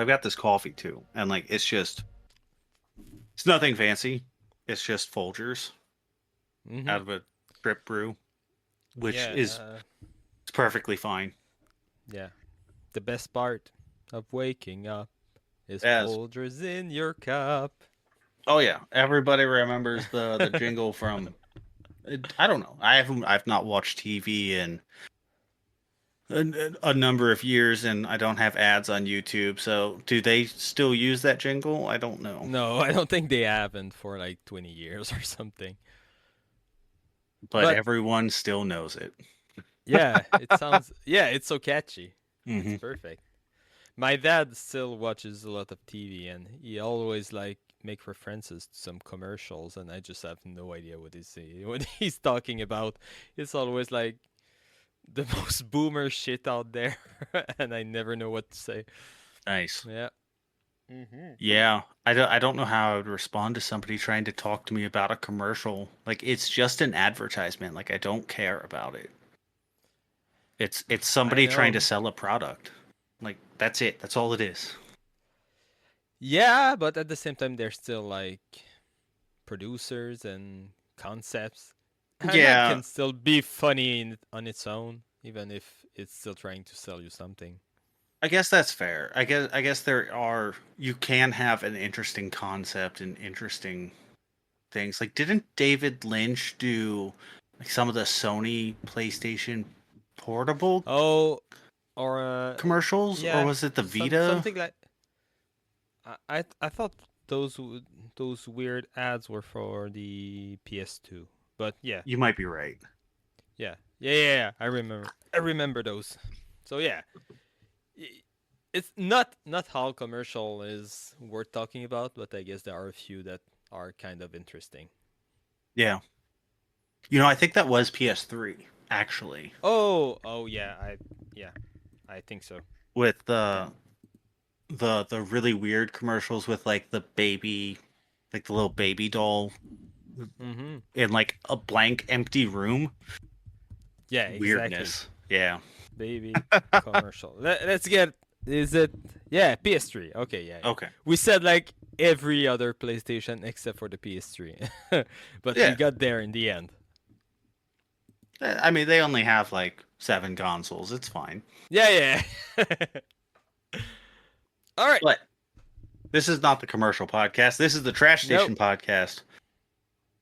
I've got this coffee too, and like it's nothing fancy. It's just Folgers Mm-hmm. out of a drip brew, which Yeah, is perfectly fine. yeah. The best part of waking up is As Folgers in your cup. oh yeah, everybody remembers the jingle from. I don't know. I've not watched TV in a number of years, and I don't have ads on YouTube. So do they still use that jingle? I don't know, No, I don't think they haven't for like 20 years or something. but But everyone still knows it. yeah, it's so catchy. It's Hmm. perfect. My dad still watches a lot of TV and he always like make references to some commercials and I just have no idea what he's talking about. It's always like the most boomer shit out there and I never know what to say. Nice. Yeah. Mhm. Yeah, I don't know how I would respond to somebody trying to talk to me about a commercial. Like it's just an advertisement. Like I don't care about it. It's I somebody trying to know. sell a product. Like that's it. That's all it is. Yeah, but at the same time they're still like producers and concepts. And that Yeah, can still be funny on its own, even if it's still trying to sell you something. I guess that's fair. I guess there are you can have an interesting concept and interesting things. Like didn't David Lynch do like some of the Sony PlayStation portable Oh, or commercials or yeah, was it the Vita? something like I thought those weird ads were for the PS2, but yeah, You might be right. yeah. I remember those. So yeah, it's not how commercial is worth talking about, but I guess there are a few that are kind of interesting. Yeah. I think that was PS3 actually, Oh yeah, yeah, I think so. with Yeah. the really weird commercials with like the baby, like the little baby doll Mhm. in like a blank empty room. Yeah, exactly. Weirdness. Yeah. Baby commercial. Let's get. Is it? Yeah, PS3. Okay, yeah. Okay. We said like every other PlayStation except for the PS3, but we Yeah. got there in the end. I mean, they only have like 7 consoles. It's fine. Yeah, yeah. All right. But this is not the commercial podcast. This is the Trash Nope. Station podcast.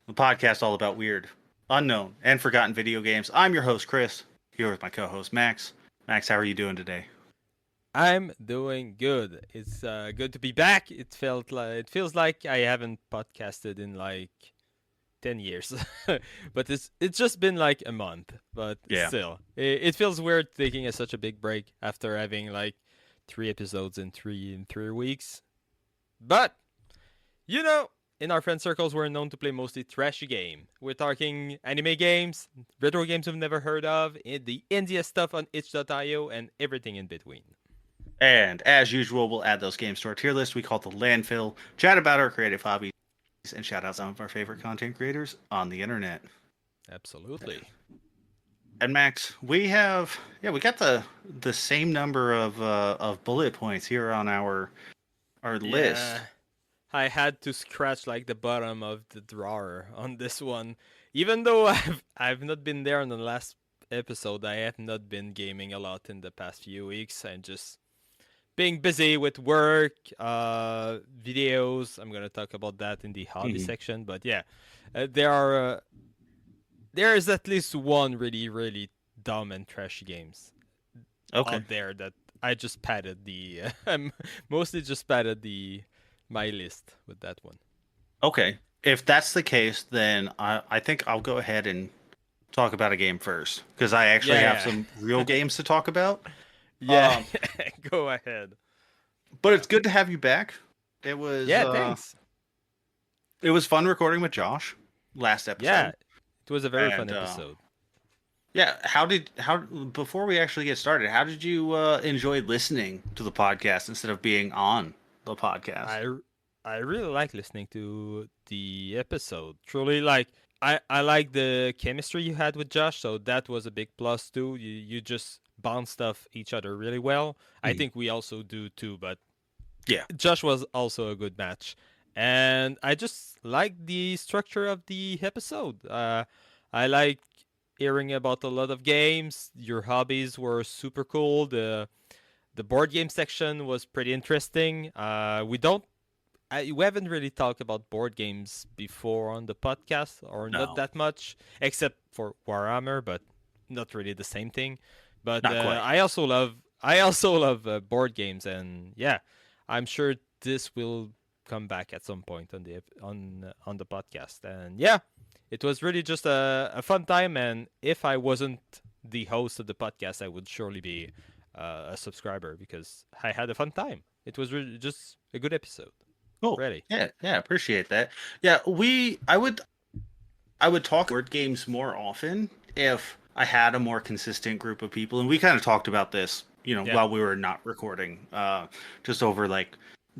The podcast all about weird, unknown, and forgotten video games. I'm your host, Chris, here with my co-host, Max. Max, how are you doing today? I'm doing good. It's good to be back. It feels like I haven't podcasted in like 10 years, but it's just been like a month. But Yeah. still, it feels weird taking such a big break after having like 3 episodes in 3 weeks. But you know, in our friend circles, we're known to play mostly trashy game. We're talking anime games, retro games we've never heard of, the indie stuff on itch.io, and everything in between. And as usual, we'll add those games to our tier list. We call it the Landfill. Chat about our creative hobbies and shout out some of our favorite content creators on the internet. Absolutely. And Max, we got the same number of bullet points here on our list. Yeah, I had to scratch like the bottom of the drawer on this one. Even though I've not been there on the last episode, I have not been gaming a lot in the past few weeks. I'm just being busy with work, videos. I'm gonna talk about that in the hobby Mhm. section. But yeah, there is at least one really dumb and trashy games Okay. out there that I just padded the. I'm mostly just padded the my list with that one. Okay. If that's the case, then I think I'll go ahead and talk about a game first because I actually have Yeah, some real games to talk about. yeah. Um, Go ahead. but it's good to have you back. It was Yeah, uh, thanks. it was fun recording with Josh last Yeah, episode, it was a very fun and episode. yeah. How before we actually get started, how did you enjoy listening to the podcast instead of being on the podcast? I I really like listening to the episode. Truly, like I like the chemistry you had with Josh, so that was a big plus too. You just bounced off each other really well. I Mhm. think we also do too, but Yeah. Josh was also a good match, and I just like the structure of the episode. I like hearing about a lot of games. Your hobbies were super cool. The board game section was pretty interesting. We haven't really talked about board games before on the podcast, or not No, that much, except for Warhammer, but not really the same thing. But not quite. I also love board games, and yeah, I'm sure this will come back at some point on on the podcast. And yeah, it was really just a fun time. And if I wasn't the host of the podcast, I would surely be a subscriber because I had a fun time. It was really just a good episode. Cool. Really. Yeah, yeah, appreciate that. Yeah, I would talk board games more often if I had a more consistent group of people, and we kind of talked about this, Yeah. while we were not recording, just over like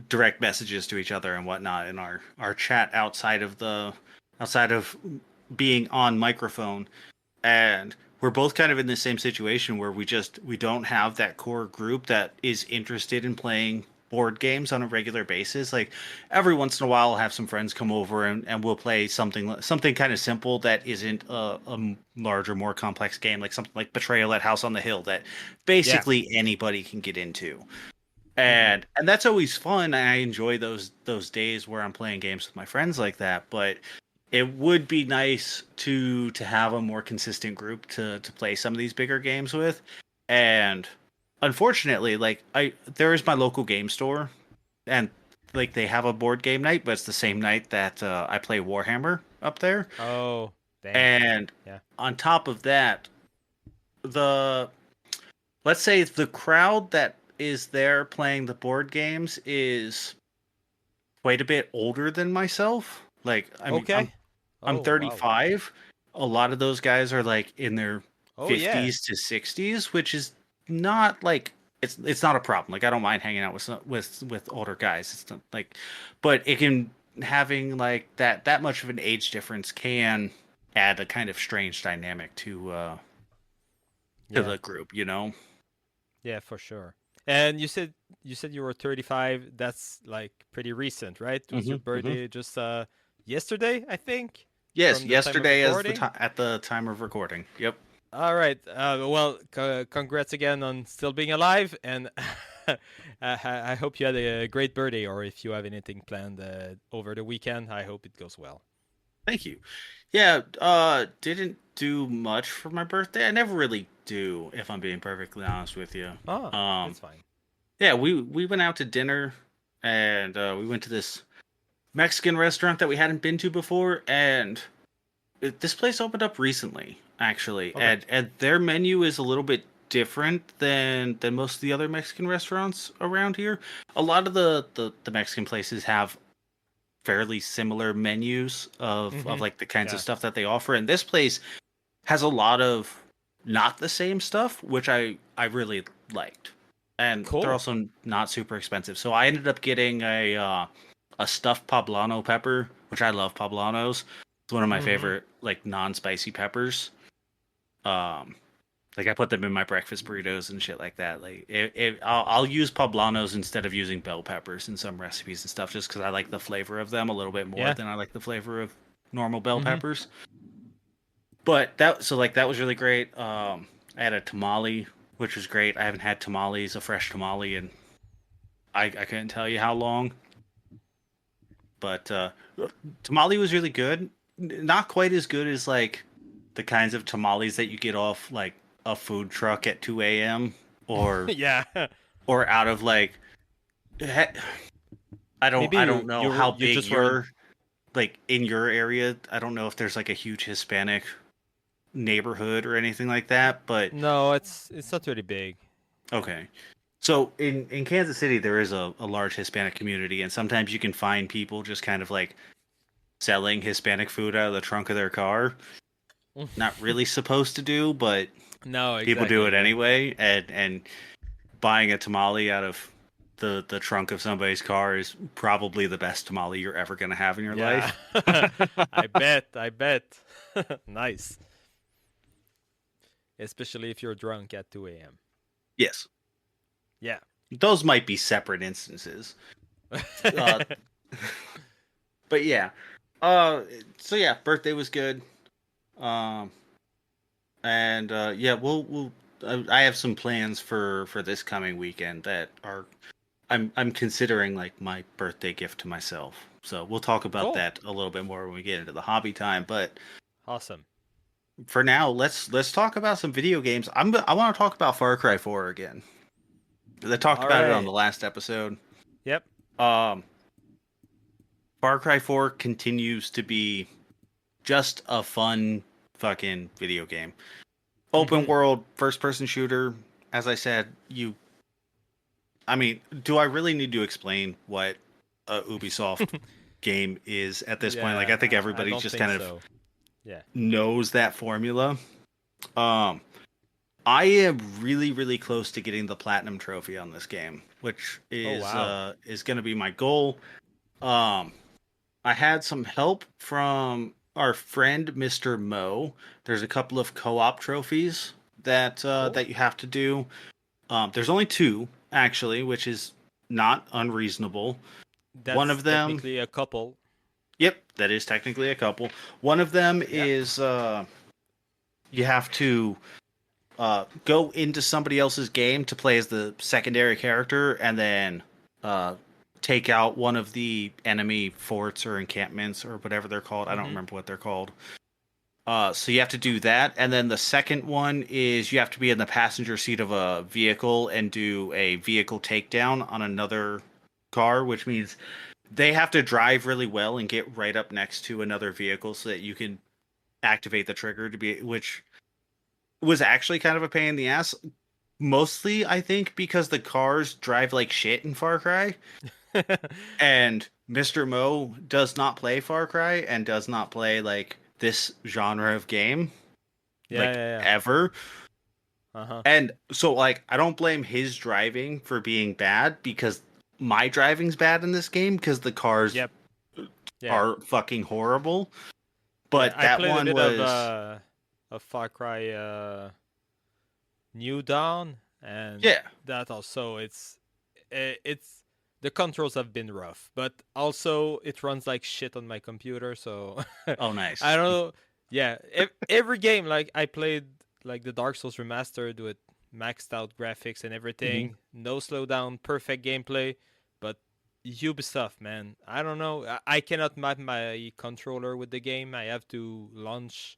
direct messages to each other and whatnot in our chat outside of being on microphone, and we're both kind of in the same situation where we don't have that core group that is interested in playing board games on a regular basis. Like every once in a while I'll have some friends come over and we'll play something kind of simple that isn't a larger, more complex game, like something like Betrayal at House on the Hill that Yeah. basically anybody can get into. Mm-hmm. And that's always fun. I enjoy those days where I'm playing games with my friends like that, but it would be nice to have a more consistent group to play some of these bigger games with. And unfortunately, like there is my local game store, and like they have a board game night, but it's the same night that I play Warhammer up there. Oh, dang. And Yeah. on top of that, the let's say the crowd that is there playing the board games is quite a bit older than myself. Like I mean, Okay. I'm Oh, wow. 35. A lot of those guys are like in their Oh, yeah. 50s to 60s, which is not like it's not a problem. Like I don't mind hanging out with older guys. It's not like, but it can having like that much of an age difference can add a kind of strange dynamic to Yeah. the group. Yeah, for sure. And you said you were 35. That's like pretty recent, right? Was your Hmm. birthday just yesterday, I think, Yes, from the time of yesterday as recording? at the time of recording. Yep. All right. Well, congrats again on still being alive, and I hope you had a great birthday, or if you have anything planned over the weekend, I hope it goes well. Thank you. Yeah, didn't do much for my birthday. I never really do, if I'm being perfectly honest with you. Ah, Um, that's fine. yeah, we went out to dinner, and we went to this Mexican restaurant that we hadn't been to before, and this place opened up recently, actually, Okay. and their menu is a little bit different than most of the other Mexican restaurants around here. A lot of the Mexican places have fairly similar menus of Mm-hmm. like the kinds of Yeah. stuff that they offer, and this place has a lot of not the same stuff, which I really liked, and they're Cool. also not super expensive. So I ended up getting a stuffed poblano pepper, which I love poblanos. It's one of my Mm-hmm. favorite like non-spicy peppers. um like I put them in my breakfast burritos and shit like that. Like I'll use poblanos instead of using bell peppers in some recipes and stuff, just because I like the flavor of them a little bit more Yeah. than I like the flavor of normal bell Mm-hmm. peppers. But that was really great. I had a tamale, which was great. I haven't had tamales, a fresh tamale, and I couldn't tell you how long. But tamale was really good. Not quite as good as like the kinds of tamales that you get off like a food truck at 2 a.m. or Yeah. or out of like he- Maybe I don't know how you big just weren't. you're like in your area. I don't know if there's like a huge Hispanic neighborhood or anything like that, but No, it's not really big. okay. So in Kansas City there is a large Hispanic community, and sometimes you can find people just kind of like selling Hispanic food out of the trunk of their car. Not really supposed to do, but No, people do exactly, it exactly. anyway. And buying a tamale out of the trunk of somebody's car is probably the best tamale you're ever gonna have in your Yeah. life. I bet. I bet. Nice. Especially if you're drunk at 2 a.m. Yes. Yeah. those might be separate instances. Uh, but yeah. So yeah, birthday was good. Um, and yeah, we'll. I have some plans for this coming weekend that are. I'm considering like my birthday gift to myself. So we'll talk about Cool. that a little bit more when we get into the hobby time. But Awesome. for now, let's talk about some video games. I want to talk about Far Cry 4 again. I talked All about it on right. the last episode. Yep. Um, Far Cry 4 continues to be just a fun fucking video game. Open Mhm. world first person shooter. As I said, I mean, do I really need to explain what a Ubisoft game is at this point? Like I think I everybody don't just think kind of so. Yeah. knows that formula. Um I am really, really close to getting the platinum trophy on this game, which Oh wow. is going to be my goal. Um, I had some help from our friend Mr. Mo. There's a couple of co-op trophies Cool. that you have to do. There's only two actually, which is not unreasonable. One That's of them, technically a couple. yep, that is technically a couple. One of them Yeah. is you have to go into somebody else's game to play as the secondary character, and then uh, take out one of the enemy forts or encampments or whatever they're called. I don't Mhm. remember what they're called. So you have to do that, and then the second one is you have to be in the passenger seat of a vehicle and do a vehicle takedown on another car, which means they have to drive really well and get right up next to another vehicle so that you can activate the trigger to be, which was actually kind of a pain in the ass. Mostly, I think, because the cars drive like shit in Far Cry, and Mr. Mo does not play Far Cry and does not play like this genre of game, Yeah, like yeah, ever. yeah. Uh-huh. And so, like, I don't blame his driving for being bad because my driving's bad in this game because the cars Yep. Yeah. are fucking horrible. Yeah, But I that played a one bit was, of Far Cry New Dawn, and yeah. that also it's the controls have been rough, but also it runs like shit on my computer, so Oh, I nice. don't know. Yeah, every game like I played like the Dark Souls remastered with maxed out graphics and Hmm. everything, no slowdown, perfect gameplay, but Ubisoft, man, I don't know. I cannot map my controller with the game. I have to launch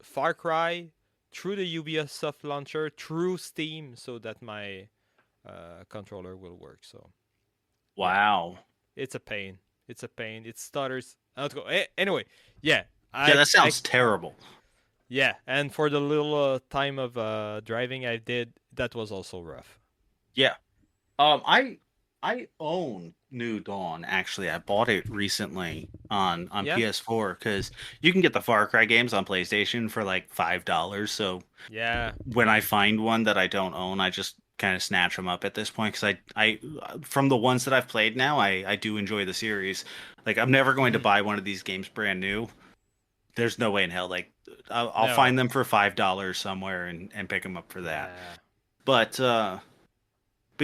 Far Cry through the Ubisoft launcher through Steam so that my controller will work. So yeah, Wow. it's a pain. It's a pain. It stutters. Let's go. Anyway, yeah, Yeah, I that I sounds terrible. yeah, and for the little time of driving I did, that was also rough. Yeah. I own New Dawn actually. I bought it recently on Yeah, PS4 because you can get the Far Cry games on PlayStation for like $5. So yeah. when I find one that I don't own, I just kind of snatch them up at this point because I from the ones that I've played now, I do enjoy the series. Like I'm never going to Hmm. buy one of these games brand new. There's no way in hell. Like I'll No. find them for $5 somewhere and pick them up for that. Yeah. But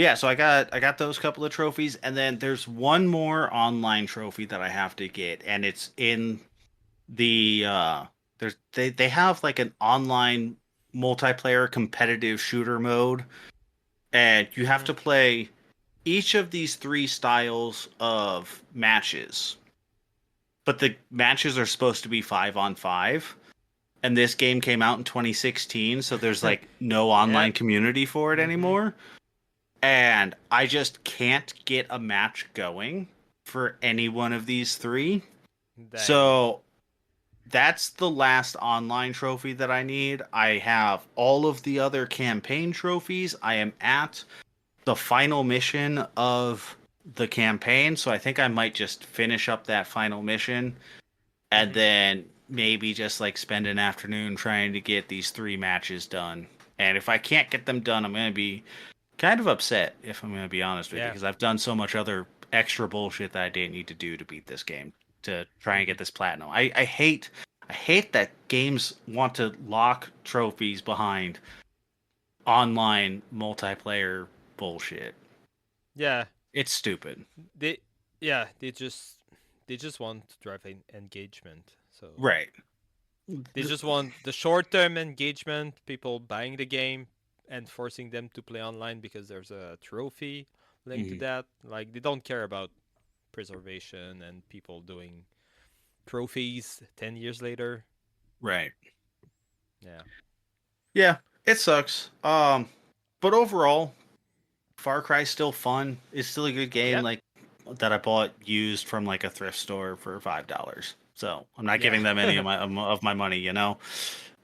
yeah, so I got those couple of trophies, and then there's one more online trophy that I have to get, and it's in the they have like an online multiplayer competitive shooter mode, and you have Hmm. to play each of these three styles of matches. But the matches are supposed to be 5-on-5, and this game came out in 2016, so there's like no online Yep. community for it Hmm. anymore. And I just can't get a match going for any one of these three. Dang. So that's the last online trophy that I need. I have all of the other campaign trophies. I am at the final mission of the campaign, so I think I might just finish up that final mission and Hmm. then maybe just like spend an afternoon trying to get these three matches done. And if I can't get them done, I'm going to be kind of upset, if I'm going to be honest with you, Yeah. because I've done so much other extra bullshit that I didn't need to do to beat this game to try and Hmm. get this platinum. I hate that games want to lock trophies behind online multiplayer bullshit. Yeah, It's stupid. they yeah they just want to drive engagement. So Right. they just want the short-term engagement, people buying the game and forcing them to play online because there's a trophy linked to Mhm. that. Like they don't care about preservation and people doing trophies 10 years later. Right. Yeah. Yeah, it sucks. But overall, Far Cry's still fun. It's still a good game, Yep. like that I bought used from like a thrift store for $5. So I'm not Yeah. giving them any of my money, you know.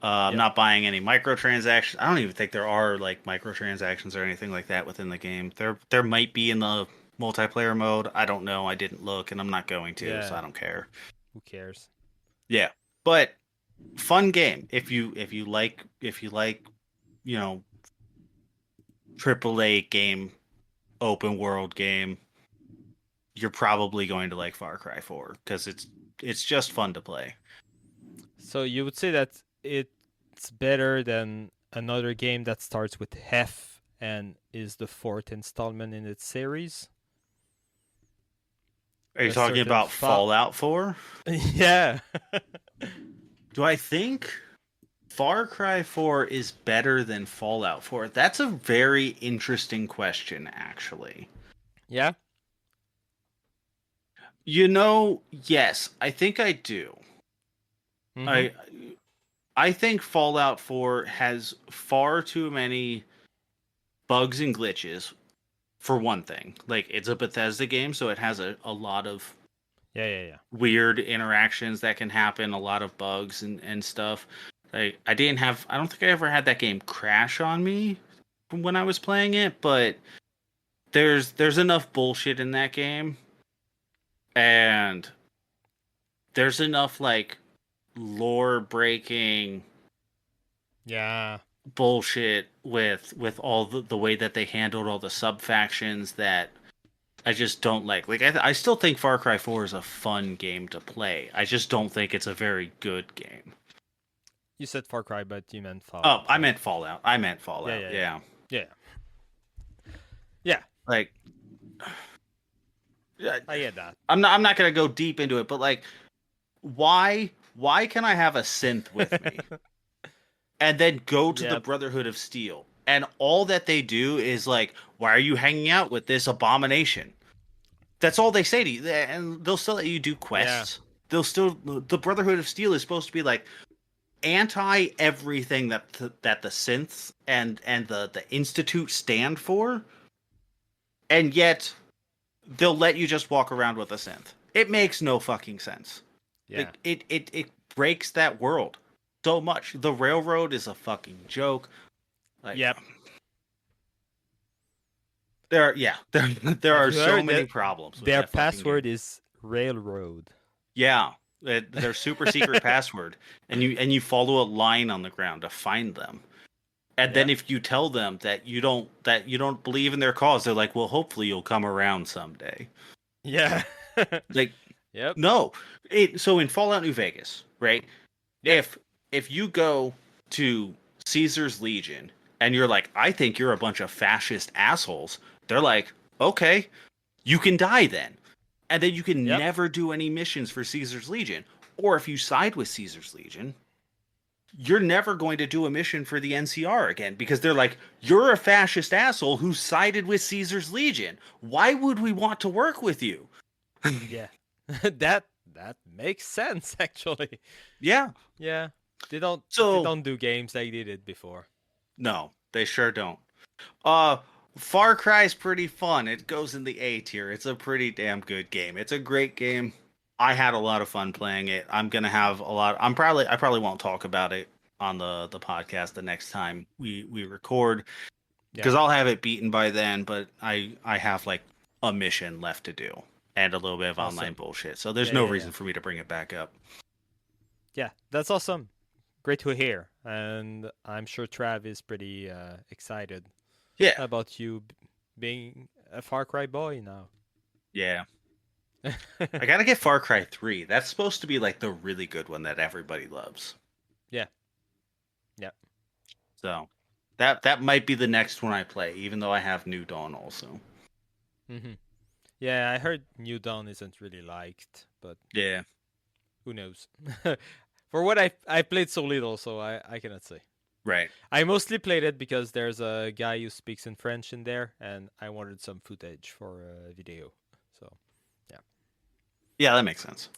I'm Yep. not buying any microtransactions. I don't even think there are like microtransactions or anything like that within the game. There might be in the multiplayer mode. I don't know. I didn't look, and I'm not going to, so Yeah. I don't care. Who cares? Yeah, but fun game if you like you know AAA game, open world game, you're probably going to like Far Cry 4 because it's just fun to play. So you would say that it's better than another game that starts with Hef and is the fourth installment in its series? Are you A talking certain about fa- Fallout 4? Yeah. Do I think Far Cry 4 is better than Fallout 4? That's a very interesting question, actually. Yeah. Yes, I think I do. Mhm. I I think Fallout 4 has far too many bugs and glitches, for one thing. Like, it's a Bethesda game, so it has a lot of Yeah. weird interactions that can happen, a lot of bugs and stuff. Like, I don't think I ever had that game crash on me from when I was playing it, but there's enough bullshit in that game, and there's enough like lore breaking Yeah. bullshit with all the way that they handled all the sub factions that I just don't like. Like I still think Far Cry 4 is a fun game to play. I just don't think it's a very good game. You said Far Cry, but you meant Oh, Fallout, I right? meant Fallout. I meant Yeah, Fallout. yeah, yeah. Yeah. Yeah. Yeah, Like I get that. I'm not going to go deep into it, but like why can I have a synth with me and then go to the Yep. Brotherhood of Steel and all that they do is like, why are you hanging out with this abomination? That's all they say to you, and they'll still let you do Yeah. quests. The Brotherhood of Steel is supposed to be like anti everything that the synths and the Institute stand for, and yet they'll let you just walk around with a synth. It makes no fucking sense. Yeah. Like it breaks that world so much. The railroad is a fucking joke. Like Yep. there Have are you so heard many that problems with their that fucking password game. is railroad? Yeah, their super secret password, and you follow a line on the ground to find them. And then Yep. if you tell them that you don't believe in their cause, they're like, "Well, hopefully you'll come around someday." Yeah. Like, Yep. no. So in Fallout New Vegas, right? Yep. If you go to Caesar's Legion and you're like, "I think you're a bunch of fascist assholes," they're like, "Okay, you can die then." And then you can Yep. never do any missions for Caesar's Legion. Or if you side with Caesar's Legion, you're never going to do a mission for the NCR again because they're like, you're a fascist asshole who sided with Caesar's Legion. Why would we want to work with you? Yeah. that makes sense actually. Yeah. Yeah. They So, don't do games like they did before. no, they sure don't. Uh, Far Cry's pretty fun. It goes in the A tier. It's a pretty damn good game. It's a great game. I had a lot of fun playing it. I'm gonna have a lot. I probably won't talk about it on the podcast the next time we record Yeah. because I'll have it beaten by then. But I have like a mission left to do and a little bit of online Awesome. bullshit. So there's Yeah, no yeah, reason yeah. for me to bring it back up. Yeah, that's awesome. Great to hear. And I'm sure Trav is pretty excited Yeah, about you being a Far Cry boy now. yeah. I gotta get Far Cry 3. That's supposed to be like the really good one that everybody loves. Yeah. Yeah. So That might be the next one I play, even though I have New Dawn also. Mm-hmm. Yeah, I heard New Dawn isn't really liked, but Yeah. who knows? For what I played so little, so I cannot say. Right. I mostly played it because there's a guy who speaks in French in there, and I wanted some footage for a video. So, yeah. Yeah, that makes sense.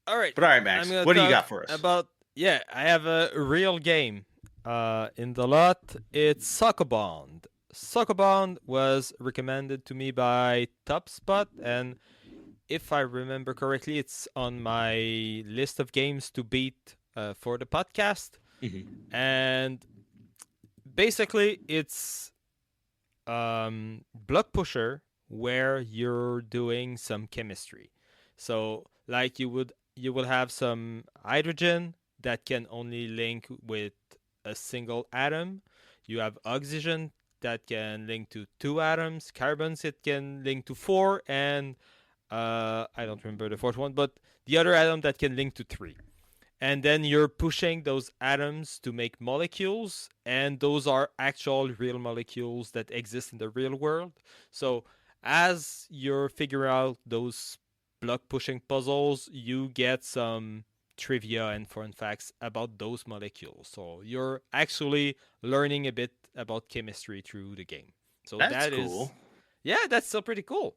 All right. But all right, I'm Max, gonna what do you talk got for us? about I have a real game. In the lot, it's Sokobond. Sokobond was recommended to me by TopSpot, and if I remember correctly, it's on my list of games to beat for the podcast. Mm-hmm. And basically, it's block pusher where you're doing some chemistry. So, like you will have some hydrogen that can only link with a single atom. You have oxygen that can link to 2 atoms. Carbons it can link to 4, and I don't remember the fourth one, but the other atom that can link to 3. And then you're pushing those atoms to make molecules, and those are actual real molecules that exist in the real world. So as you're figuring out those block pushing puzzles, you get some trivia and fun facts about those molecules. So you're actually learning a bit about chemistry through the game. So That's that is, cool. yeah, that's still pretty cool.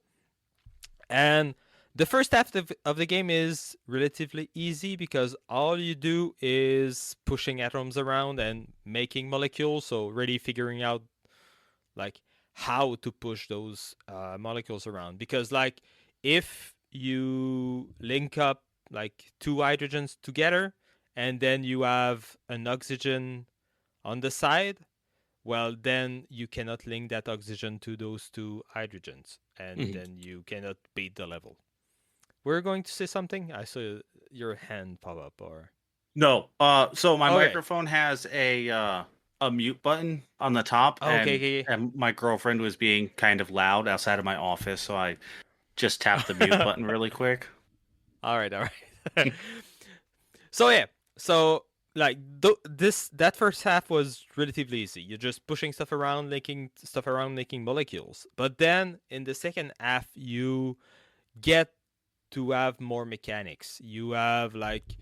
And the first half of the game is relatively easy because all you do is pushing atoms around and making molecules. So really figuring out like how to push those molecules around. Because like if you link up like 2 hydrogens together and then you have an oxygen on the side, well, then you cannot link that oxygen to those 2 hydrogens, and then you cannot beat the level. We're going to say something? I saw your hand pop up, or No. So my okay, microphone has a mute button on the top, okay. and my girlfriend was being kind of loud outside of my office, so I just tapped the mute button really quick. all right. So yeah, so like that first half was relatively easy. You're just pushing stuff around, linking stuff around, making molecules. But then in the second half, you get to have more mechanics. You have like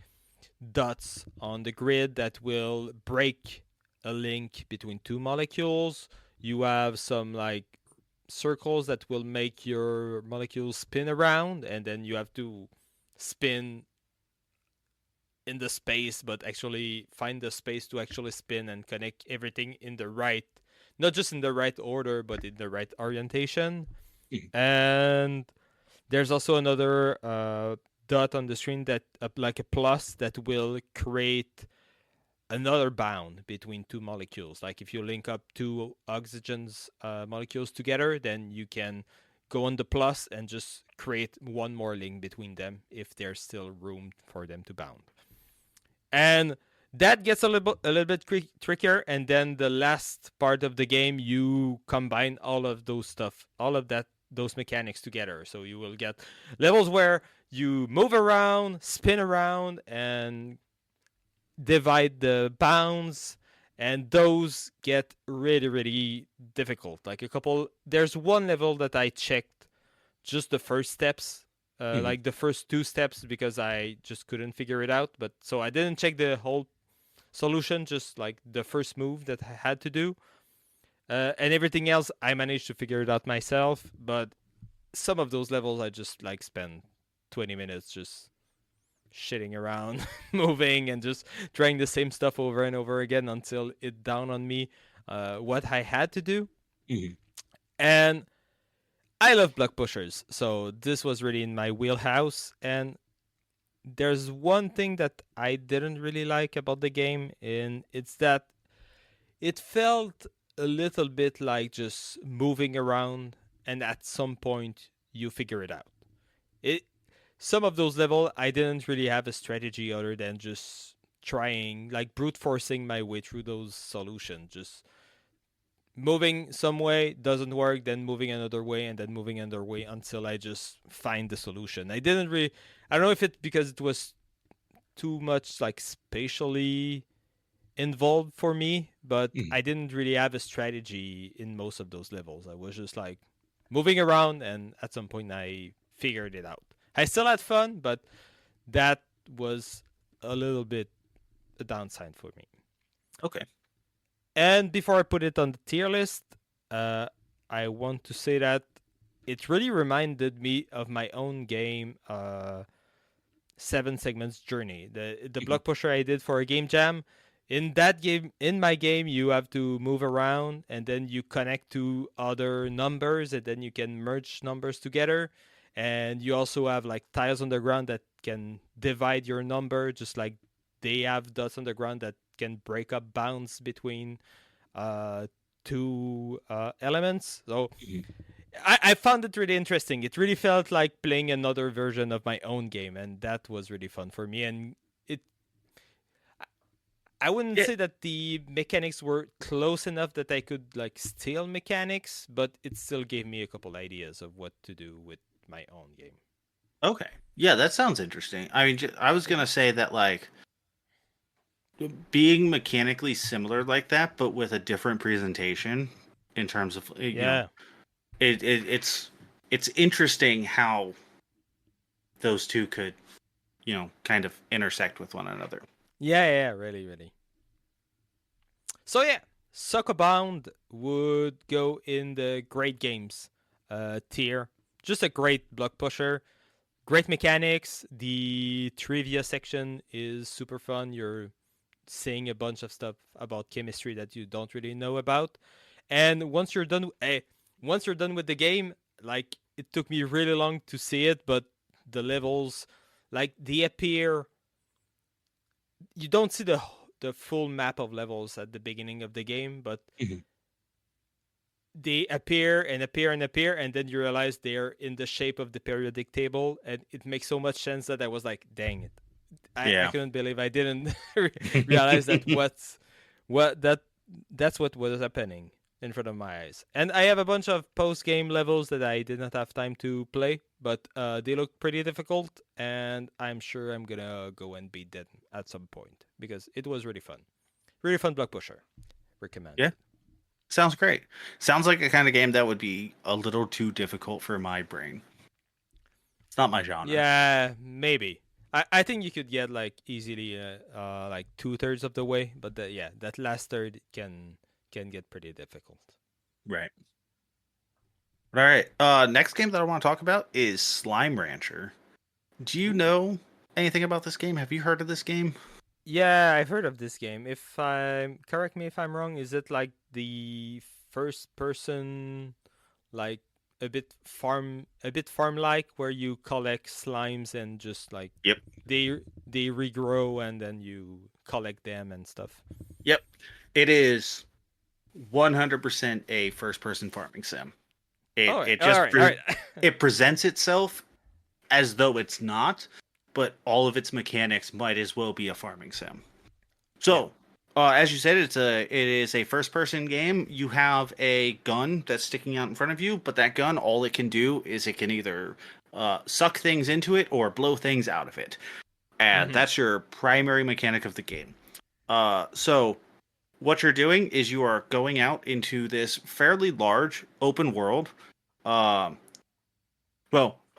dots on the grid that will break a link between 2 molecules. You have some like circles that will make your molecules spin around, and then you have to spin in the space, but actually find the space to actually spin and connect everything in the right, not just in the right order, but in the right orientation. And there's also another dot on the screen that like a plus that will create another bound between 2 molecules. Like if you link up 2 oxygens molecules together, then you can go on the plus and just create one more link between them if there's still room for them to bound. And that gets a little bit trickier. And then the last part of the game, you combine all of those stuff, all of those mechanics together. So you will get levels where you move around, spin around, and divide the bounds, and those get really difficult. Like there's one level that I checked just the first steps, like the first 2 steps, because I just couldn't figure it out. But so I didn't check the whole solution, just like the first move that I had to do. And everything else I managed to figure it out myself. But some of those levels I just like spend 20 minutes just shitting around, moving, and just trying the same stuff over and over again until it dawned on me what I had to do. And I love block pushers, so this was really in my wheelhouse. And there's one thing that I didn't really like about the game, and it's that it felt a little bit like just moving around, and at some point you figure it out. It Some of those levels I didn't really have a strategy other than just trying, like brute forcing my way through those solutions. Just moving some way doesn't work, then moving another way, and then moving another way until I just find the solution. I don't know if it's because it was too much like spatially involved for me, but Mhm. I didn't really have a strategy in most of those levels. I was just like moving around, and at some point I figured it out. I still had fun, but that was a little bit a downside for me. Okay. And before I put it on the tier list, I want to say that it really reminded me of my own game, Seven Segments Journey, the Mhm. block pusher I did for a game jam. In that game, in my game, you have to move around and then you connect to other numbers and then you can merge numbers together. And you also have like tiles on the ground that can divide your number, just like they have dots on the ground that can break up bounds between uh, two elements. So Mhm. I found it really interesting. It really felt like playing another version of my own game, and that was really fun for me. And it, I wouldn't Yeah. say that the mechanics were close enough that I could like steal mechanics, but it still gave me a couple ideas of what to do with my own game. Okay. Yeah, that sounds interesting. I mean, I was gonna say that like being mechanically similar like that, but with a different presentation in terms of Yeah, it's interesting how those two could kind of intersect with one another. yeah, really, really. So yeah, Sokobond would go in the great games tier. Just a great block pusher. Great mechanics. The trivia section is super fun. You're seeing a bunch of stuff about chemistry that you don't really know about. And once you're done with the game, like it took me really long to see it, but the levels, like they appear. You don't see the full map of levels at the beginning of the game, but Mhm. they appear and appear and appear, and then you realize they're in the shape of the periodic table, and it makes so much sense that I was like, dang it. I Yeah. couldn't believe I didn't realize that what that's what was happening in front of my eyes. And I have a bunch of post game levels that I did not have time to play, but they look pretty difficult, and I'm sure I'm gonna go and beat them at some point because it was really fun. Really fun block pusher. Yeah. Recommended. Sounds great. Sounds like a kind of game that would be a little too difficult for my brain. It's not my genre. Yeah, maybe. I think you could get like easily like 2/3 of the way, but yeah, that last third can get pretty difficult. Right. All right. Next game that I want to talk about is Slime Rancher. Do you Ooh. know anything about this game? Have you heard of this game? Yeah, I've heard of this game. If I'm correct me if I'm wrong, is it like the first person like a bit farm like where you collect slimes and just like Yep. they regrow and then you collect them and stuff? Yep. It is 100% a first-person farming sim. It All right. it All just right. All right. it presents itself as though it's not, but all of its mechanics might as well be a farming sim. Yeah. So, as you said, it is a first person game. You have a gun that's sticking out in front of you, but that gun, all it can do is it can either suck things into it or blow things out of it, and Mhm. that's your primary mechanic of the game. So what you're doing is you are going out into this fairly large open world. Um,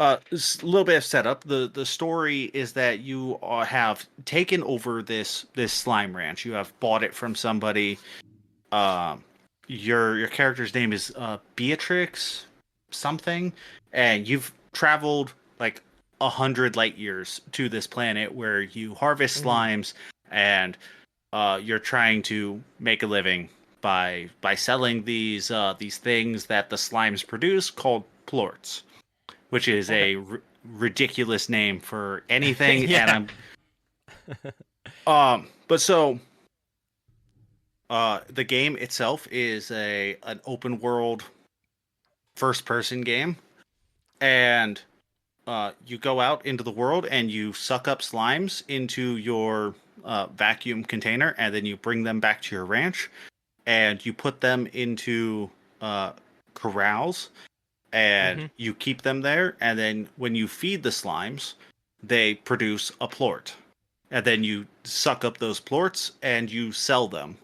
a little bit of setup. The story is that you have taken over this slime ranch. You have bought it from somebody. Um, your character's name is Beatrix something, and you've traveled like 100 light years to this planet where you harvest Mhm. slimes, and you're trying to make a living by selling these things that the slimes produce called plorts, which is Okay. a ridiculous name for anything. And Yeah. but so the game itself is a an open world first person game, and you go out into the world and you suck up slimes into your vacuum container, and then you bring them back to your ranch, and you put them into uh, corrals, and Mhm. you keep them there, and then when you feed the slimes, they produce a plort. and then you suck up those plorts and you sell them.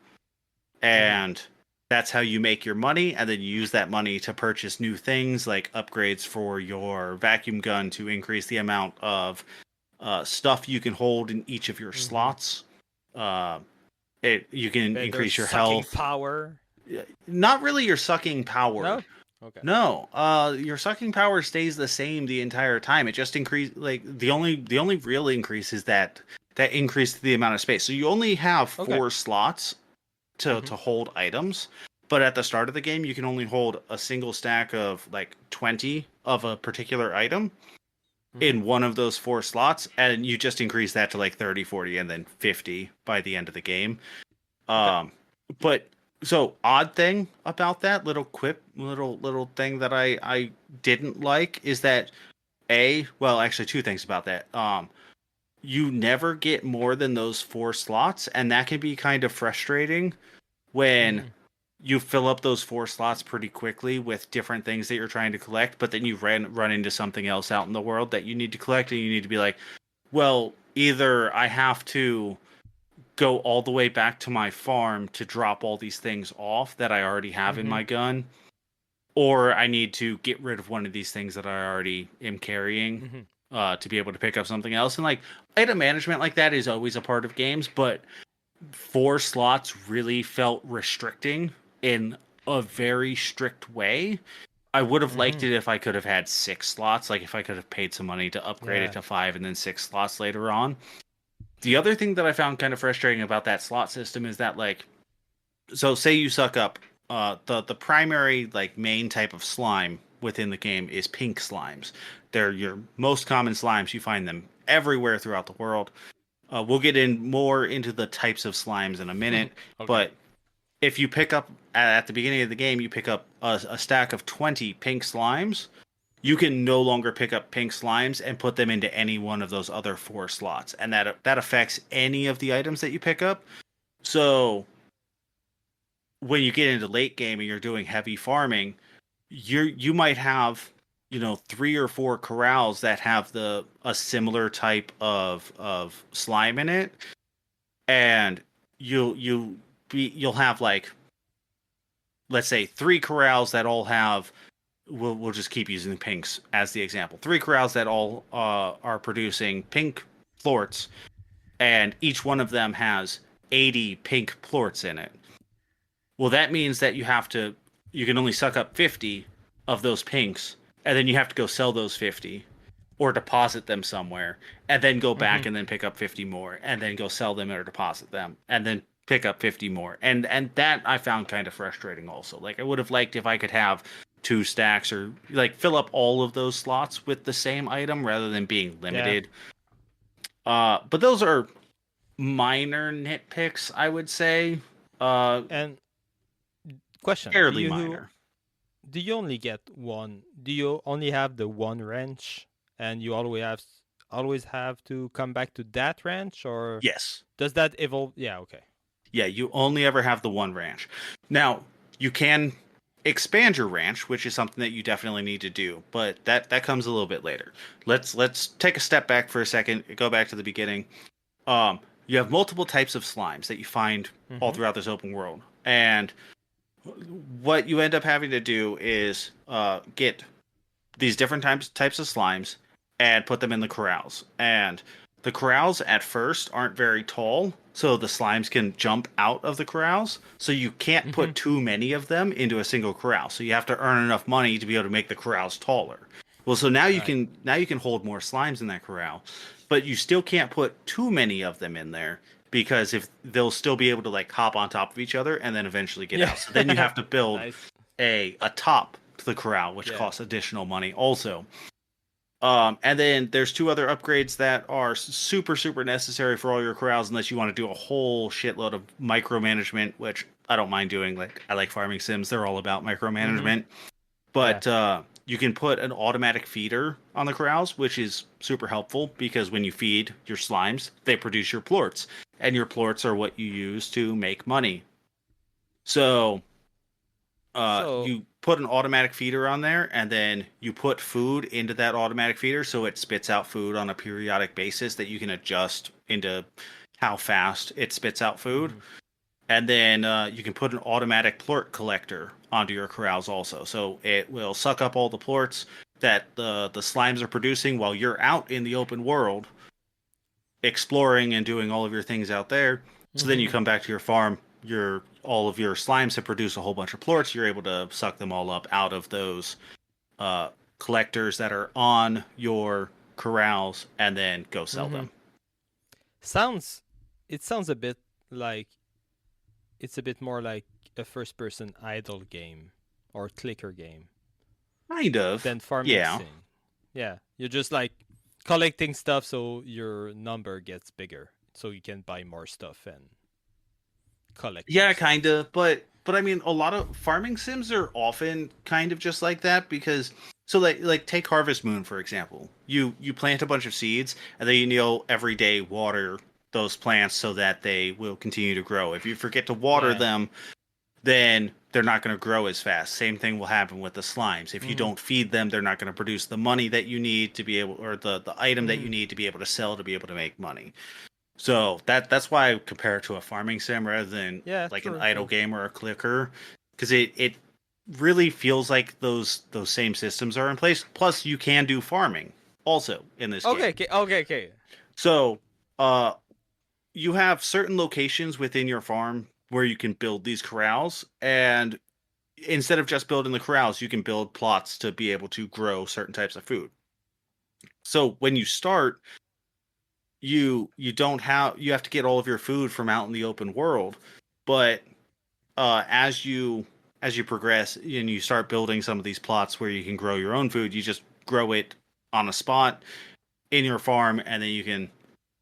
And that's how you make your money, and then you use that money to purchase new things like upgrades for your vacuum gun to increase the amount of stuff you can hold in each of your slots. You can increase your health. Power. Not really your sucking power. No. Okay. No, your sucking power stays the same the entire time. It just the only real increase is that increase the amount of space. So you only have 4 slots to hold items, but at the start of the game you can only hold a single stack of like 20 of a particular item in one of those 4 slots, and you just increase that to like 30, 40, and then 50 by the end of the game. But so odd thing about that little thing that I didn't like is that actually 2 things about that. You never get more than those 4 slots, and that can be kind of frustrating when you fill up those 4 slots pretty quickly with different things that you're trying to collect, but then you run into something else out in the world that you need to collect, and you need to be like, well, either I have to go all the way back to my farm to drop all these things off that I already have in my gun, or I need to get rid of one of these things that I already am carrying to be able to pick up something else. And like item management like that is always a part of games, but 4 slots really felt restricting in a very strict way. I would have liked it if I could have had 6 slots, like if I could have paid some money to upgrade it to 5 and then 6 slots later on. The other thing that I found kind of frustrating about that slot system is that, like, so say you suck up the primary, like, main type of slime within the game is pink slimes. They're your most common slimes. You find them everywhere throughout the world. We'll get more into the types of slimes in a minute, but if you pick up at the beginning of the game, you pick up a stack of 20 pink slimes, you can no longer pick up pink slimes and put them into any one of those other 4 slots, and that affects any of the items that you pick up. So when you get into late game and you're doing heavy farming, you might have 3 or 4 corrals that have a similar type of slime in it, and you'll have, like, let's say 3 corrals that all have, we'll just keep using the pinks as the example, 3 corrals that all are producing pink plorts, and each one of them has 80 pink plorts in it. Well, that means that you can only suck up 50 of those pinks, and then you have to go sell those 50 or deposit them somewhere, and then go back and then pick up 50 more, and then go sell them or deposit them, and then pick up 50 more. And that I found kind of frustrating also. Like, I would have liked if I could have 2 stacks, or like fill up all of those slots with the same item rather than being limited. But those are minor nitpicks, I would say. And question: fairly minor. Do you only get one? Do you only have the one wrench, and you always have to come back to that wrench, or yes? Does that evolve? Yeah, okay. Yeah, you only ever have the one ranch. Now, you can expand your ranch, which is something that you definitely need to do, but that comes a little bit later. Let's take a step back for a second, go back to the beginning. You have multiple types of slimes that you find all throughout this open world, and what you end up having to do is get these different types of slimes and put them in the corrals. And the corrals at first aren't very tall, so the slimes can jump out of the corrals. So you can't put too many of them into a single corral. So you have to earn enough money to be able to make the corrals taller. Well, so now you can hold more slimes in that corral, but you still can't put too many of them in there, because if they'll still be able to, like, hop on top of each other and then eventually get out. So then you have to build a top to the corral, which costs additional money also. And then there's 2 other upgrades that are super, super necessary for all your corrals, unless you want to do a whole shitload of micromanagement, which I don't mind doing. Like, I like farming sims. They're all about micromanagement. But you can put an automatic feeder on the corrals, which is super helpful, because when you feed your slimes, they produce your plorts. And your plorts are what you use to make money. So So, You put an automatic feeder on there, and then you put food into that automatic feeder, so it spits out food on a periodic basis that you can adjust into how fast it spits out food. mhm. And then you can put an automatic plort collector onto your corrals also, so it will suck up all the plorts that the slimes are producing while you're out in the open world exploring and doing all of your things out there. So then you Mhm. come back to your farm, your all of your slimes have produced a whole bunch of plorts. You're able to suck them all up out of those uh, collectors that are on your corrals, and then go sell Mhm. them. Sounds it sounds a bit like it's a bit more like a first person idle game or clicker game Kind of, than farming yeah. sim. Yeah, you're just like collecting stuff so your number gets bigger so you can buy more stuff and collect more Yeah, stuff. kind of, but I mean, a lot of farming sims are often kind of just like that because so like take Harvest Moon for example. You plant a bunch of seeds and then you every day water those plants so that they will continue to grow. If you forget to water Yeah. them, then they're not going to grow as fast. Same thing will happen with the slimes. If you Mhm. don't feed them, they're not going to produce the money that you need to be able, or the item that you Mhm. need to be able to sell to be able to make money. So that's why I compare it to a farming sim rather than Yeah, like an true, idle true. game or a clicker, because it really feels like those same systems are in place. Plus, you can do farming also in this Okay, game. okay, okay, okay. So, uh, you have certain locations within your farm where you can build these corrals, and instead of just building the corrals, you can build plots to be able to grow certain types of food. So when you start, you don't have you have to get all of your food from out in the open world, but as you progress and you start building some of these plots where you can grow your own food, you just grow it on a spot in your farm, and then you can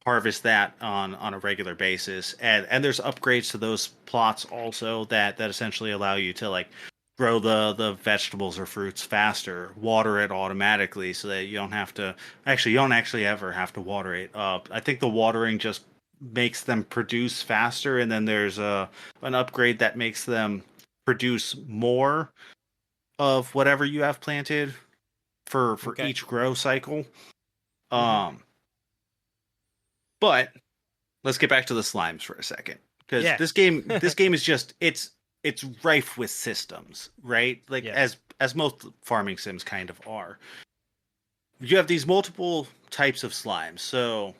harvest that on a regular basis. And there's upgrades to those plots also that essentially allow you to like grow the vegetables or fruits faster, water it automatically so that you don't have to actually you don't actually ever have to water it. I think the watering just makes them produce faster, and then there's an upgrade that makes them produce more of whatever you have planted for Okay. each grow cycle. Mhm. Um, but let's get back to the slimes for a second, because Yeah. this game is just it's rife with systems, right? Like Yes. as most farming sims kind of are. You have these multiple types of slimes. So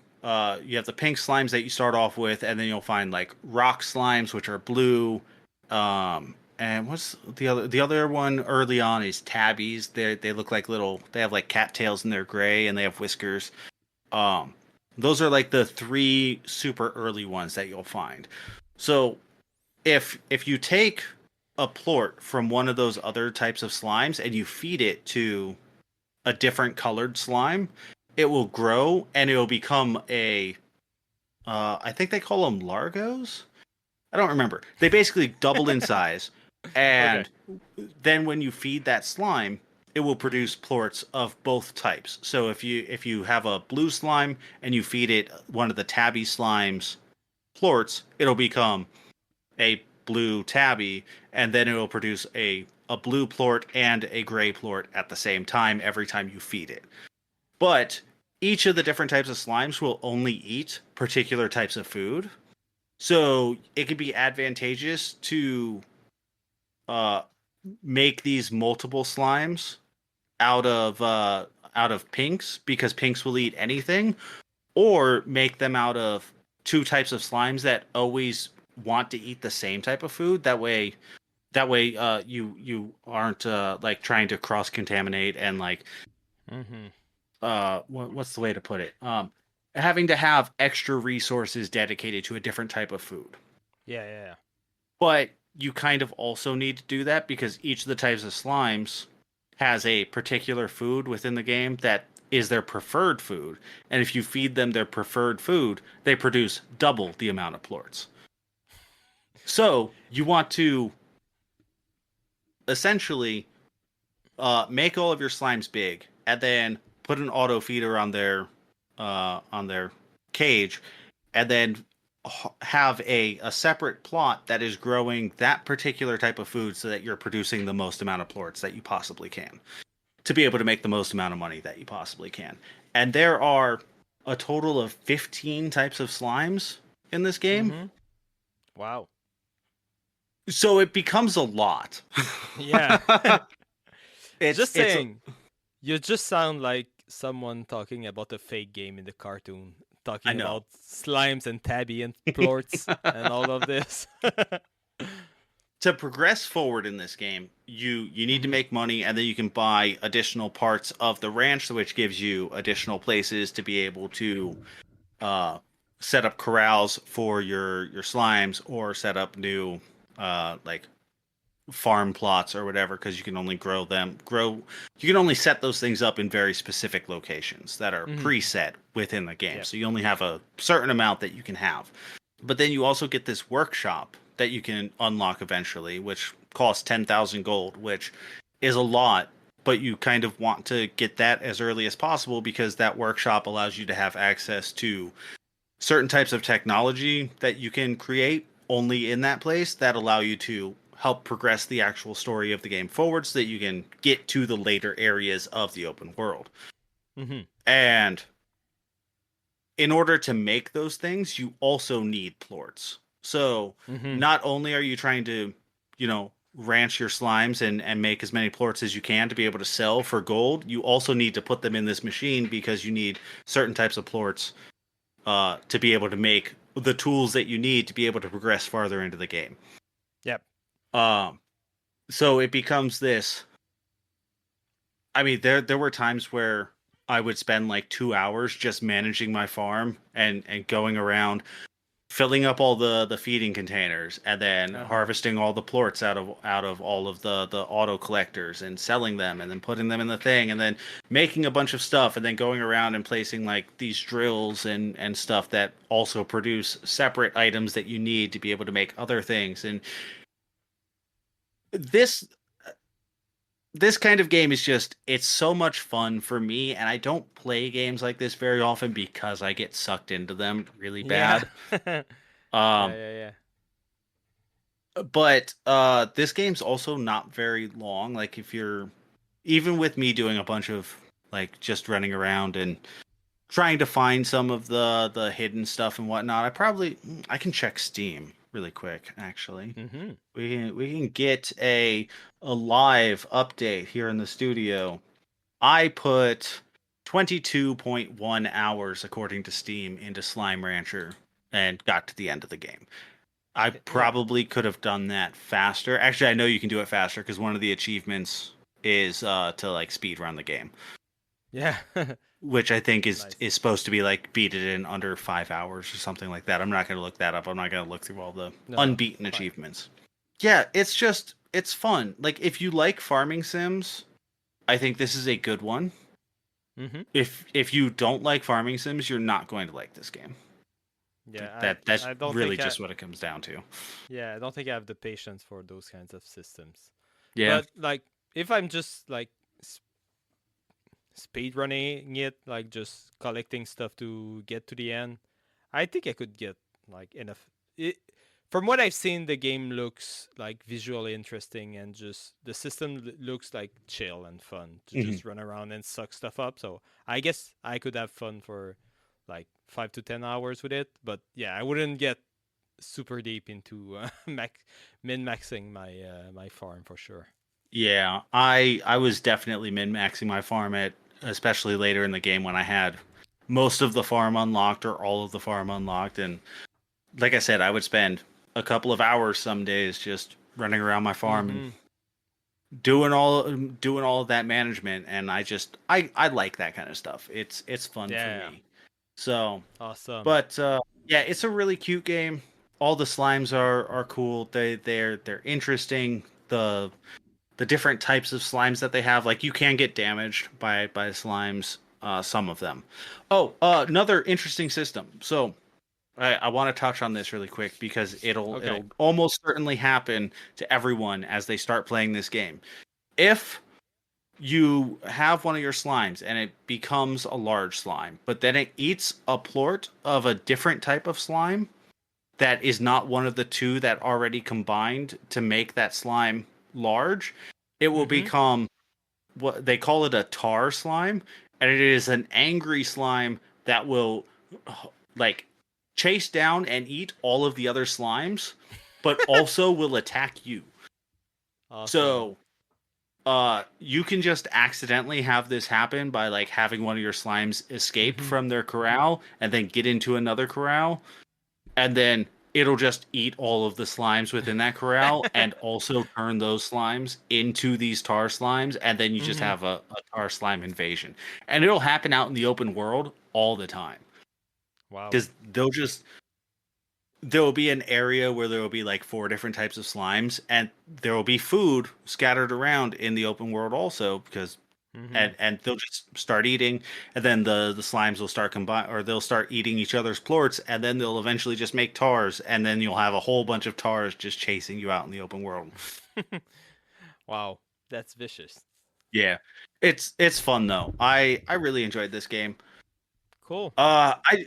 you have the pink slimes that you start off with, and then you'll find like rock slimes, which are blue. And what's the other one early on is tabbies. They look like little. They have like cattails and they're gray and they have whiskers. Um, those are like the three super early ones that you'll find. So if you take a plort from one of those other types of slimes and you feed it to a different colored slime, it will grow and it will become a I think they call them largos. I don't remember. They basically double in size, Okay. and then when you feed that slime, it will produce plorts of both types. So if you have a blue slime and you feed it one of the tabby slimes plorts, it'll become a blue tabby, and then it will produce a blue plort and a gray plort at the same time every time you feed it. But each of the different types of slimes will only eat particular types of food. So it could be advantageous to uh, make these multiple slimes out of pinks, because pinks will eat anything, or make them out of two types of slimes that always want to eat the same type of food. That way you aren't like trying to cross contaminate and like Mhm. what's the way to put it? Having to have extra resources dedicated to a different type of food. Yeah, yeah, yeah. But you kind of also need to do that because each of the types of slimes has a particular food within the game that is their preferred food. And if you feed them their preferred food, they produce double the amount of plorts. So you want to essentially make all of your slimes big, and then put an auto feeder on their cage, and then have a separate plot that is growing that particular type of food so that you're producing the most amount of plorts that you possibly can to be able to make the most amount of money that you possibly can. And there are a total of 15 types of slimes in this game. Mm-hmm. Wow. So it becomes a lot. Yeah. it's Just saying, you just sound like someone talking about a fake game in the cartoon, I talking know. about slimes and tabby and plorts and all of this. To progress forward in this game, you need to make money, and then you can buy additional parts of the ranch, which gives you additional places to be able to set up corrals for your slimes, or set up new like farm plots or whatever, because you can only you can only set those things up in very specific locations that are preset within the game. Yep. So you only have a certain amount that you can have. But then you also get this workshop that you can unlock eventually, which costs 10,000 gold, which is a lot, but you kind of want to get that as early as possible because that workshop allows you to have access to certain types of technology that you can create only in that place that allow you to help progress the actual story of the game forward so that you can get to the later areas of the open world. And in order to make those things, you also need plorts. So not only are you trying to, ranch your slimes and make as many plorts as you can to be able to sell for gold, you also need to put them in this machine because you need certain types of plorts to be able to make the tools that you need to be able to progress farther into the game. Yep. So it becomes this. I mean, there were times where I would spend like 2 hours just managing my farm and going around filling up all the feeding containers and then harvesting all the plorts out of all of the auto collectors and selling them and then putting them in the thing and then making a bunch of stuff and then going around and placing like these drills and stuff that also produce separate items that you need to be able to make other things. And this kind of game is just, it's so much fun for me, and I don't play games like this very often because I get sucked into them really bad. Yeah. But this game's also not very long. Like, if you're, even with me doing a bunch of like just running around and trying to find some of the hidden stuff and whatnot, I can check Steam really quick, actually. We can get a live update here in the studio. I put 22.1 hours, according to Steam, into Slime Rancher and got to the end of the game. I probably could have done that faster. Actually, I know you can do it faster because one of the achievements is to like speed run the game. Yeah. Which I think is Nice. is supposed to be like beat it in under 5 hours or something like that. I'm not going to look that up. I'm not going to look through all the unbeaten achievements. Yeah, it's fun. Like, if you like farming sims, I think this is a good one. If you don't like farming sims, you're not going to like this game. Yeah, that's I don't really think just what it comes down to. Yeah, I don't think I have the patience for those kinds of systems. Yeah. But like, if I'm just like speed running it, like just collecting stuff to get to the end, I think I could get like enough. From what I've seen, the game looks like visually interesting, and just the system looks like chill and fun to just run around and suck stuff up. So I guess I could have fun for like 5 to 10 hours with it. But yeah, I wouldn't get super deep into min-maxing my farm for sure. Yeah, I was definitely min-maxing my farm especially later in the game when I had most of the farm unlocked or all of the farm unlocked. And like I said, I would spend a couple of hours some days just running around my farm and doing all of that management. And I like that kind of stuff. It's fun for me. So awesome. But yeah, it's a really cute game. All the slimes are cool. They're interesting. The different types of slimes that they have, like, you can get damaged by slimes, some of them. Another interesting system. So I want to touch on this really quick because it'll almost certainly happen to everyone as they start playing this game. If you have one of your slimes and it becomes a large slime, but then it eats a plort of a different type of slime, that is not one of the two that already combined to make that slime large, it will Mm-hmm. become what they call it, a tar slime, and it is an angry slime that will like chase down and eat all of the other slimes, but also will attack you. Awesome. So you can just accidentally have this happen by like having one of your slimes escape Mm-hmm. from their corral and then get into another corral, and then it'll just eat all of the slimes within that corral and also turn those slimes into these tar slimes, and then you just Mm-hmm. have a tar slime invasion. And it'll happen out in the open world all the time. Wow. Because there will be an area where there will be like 4 different types of slimes, and there will be food scattered around in the open world also, because Mm-hmm. and they'll just start eating, and then the slimes will start combine, or they'll start eating each other's plorts, and then they'll eventually just make tars, and then you'll have a whole bunch of tars just chasing you out in the open world. Wow. That's vicious. Yeah, it's fun though. I really enjoyed this game. Cool. I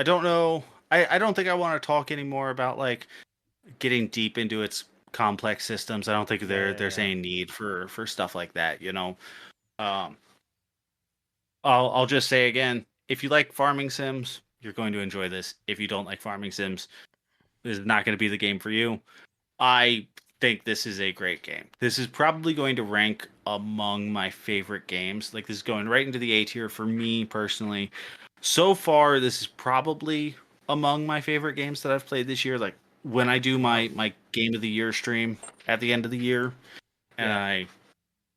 don't know. I don't think I want to talk anymore about like getting deep into its complex systems. I don't think there's Yeah. any need for stuff like that. Um, I'll just say again, if you like farming sims, you're going to enjoy this. If you don't like farming sims, this is not going to be the game for you. I think this is a great game. This is probably going to rank among my favorite games. Like, this is going right into the A tier for me personally. So far, this is probably among my favorite games that I've played this year. Like, when I do Wow. my game of the year stream at the end of the year, and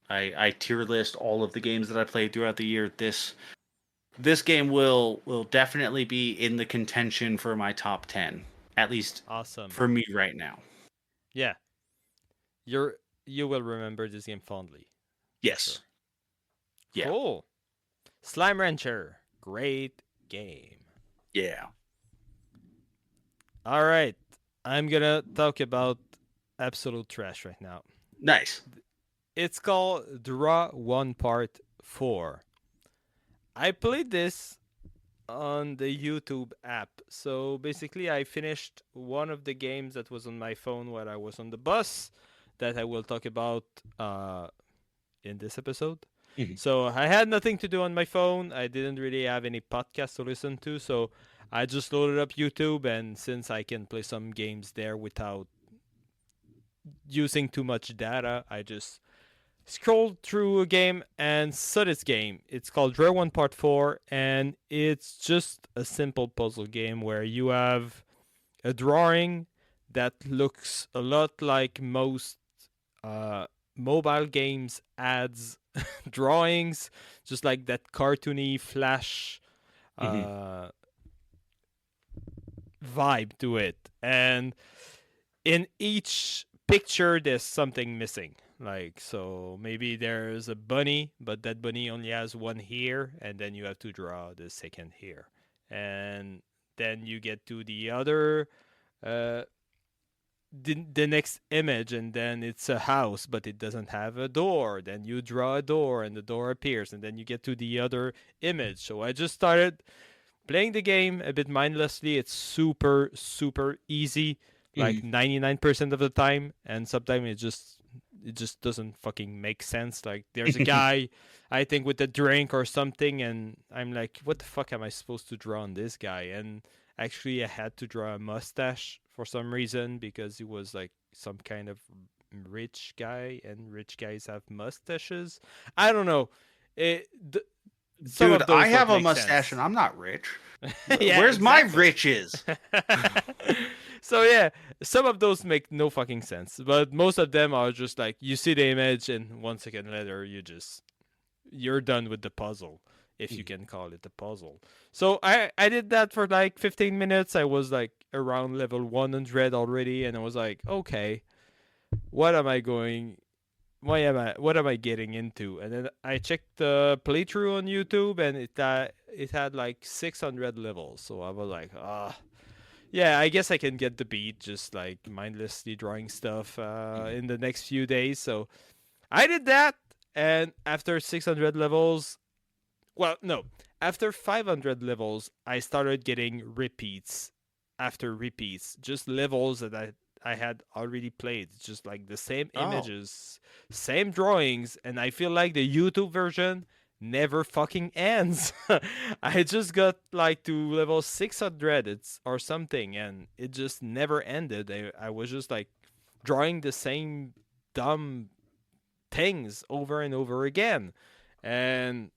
Yeah. I tier list all of the games that I played throughout the year, this game will definitely be in the contention for my top 10, at least Awesome. for me right now. Yeah. You will remember this game fondly. Yes. Sure. Yeah. Cool. Slime Rancher. Great game. Yeah. All right. I'm gonna talk about absolute trash right now. Nice. It's called Draw 1 Part 4. I played this on the YouTube app. So basically, I finished one of the games that was on my phone while I was on the bus that I will talk about in this episode. Mhm. So I had nothing to do on my phone. I didn't really have any podcast to listen to. So I just loaded up YouTube. And since I can play some games there without using too much data, I just scrolled through a game and saw this game. It's called Draw 1 Part 4, and it's just a simple puzzle game where you have a drawing that looks a lot like most mobile games ads drawings, just like that cartoony flash Mhm. vibe to it. And in each picture, there's something missing. Like, so maybe there's a bunny, but that bunny only has one ear, and then you have to draw the second ear. And then you get to the other, uh, the next image, and then it's a house, but it doesn't have a door. Then you draw a door, and the door appears, and then you get to the other image. So I just started playing the game a bit mindlessly. It's super, super easy, like Mhm. 99% of the time, and sometimes it just doesn't fucking make sense. Like, there's a guy, I think, with a drink or something, and I'm like, what the fuck am I supposed to draw on this guy? And actually, I had to draw a mustache for some reason because he was like some kind of rich guy, and rich guys have mustaches. I don't know. It, some Dude, of I those don't have a make mustache and sense. I'm not rich. Yeah, Where's my exactly. riches? So yeah, some of those make no fucking sense, but most of them are just like you see the image and 1 second later you're done with the puzzle, if you Mhm. can call it a puzzle. So I did that for like 15 minutes. I was like around level 100 already, and I was like, okay, what am I going? What am I getting into? And then I checked the playthrough on YouTube, and it had like 600 levels. So I was like, yeah, I guess I can get the beat, just like mindlessly drawing stuff in the next few days. So I did that, and after 600 levels, well, no, after 500 levels, I started getting repeats after repeats, just levels that I had already played. It's just like the same images, same drawings, and I feel like the YouTube version never fucking ends. I just got like to level 600 or something, and it just never ended. I was just like drawing the same dumb things over and over again. And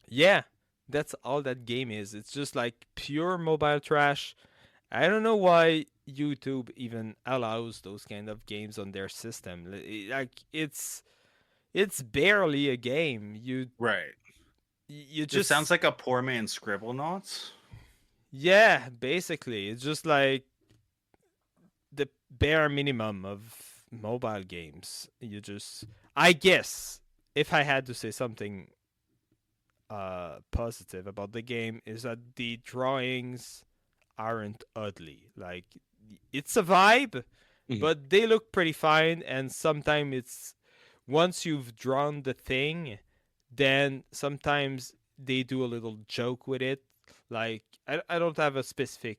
yeah, that's all that game is. It's just like pure mobile trash. I don't know why YouTube even allows those kind of games on their system. Like it's barely a game. Right. You It just sounds like a poor man's Scribblenauts. yeah, basically it's just like the bare minimum of mobile games. You just I guess if I had to say something positive about the game is that the drawings aren't ugly. Like it's a vibe, but they look pretty fine. And sometimes it's once you've drawn the thing, then sometimes they do a little joke with it. Like I don't have a specific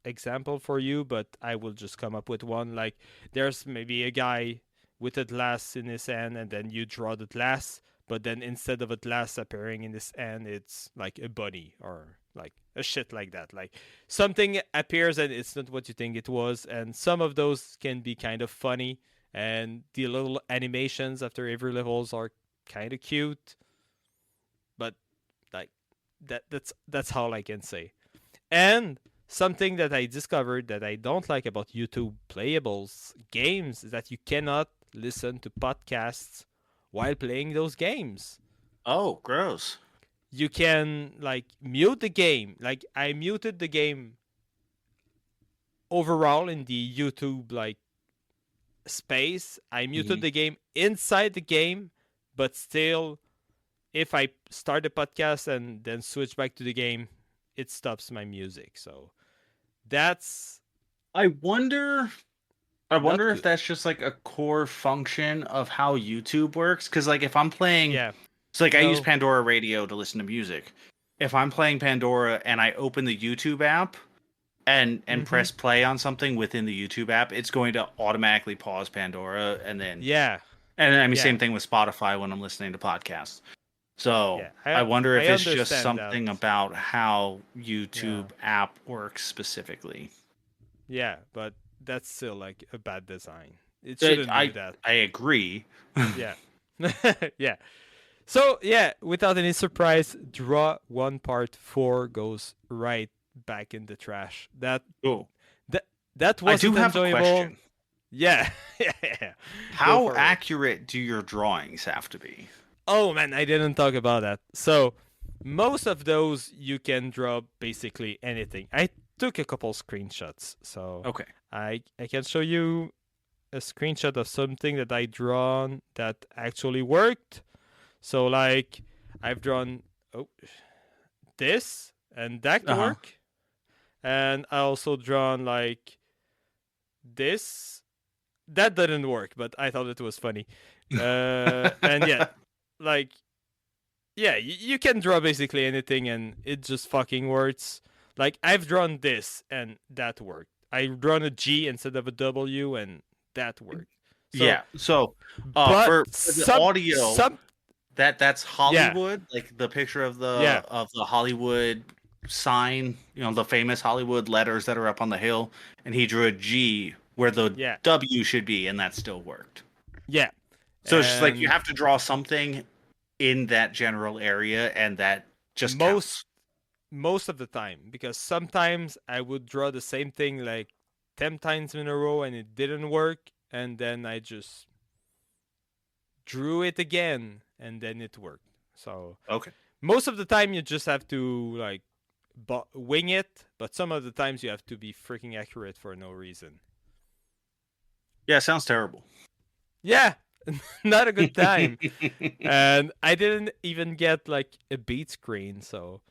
example for you, but I will just come up with one. Like there's maybe a guy with a glass in his hand, and then you draw the glass, but then instead of a glass appearing in this end, it's like a bunny or like a shit like that. Like something appears and it's not what you think it was, and some of those can be kind of funny, and the little animations after every levels are kind of cute, but like that's all I can say. And something that I discovered that I don't like about YouTube playables games is that you cannot listen to podcasts while playing those games. Oh, gross. You can like mute the game. Like I muted the game overall in the YouTube like space. I muted the game inside the game, but still if I start the podcast and then switch back to the game, it stops my music. So that's I wonder if good. that's just like a core function of how YouTube works. Because like if I'm playing, Yeah. so like I use Pandora Radio to listen to music. If I'm playing Pandora and I open the YouTube app and press play on something within the YouTube app, it's going to automatically pause Pandora and then And I mean same thing with Spotify when I'm listening to podcasts. So I wonder if it's just something about how YouTube app works specifically. Yeah, but that's still like a bad design. It shouldn't do that. I agree. Yeah. Yeah. So yeah, without any surprise, draw one part 4 goes right back in the trash. That wasn't I do have enjoyable. a question. Yeah. How accurate do your drawings have to be? Oh man, I didn't talk about that. So most of those you can draw basically anything. I took a couple screenshots, so okay, I can show you a screenshot of something that I drawn that actually worked. So like I've drawn this and that work, and I also drawn like this. That didn't work, but I thought it was funny. And yeah. Like, yeah, you can draw basically anything and it just fucking works. Like, I've drawn this and that worked. I've drawn a G instead of a W and that worked. So, for the audio, that's Hollywood, like the picture of the Hollywood sign, the famous Hollywood letters that are up on the hill, and he drew a G where the W should be, and that still worked. Yeah. So it's just like you have to draw something in that general area, and that just most of the time, because sometimes I would draw the same thing like 10 times in a row and it didn't work, and then I just drew it again and then it worked. So most of the time you just have to like wing it, but some of the times you have to be freaking accurate for no reason. Yeah, sounds terrible. Yeah. Not a good time. And I didn't even get like a beat screen, so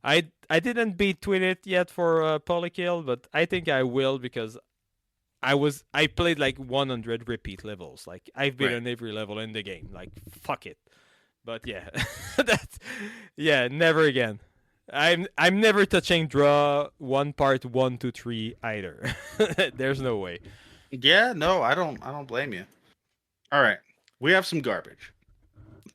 I didn't beat tweet it yet for Polykill, but I think I will because I played like 100 repeat levels. Like I've been on every level in the game. Like fuck it. But yeah. Never again. I'm never touching draw 1 to 3 either. There's no way. Yeah, no, I don't blame you. All right, we have some garbage.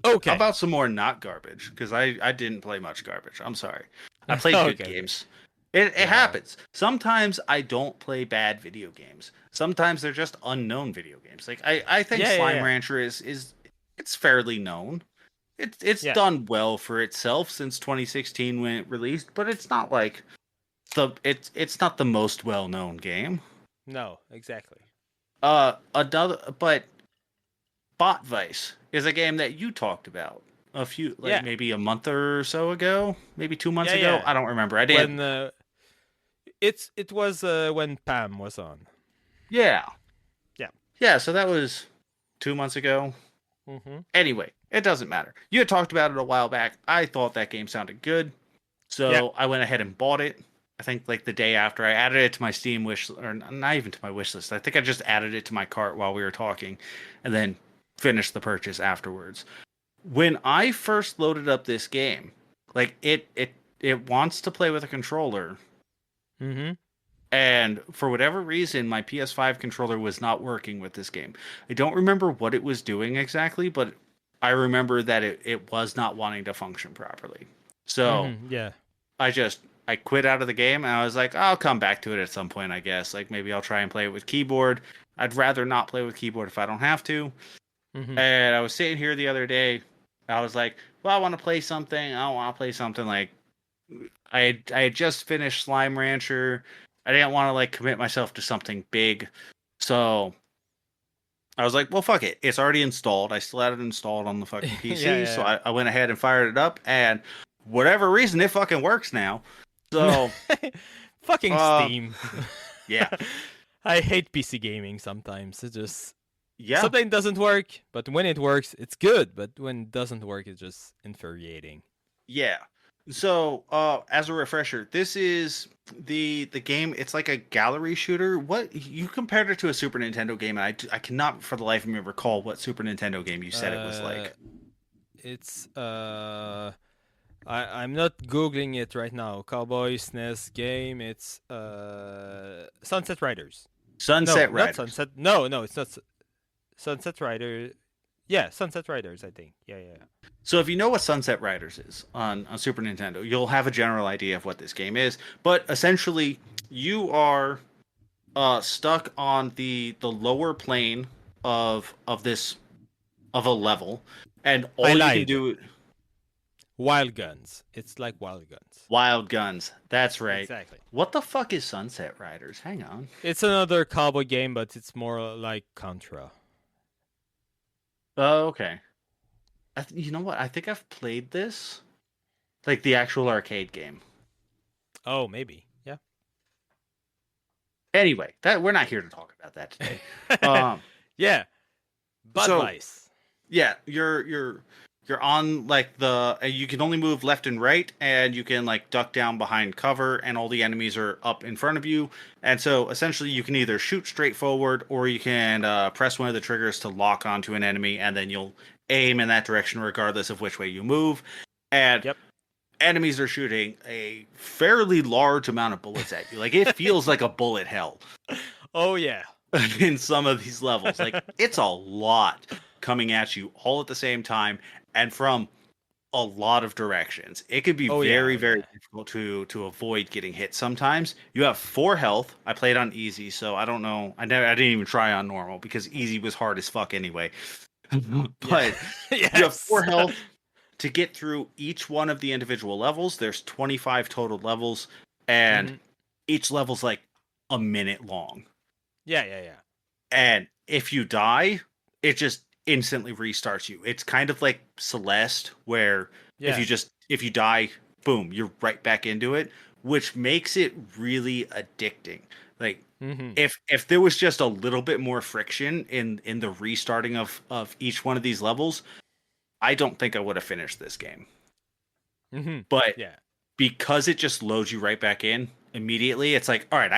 How Okay. about some more not garbage? Because I didn't play much garbage. I'm sorry. I played good Okay. games. It Yeah. happens. Sometimes I don't play bad video games. Sometimes they're just unknown video games. Like I think Yeah. Yeah. Slime Yeah. Rancher is it's fairly known. It's Yeah. done well for itself since 2016 when it released, but it's not like it's not the most well known game. No. Exactly. Another but Bot Vice is a game that you talked about a few like Yeah. maybe a month or so ago, maybe 2 months Yeah. ago. Yeah. I don't remember. I didn't. When it was when Pam was on. Yeah, Yeah. yeah. So that was 2 months ago. Mm-hmm. Anyway, it doesn't matter. You had talked about it a while back. I thought that game sounded good, Yeah. so I went ahead and bought it. I think like the day after I added it to my Steam wish, or not even to my wish list. I think I just added it to my cart while we were talking, and then finished the purchase afterwards. When I first loaded up this game, like it wants to play with a controller, Mm-hmm. and for whatever reason, my PS5 controller was not working with this game. I don't remember what it was doing exactly, but I remember that it was not wanting to function properly. So Mm-hmm. Yeah. I quit out of the game and I was like, I'll come back to it at some point, I guess. Like maybe I'll try and play it with keyboard. I'd rather not play with keyboard if I don't have to. Mm-hmm. And I was sitting here the other day. I was like, well, I want to play something. I don't want to play something like I had just finished Slime Rancher. I didn't want to like commit myself to something big. So I was like, well, fuck it. It's already installed. I still had it installed on the fucking PC. So Yeah. I went ahead and fired it up. And whatever reason, it fucking works now. Yeah. So, Fucking uh, Steam. yeah. I hate PC gaming sometimes. It just Yeah. something doesn't work, but when it works, it's good. But when it doesn't work, it's just infuriating. Yeah. So, as a refresher, this is the game. It's like a gallery shooter. What you compared it to a Super Nintendo game, and I cannot for the life of me recall what Super Nintendo game you said it was like. It's I'm not googling it right now. Cowboy SNES game. It's Sunset Riders. No, Sunset not Riders. Sunset. No, it's not Sunset Rider. Yeah, Sunset Riders. I think. Yeah. So if you know what Sunset Riders is on Super Nintendo, you'll have a general idea of what this game is. But essentially, you are stuck on the lower plane of this of a level, and all I you can lied. do Wild Guns. It's like Wild Guns. wild guns. That's right. Exactly. What the fuck is Sunset Riders? Hang on. It's another cowboy game, but it's more like Contra. Oh, okay. You know what? I think I've played this, like the actual arcade game. Oh, maybe. Yeah. Anyway, that we're not here to talk about that today. Um, Yeah. so Budweiss. yeah, you're on like you can only move left and right, and you can like duck down behind cover, and all the enemies are up in front of you. And so essentially, you can either shoot straight forward, or you can press one of the triggers to lock onto an enemy, and then you'll aim in that direction regardless of which way you move. And Yep. enemies are shooting a fairly large amount of bullets at you. Like it feels like a bullet hell Oh yeah. in some of these levels. Like it's a lot coming at you all at the same time and from a lot of directions. It could be Oh, yeah, very, oh, very yeah. difficult to avoid getting hit sometimes. You have 4 health. I played on easy, so I don't know. I didn't even try on normal because easy was hard as fuck anyway. But Yes. you have 4 health to get through each one of the individual levels. There's 25 total levels, and Mhm. each level's like a minute long. Yeah. And if you die, it just instantly restarts you. It's kind of like Celeste, where Yeah. if you die, boom, you're right back into it, which makes it really addicting. Like Mm-hmm. if there was just a little bit more friction in the restarting of each one of these levels, I don't think I would have finished this game. Mm-hmm. But Yeah. because it just loads you right back in immediately, it's like, all right,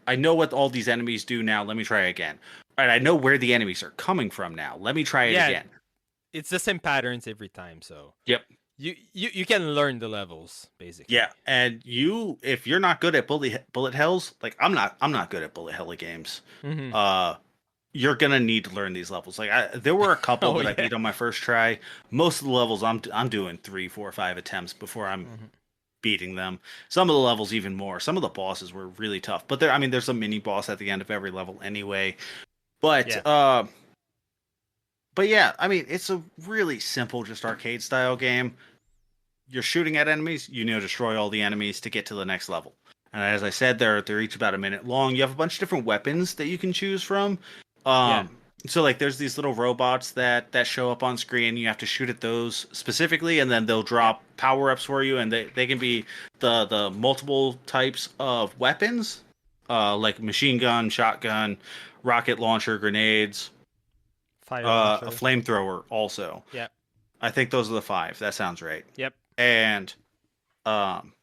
I know what all these enemies do now. Let me try again. All right, I know where the enemies are coming from now. Let me try it Yeah. again. It's the same patterns every time, so Yep. you can learn the levels basically. Yeah, and if you're not good at bullet hells, like I'm not good at bullet hell games. Mm-hmm. You're gonna need to learn these levels. Like there were a couple Oh that I yeah. beat on my first try. Most of the levels I'm doing 3, 4, 5 attempts before I'm Mm-hmm. beating them. Some of the levels even more. Some of the bosses were really tough, but there's a mini boss at the end of every level anyway. But Yeah. but yeah, I mean it's a really simple, just arcade style game. You're shooting at enemies, you need to destroy all the enemies to get to the next level. And as I said, they're each about a minute long. You have a bunch of different weapons that you can choose from. Yeah. So like there's these little robots that show up on screen. You have to shoot at those specifically, and then they'll Yeah. drop power ups for you, and they can be the multiple types of weapons, like machine gun, shotgun, rocket launcher, grenades, Fire a launcher. flamethrower also. Yeah. I think those are the five. That sounds right. Yep. And um,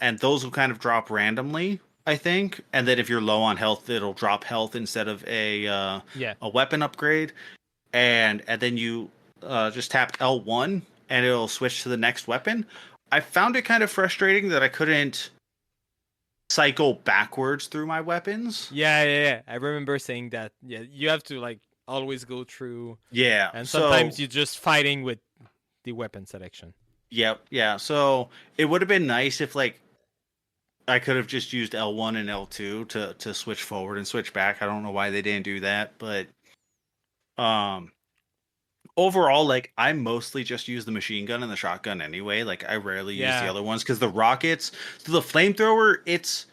and those will kind of drop randomly, I think. And then if you're low on health, it'll drop health instead of Yeah. a weapon upgrade. And then you just tap L1 and it'll switch to the next weapon. I found it kind of frustrating that I couldn't cycle backwards through my weapons. Yeah. Yeah. Yeah. I remember saying that. Yeah. You have to like always go through, Yeah. and So sometimes you're just fighting with the weapon selection. yep, yeah. So it would have been nice if like I could have just used L1 and L2 to switch forward and switch back. I don't know why they didn't do that, but um overall, like I mostly just use the machine gun and the shotgun anyway. Like I rarely use the Yeah. other ones because the rockets, so the flamethrower, its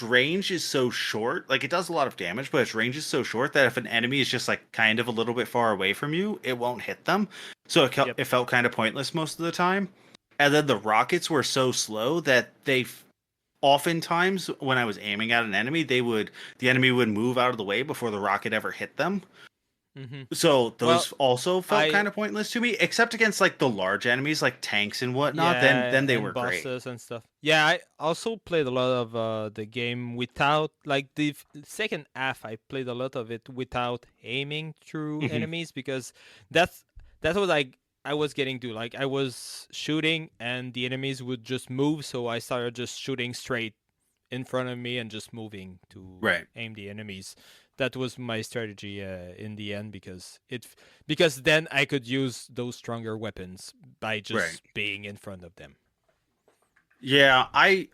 range is so short. Like it does a lot of damage, but its range is so short that if an enemy is just like kind of a little bit far away from you, it won't hit them. So Yep. it felt kind of pointless most of the time. And then the rockets were so slow that oftentimes when I was aiming at an enemy, the enemy would move out of the way before the rocket ever hit them. Mm-hmm. So Well, those also felt I kind of pointless to me, except against like the large enemies like tanks and whatnot. yeah, Then they and were great. bosses and stuff. Yeah, I also played a lot of the game without like the second half. I played a lot of it without aiming through Hmm. enemies because that's that's what I was getting to. Like I was shooting and the enemies would just move, so I started just shooting straight in front of me and just moving to Right, aim the enemies. That was my strategy in the end because then I could use those stronger weapons by right. just being in front of them. Yeah, I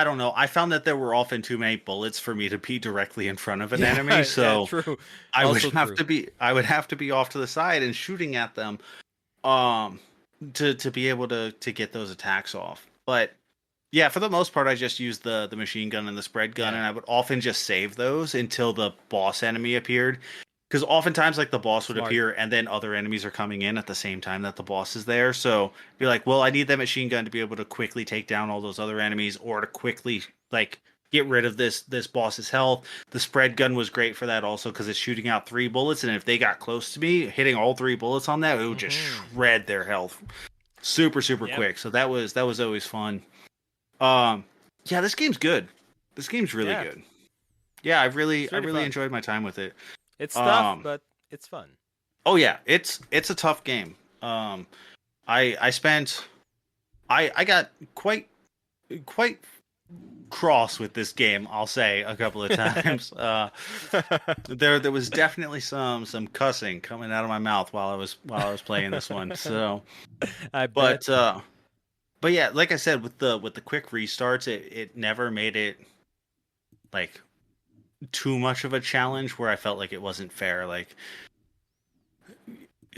don't know. I found that there were often too many bullets for me to be directly in front of an Yeah, enemy, yeah, so true. I would Also have true. to be I would have to be off to the side and shooting at them, um, to be able to get those attacks off. But yeah, for the most part, I just used the machine gun and the spread gun, Yeah, and I would often just save those until the boss enemy appeared. Because oftentimes, like the boss would smart. appear, and then other enemies are coming in at the same time that the boss is there. So be like, well, I need that machine gun to be able to quickly take down all those other enemies, or to quickly like get rid of this boss's health. The spread gun was great for that also because it's shooting out 3 bullets, and if they got close to me, hitting all 3 bullets on that, it would just Hmm. shred their health super Yep. quick. So that was always fun. Um, yeah, this game's good. This game's really Yeah, good. Yeah, it's I really really fun. enjoyed my time with it. It's tough, Um, but it's fun. oh yeah, it's a tough game. I spent I got quite cross with this game. I'll say a couple of times. There was definitely some cussing coming out of my mouth while I was playing this one. So, I bet. but uh, but yeah, like I said, with the quick restarts, it never made it like too much of a challenge where I felt like it wasn't fair. Like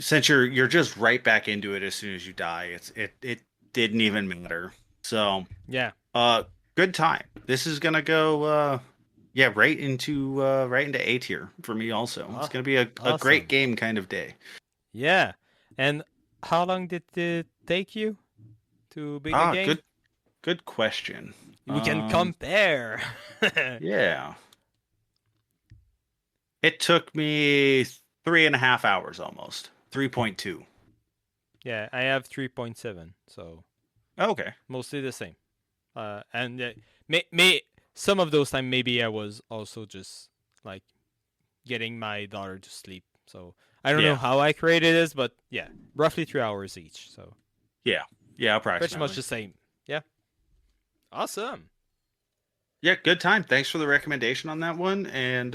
since you're just right back into it as soon as you die, it didn't even matter. So Yeah, uh good time. This is gonna go yeah, right into A tier for me also. It's oh, gonna be a great awesome. game kind of day. Yeah, and how long did it take you to beat the Ah, game? good question. We can compare. Yeah. It took me 3.5 hours almost. 3.2. Yeah, I have 3.7, so Okay. mostly the same. And may some of those time maybe I was also just like getting my daughter to sleep. So I don't know Yeah. how I created this, but yeah, roughly 3 hours each. So Yeah. Yeah, Pretty approximately. much the same. Yeah. Awesome. Yeah, good time. Thanks for the recommendation on that one. And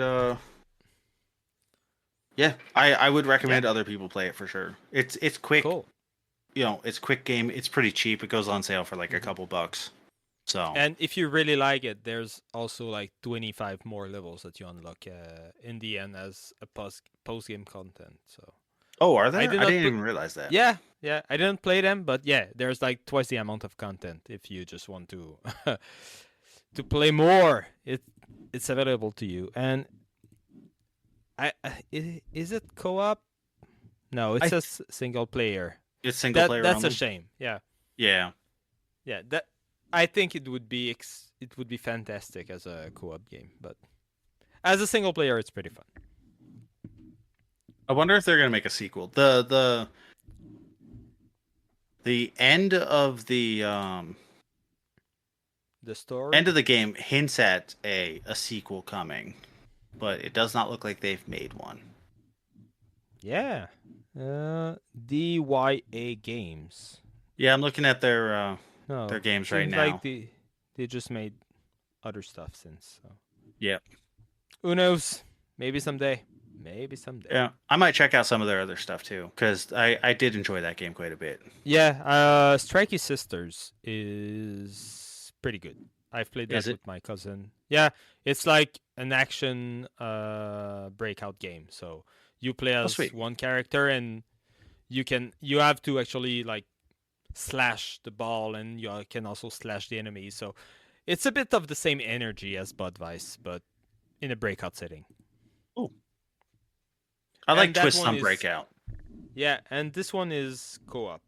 yeah, I would recommend other people play it for sure. It's quick. Cool. It's quick game. It's pretty cheap. It goes on sale for like a Mhm. couple bucks. So And if you really like it, there's also like 25 more levels that you unlock in the end as a post game content. So oh, are I there? did I not didn't put. even realize that. Yeah, yeah. I didn't play them, but yeah, there's like twice the amount of content if you just want to to play more. It's available to you. And is it co-op? No, it I says single player. It's single player That's a only. shame. Yeah. Yeah. Yeah, that I think it would be it would be fantastic as a co-op game, but as a single player, it's pretty fun. I wonder if they're gonna make a sequel. The end of the The story, end of the game hints at a sequel coming, but it does not look like they've made one. yeah, DYA Games. Yeah, I'm looking at their No, games right seems like now. they just made other stuff since. So. Yeah. Who knows? Maybe someday. Maybe someday. Yeah, I might check out some of their other stuff too, because I did enjoy that game quite a bit. Yeah, Strikey Sisters is pretty good. I've played that Is it? with my cousin. Yeah, it's like an action breakout game. So you play as sweet. one character and you have to actually like slash the ball and you can also slash the enemy. So it's a bit of the same energy as Budweiss, but in a breakout setting. Oh, I like And that Twist one on is Breakout. yeah, and this one is co-op.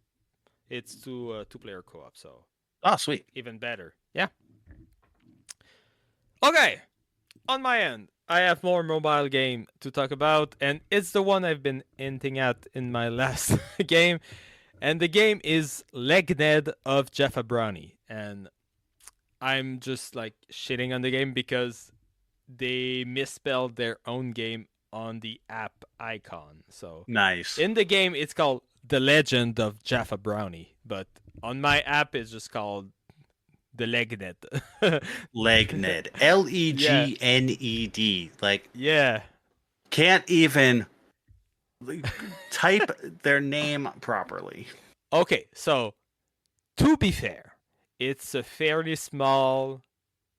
It's two-player co-op, so Oh, sweet. even better. Yeah. Okay. On my end, I have more mobile game to talk about, and it's the one I've been hinting at in my last game. And the game is Legned of Jaffa Brownie. And I'm just like shitting on the game because they misspelled their own game on the app icon. So Nice. in the game, it's called The Legend of Jaffa Brownie, but on my app, it's just called The Legned. Legned. Legned. Like, Yeah. can't even type their name properly. Okay, so to be fair, it's a fairly small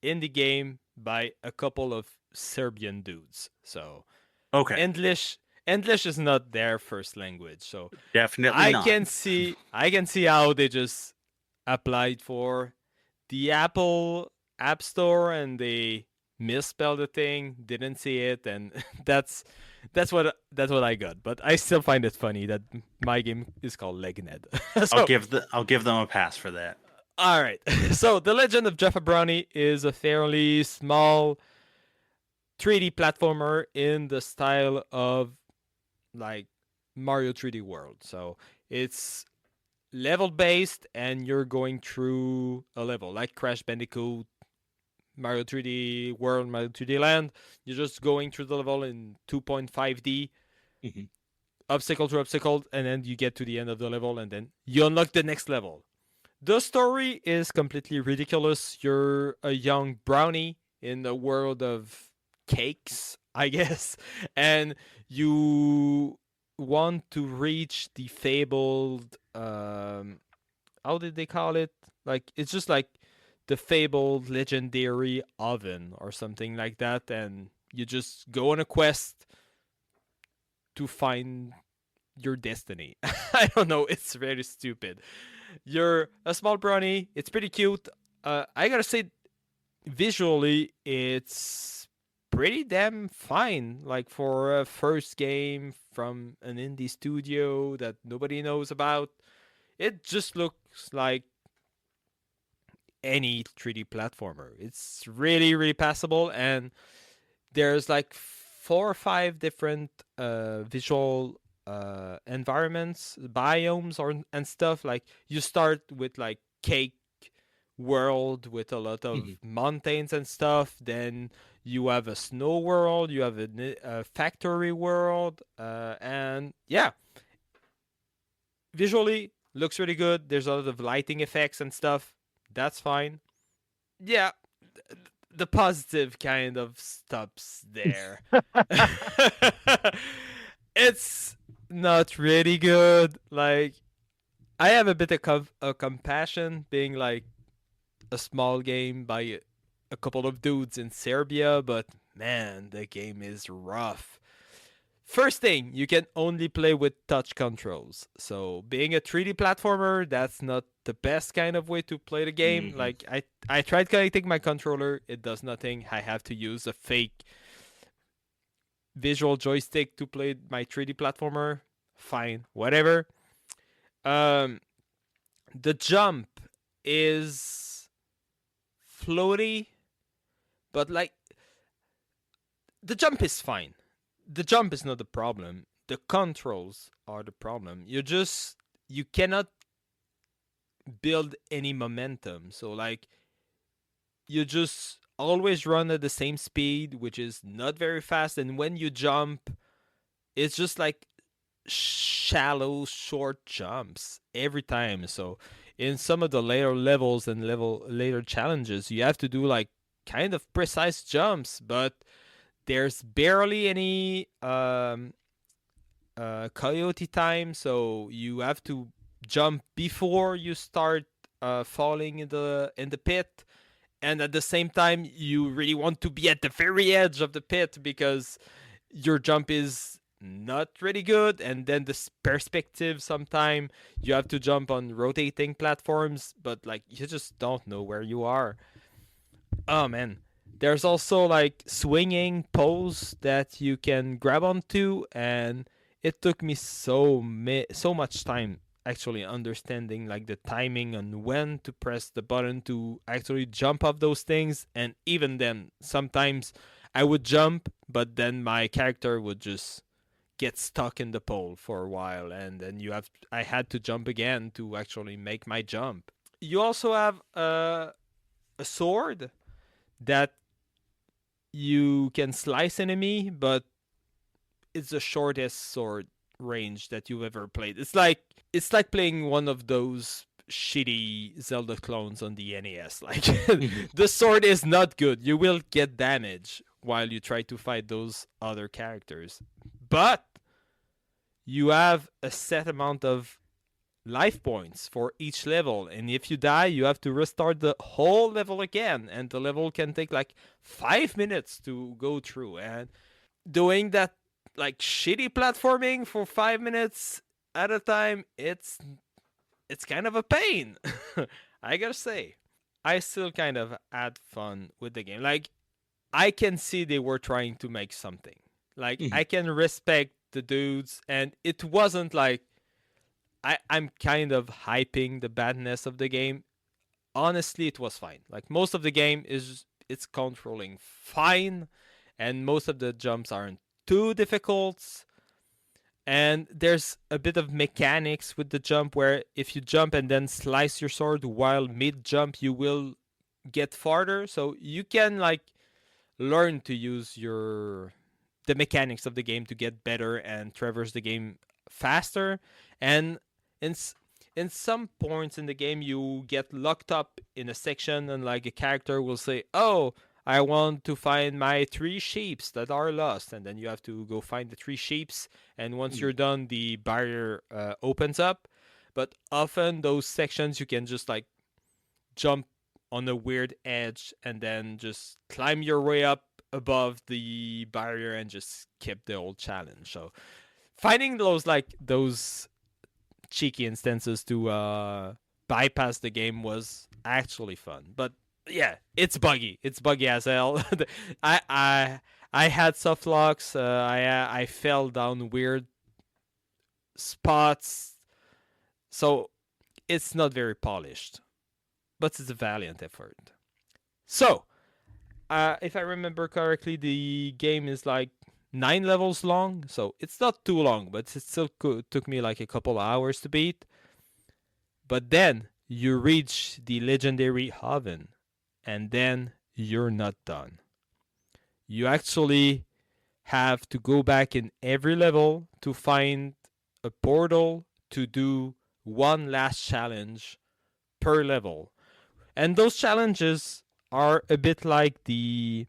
indie game by a couple of Serbian dudes. So Okay. English is not their first language. So Definitely not. I can see how they just applied for the Apple App Store and they misspelled the thing, didn't see it, and that's what I got. But I still find it funny that my game is called Legned. So, I'll give them a pass for that. all right. So The Legend of Jaffa Brownie is a fairly small 3D platformer in the style of like Mario 3D World. So it's level based and you're going through a level like Crash Bandicoot, Mario 3D World, Mario 3D Land. You're just going through the level in 2.5D, obstacle to obstacle, and then you get to the end of the level and then you unlock the next level. The story is completely ridiculous. You're a young brownie in the world of cakes, I guess, and you want to reach the fabled how did they call it? Like it's just like the fabled legendary oven or something like that, and you just go on a quest to find your destiny. I don't know, it's very stupid. You're a small brownie, it's pretty cute. I gotta say, visually, it's pretty damn fine. Like for a first game from an indie studio that nobody knows about, it just looks like any 3D platformer. It's really, really passable, and there's like 4 or 5 different visual environments, biomes, or and stuff. Like you start with like cake world with a lot of mountains and stuff. Then you have a snow world. You have a factory world, and yeah, visually Looks really good. There's a lot of lighting effects and stuff. That's fine. Yeah, the positive kind of stops there. It's not really good. Like, I have a bit of compassion being like a small game by a couple of dudes in Serbia, but man, the game is rough. First thing, you can only play with touch controls. So being a 3D platformer, that's not the best kind of way to play the game. Mm-hmm. Like I tried connecting my controller, it does nothing. I have to use a fake visual joystick to play my 3D platformer. Fine, whatever. Um the jump is floaty, but like the jump is fine. The jump is not the problem. The controls are the problem. You cannot build any momentum. So like you just always run at the same speed, which is not very fast, and when you jump, it's just like shallow short jumps every time. So in some of the later levels and later challenges, you have to do like kind of precise jumps, but there's barely any coyote time, so you have to jump before you start falling in the pit, and at the same time you really want to be at the very edge of the pit because your jump is not really good, and then the perspective sometime you have to jump on rotating platforms, but like you just don't know where you are. Oh man. There's also like swinging poles that you can grab onto, and it took me so much time actually understanding like the timing on when to press the button to actually jump off those things. And even then, sometimes I would jump, but then my character would just get stuck in the pole for a while, and then I had to jump again to actually make my jump. You also have a sword that you can slice enemy, but it's the shortest sword range that you've ever played. It's like playing one of those shitty Zelda clones on the NES. Like the sword is not good. You will get damage while you try to fight those other characters. But you have a set amount of life points for each level, and if you die you have to restart the whole level again, and the level can take like 5 minutes to go through, and doing that like shitty platforming for 5 minutes at a time, it's kind of a pain. I gotta say, I still kind of had fun with the game. Like, I can see they were trying to make something. Like, I can respect the dudes, and it wasn't like I'm kind of hyping the badness of the game. Honestly, it was fine. Like, most of the game it's controlling fine, and most of the jumps aren't too difficult. And there's a bit of mechanics with the jump where if you jump and then slice your sword while mid jump, you will get farther. So you can like learn to use the mechanics of the game to get better and traverse the game faster. And in some points in the game, you get locked up in a section, and like a character will say, "Oh, I want to find my 3 sheeps that are lost," and then you have to go find the 3 sheeps. And once you're done, the barrier opens up. But often those sections you can just like jump on a weird edge and then just climb your way up above the barrier and just skip the whole challenge. So finding those cheeky instances to bypass the game was actually fun. But yeah, it's buggy. It's buggy as hell. I had soft locks. I fell down weird spots. So it's not very polished, but it's a valiant effort. So, if I remember correctly, the game is like 9 levels long, so it's not too long, but it still took me like a couple hours to beat. But then you reach the legendary Haven, and then you're not done. You actually have to go back in every level to find a portal to do one last challenge per level. And those challenges are a bit like the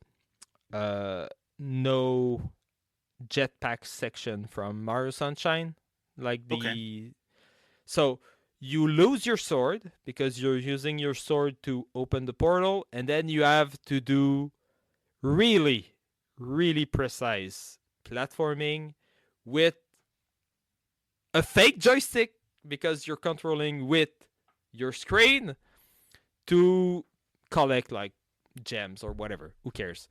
no jetpack section from Mario Sunshine. Like Okay. So you lose your sword because you're using your sword to open the portal, and then you have to do really, really precise platforming with a fake joystick because you're controlling with your screen to collect like gems or whatever. Who cares?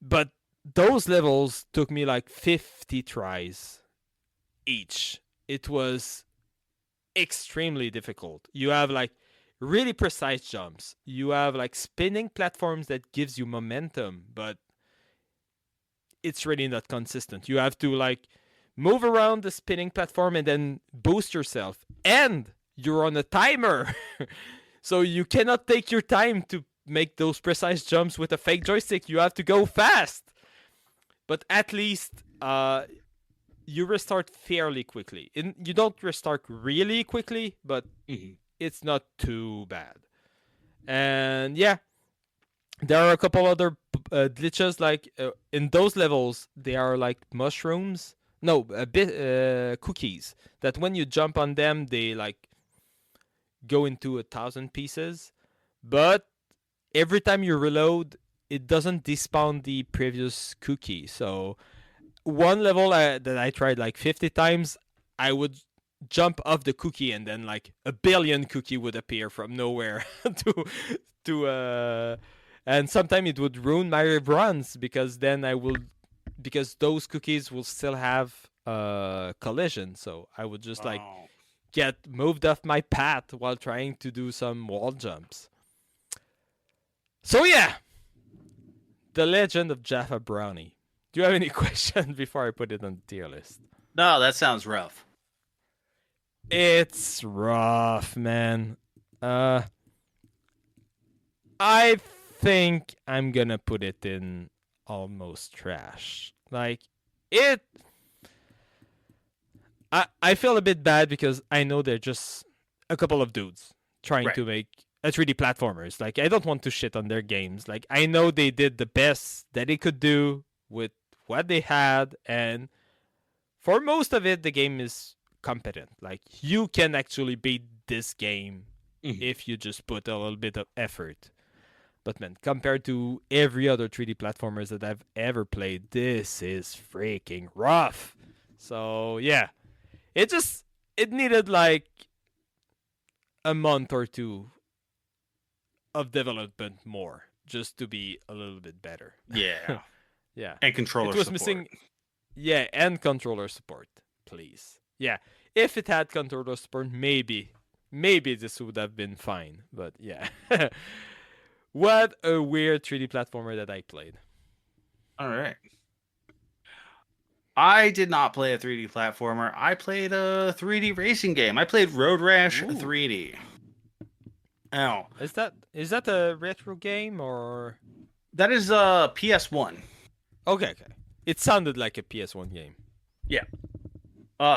But those levels took me like 50 tries each. It was extremely difficult. You have like really precise jumps. You have like spinning platforms that gives you momentum, but it's really not consistent. You have to like move around the spinning platform and then boost yourself. And you're on a timer. So you cannot take your time to make those precise jumps with a fake joystick. You have to go fast. But at least you restart fairly quickly. You don't restart really quickly, but it's not too bad. And yeah, there are a couple other glitches. Like in those levels, they are like mushrooms. No, a bit cookies. That when you jump on them, they like go into 1,000 pieces. But every time you reload, it doesn't despawn the previous cookie. So one level that I tried like 50 times, I would jump off the cookie and then like a billion cookie would appear from nowhere to and sometimes it would ruin my runs because then because those cookies will still have collision, so I would just like get moved off my path while trying to do some wall jumps. So yeah, the Legend of Jaffa Brownie. Do you have any questions before I put it on the tier list? No, that sounds rough. It's rough, man. I think I'm gonna put it in almost trash. Like it I feel a bit bad because I know they're just a couple of dudes trying to make a 3D platformers. Like I don't want to shit on their games. Like I know they did the best that they could do with what they had, and for most of it the game is competent. Like you can actually beat this game if you just put a little bit of effort. But man, compared to every other 3D platformers that I've ever played, this is freaking rough. So yeah, it needed like a month or two of development more just to be a little bit better. Yeah. Yeah. And controller It was support. missing. Yeah, and controller support, please. Yeah, if it had controller support, maybe this would have been fine. But yeah. What a weird 3D platformer that I played. All right. I did not play a 3D platformer. I played a 3D racing game. I played Road Rash 3D. Oh. Is that a retro game or? That is PS1. Okay. It sounded like a PS1 game. Yeah.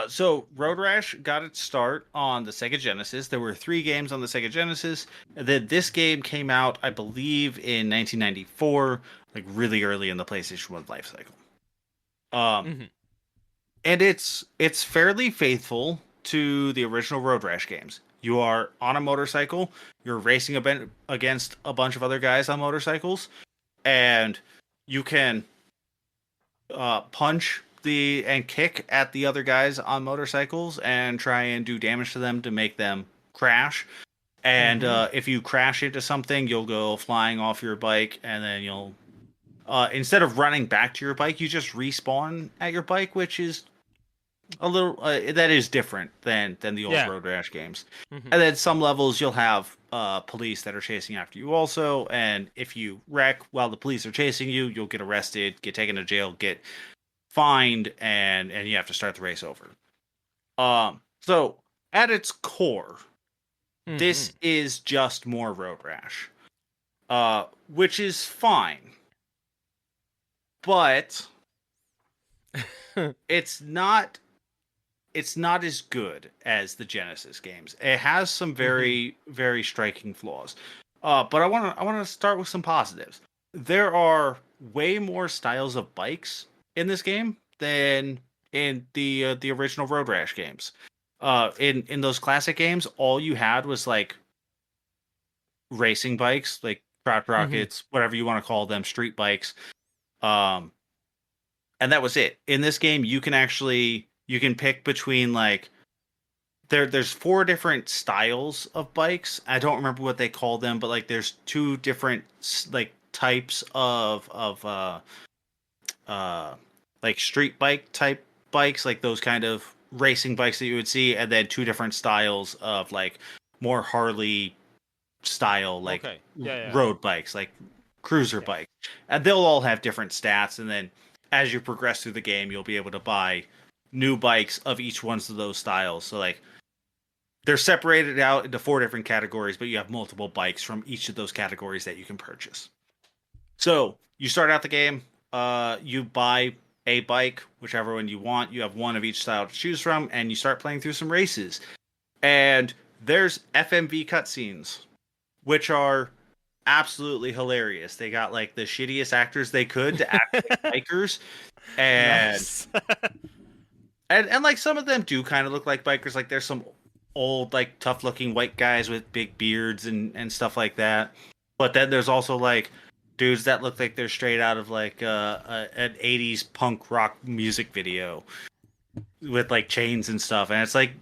So Road Rash got its start on the Sega Genesis. There were 3 games on the Sega Genesis. And then this game came out, I believe, in 1994, like really early in the PlayStation 1 life cycle. And it's fairly faithful to the original Road Rash games. You are on a motorcycle. You're racing against a bunch of other guys on motorcycles, and you can punch and kick at the other guys on motorcycles and try and do damage to them to make them crash. And if you crash into something, you'll go flying off your bike, and then you'll instead of running back to your bike, you just respawn at your bike, which is a little that is different than the old Road Rash games. And then some levels you'll have police that are chasing after you also, and if you wreck while the police are chasing you, you'll get arrested, get taken to jail, get fined, and you have to start the race over. So at its core, this is just more Road Rash, which is fine, but it's not it's not as good as the Genesis games. It has some very very striking flaws. But I want to start with some positives. There are way more styles of bikes in this game than in the original Road Rash games. In those classic games, all you had was like racing bikes, like crotch rockets, whatever you want to call them, street bikes. Um, and that was it. In this game, you can pick between like there's four different styles of bikes. I don't remember what they call them, but like there's two different like types of like street bike type bikes, like those kind of racing bikes that you would see, and then two different styles of like more Harley style, like road bikes, like cruiser bikes, and they'll all have different stats. And then as you progress through the game, you'll be able to buy new bikes of each one of those styles. So like they're separated out into four different categories, but you have multiple bikes from each of those categories that you can purchase. So you start out the game, you buy a bike, whichever one you want. You have one of each style to choose from, and you start playing through some races. And there's FMV cutscenes, which are absolutely hilarious. They got like the shittiest actors they could to act like bikers, and Nice. and like some of them do kind of look like bikers. Like there's some old, like tough looking white guys with big beards and stuff like that. But then there's also like dudes that look like they're straight out of like an 80s punk rock music video with like chains and stuff. And it's like,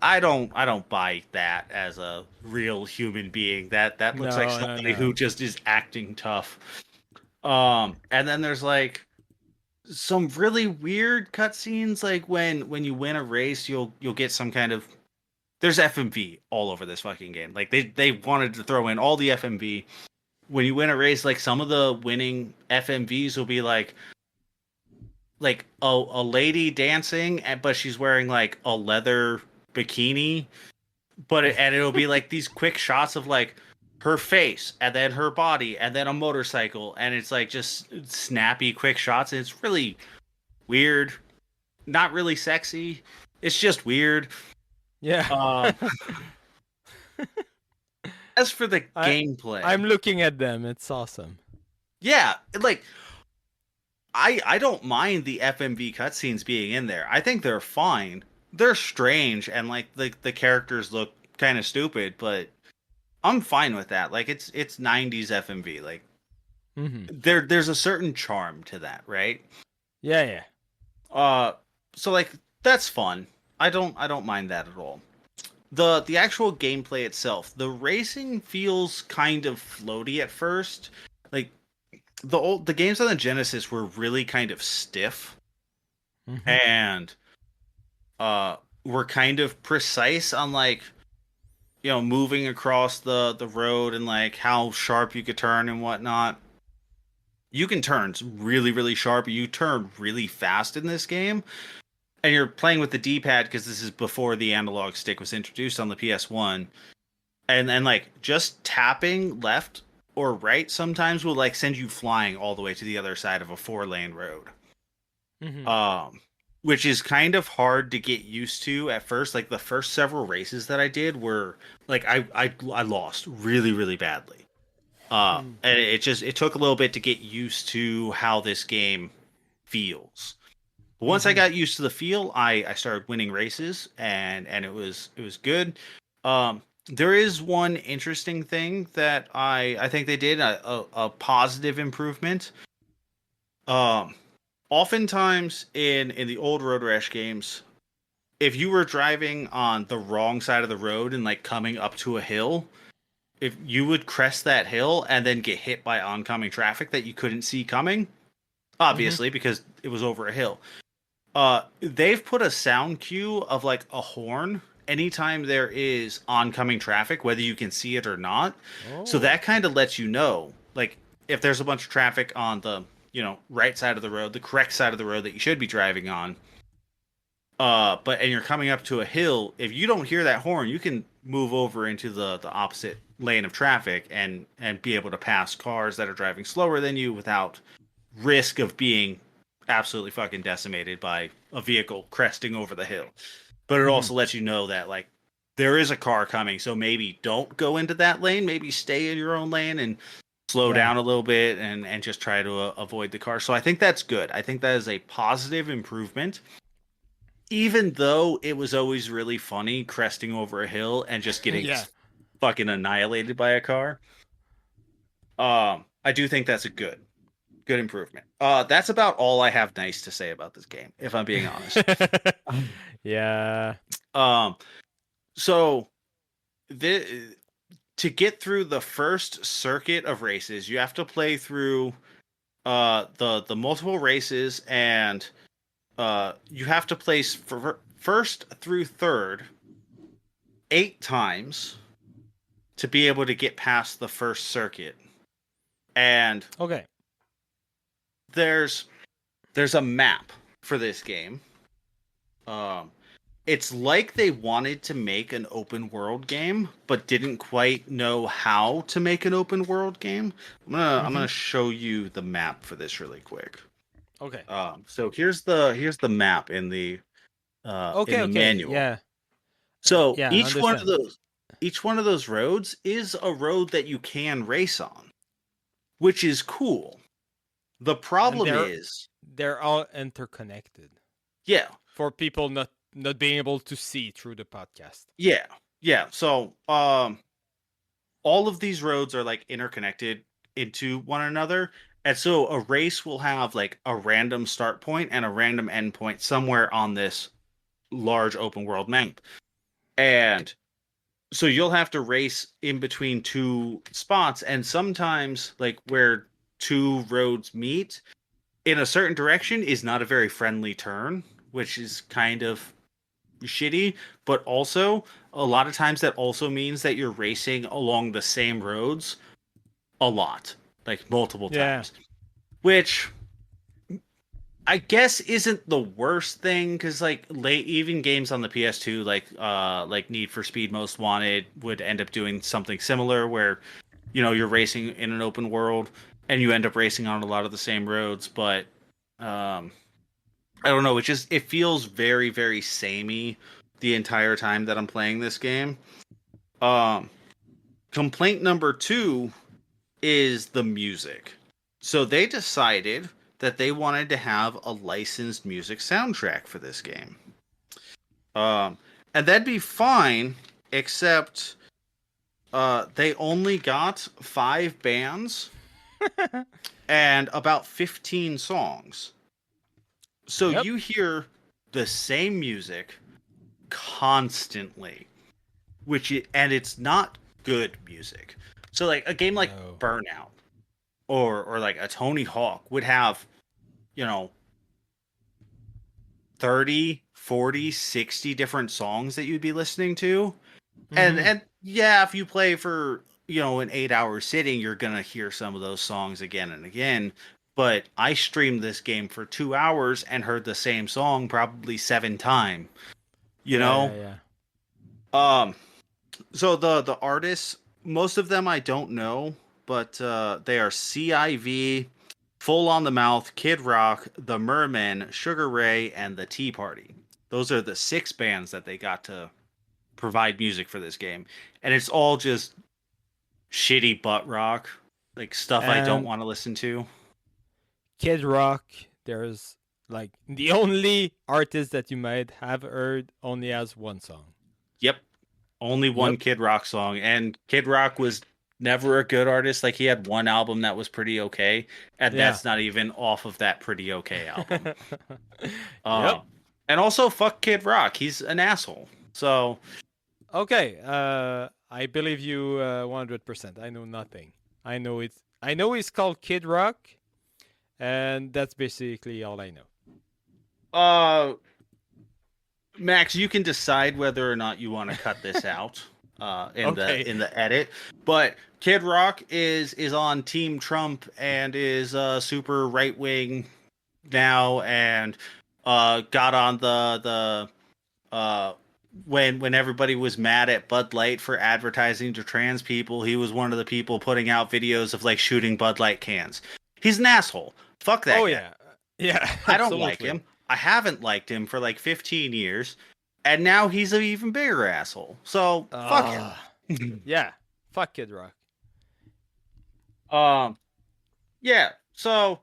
I don't buy that as a real human being. That looks like somebody who just is acting tough. And then there's like some really weird cutscenes, like when you win a race, you'll get some kind of, there's FMV all over this fucking game. Like they wanted to throw in all the FMV. When you win a race, like some of the winning FMVs will be like a lady dancing, but she's wearing like a leather bikini, and it'll be like these quick shots of like her face and then her body and then a motorcycle, and it's like just snappy quick shots, and it's really weird, not really sexy. It's just weird. Yeah. As for the gameplay, I'm looking at them. It's awesome. Yeah, like I don't mind the FMV cutscenes being in there. I think they're fine. They're strange, and like the characters look kind of stupid, but I'm fine with that. Like it's 90s FMV. Like there's a certain charm to that, right? Yeah. So like that's fun. I don't mind that at all. The actual gameplay itself, the racing feels kind of floaty at first. Like the games on the Genesis were really kind of stiff, and were kind of precise on like, you know, moving across the road and like how sharp you could turn and whatnot. You can turn really really sharp. You turn really fast in this game. And you're playing with the D-pad because this is before the analog stick was introduced on the PS1. And like just tapping left or right sometimes will like send you flying all the way to the other side of a 4-lane road. Which is kind of hard to get used to at first. Like the first several races that I did were like I lost really really badly. And it took a little bit to get used to how this game feels. Once I got used to the feel, I started winning races, and it was good. There is one interesting thing that I think they did, a positive improvement. Oftentimes in the old Road Rash games, if you were driving on the wrong side of the road and like coming up to a hill, if you would crest that hill and then get hit by oncoming traffic that you couldn't see coming, obviously because it was over a hill. They've put a sound cue of like a horn anytime there is oncoming traffic, whether you can see it or not. So that kind of lets you know, like, if there's a bunch of traffic on the, you know, right side of the road, the correct side of the road that you should be driving on. And you're coming up to a hill, if you don't hear that horn, you can move over into the opposite lane of traffic and be able to pass cars that are driving slower than you without risk of being absolutely fucking decimated by a vehicle cresting over the hill. But it Mhm. also lets you know that like there is a car coming, so maybe don't go into that lane. Maybe stay in your own lane and slow Yeah. down a little bit and just try to avoid the car. So I think that's good. I think that is a positive improvement. Even though it was always really funny cresting over a hill and just getting Yeah. fucking annihilated by a car. I do think that's a good improvement. That's about all I have nice to say about this game, if I'm being honest. Yeah. Um, so the to get through the first circuit of races, you have to play through the multiple races, and you have to place first through third 8 times to be able to get past the first circuit. And Okay. there's there's a map for this game. Um, it's like they wanted to make an open world game, but didn't quite know how to make an open world game. I'm Mhm. gonna show you the map for this really quick. Okay. So here's the map in Okay. the Okay. manual. Yeah. So Yeah. I understand. each one of those roads is a road that you can race on, which is cool. The And problem they're is, they're all interconnected yeah, for people not being able to see through the podcast. yeah, yeah. So all of these roads are like interconnected into one another. And so a race will have like a random start point and a random end point somewhere on this large open world map. And so you'll have to race in between two spots, and sometimes like where two roads meet in a certain direction is not a very friendly turn, which is kind of shitty, but also a lot of times that also means that you're racing along the same roads a lot, like multiple Yeah. times, which I guess isn't the worst thing because like late even games on the PS2 like Need for Speed Most Wanted would end up doing something similar where you're racing in an open world and you end up racing on a lot of the same roads, but um I don't know, it feels very very samey the entire time that I'm playing this game. Um Complaint number 2 is the music. So they decided that they wanted to have a licensed music soundtrack for this game. Um, and that'd be fine, except they only got 5 bands and about 15 songs. So Yep. you hear the same music constantly, and it's not good music. So like a game like No. Burnout or like a Tony Hawk would have, you know, 30, 40, 60 different songs that you'd be listening to. And Mhm. and yeah, if you play for, an 8-hour sitting, you're going to hear some of those songs again and again. But I streamed this game for 2 hours and heard the same song probably 7 times, you Yeah. know? Yeah. Yeah. Um so the artists, most of them I don't know, but they are CIV, Full on the Mouth, Kid Rock, The Mermen, Sugar Ray, and The Tea Party. Those are the 6 bands that they got to provide music for this game. And it's all just shitty butt rock, like stuff I don't And want to listen to. Kid Rock, there's like the only artist that you might have heard only has one song. Yep. Only Yep. one Kid Rock song. And Kid Rock was never a good artist. Like he had one album that was pretty okay, and Yeah. that's not even off of that pretty okay album. Yep. Uh, and also fuck Kid Rock. He's an asshole. So Okay. I believe you 100%. I know nothing. I know it's called Kid Rock, and that's basically all I know. uh Max, you can decide whether or not you want to cut this out in the Okay. in the edit. But Kid Rock is on Team Trump and is super right wing now, and got on the when everybody was mad at Bud Light for advertising to trans people, he was one of the people putting out videos of like shooting Bud Light cans. He's an asshole. Fuck that Oh guy. yeah. Yeah, I don't like absolutely. him. I haven't liked him for like 15 years, and now he's an even bigger asshole. So fuck him. Yeah, fuck Kid Rock. um, yeah. So,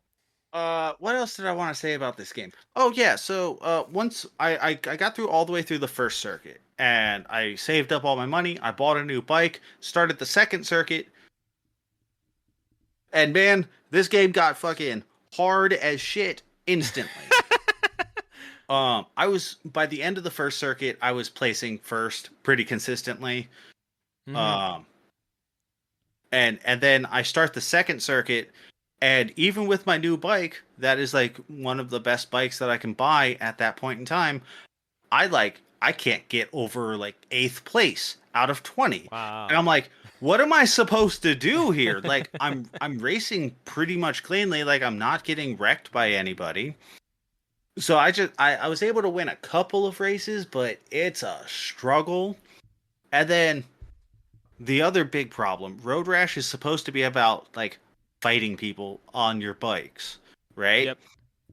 what else did I want to say about this game? Oh yeah. So, once I got through all the way through the first circuit, and I saved up all my money. I bought a new bike. Started the second circuit, and man, this game got fucking hard as shit instantly. I was by the end of the first circuit, I was placing first pretty consistently. Mm-hmm. Um, and then I start the second circuit, and even with my new bike, that is like one of the best bikes that I can buy at that point in time. I can't get over like eighth place out of 20, and Wow. I'm like, what am I supposed to do here? Like I'm racing pretty much cleanly, like I'm not getting wrecked by anybody. So I was able to win a couple of races, but it's a struggle. And then the other big problem, Road Rash is supposed to be about like fighting people on your bikes, right?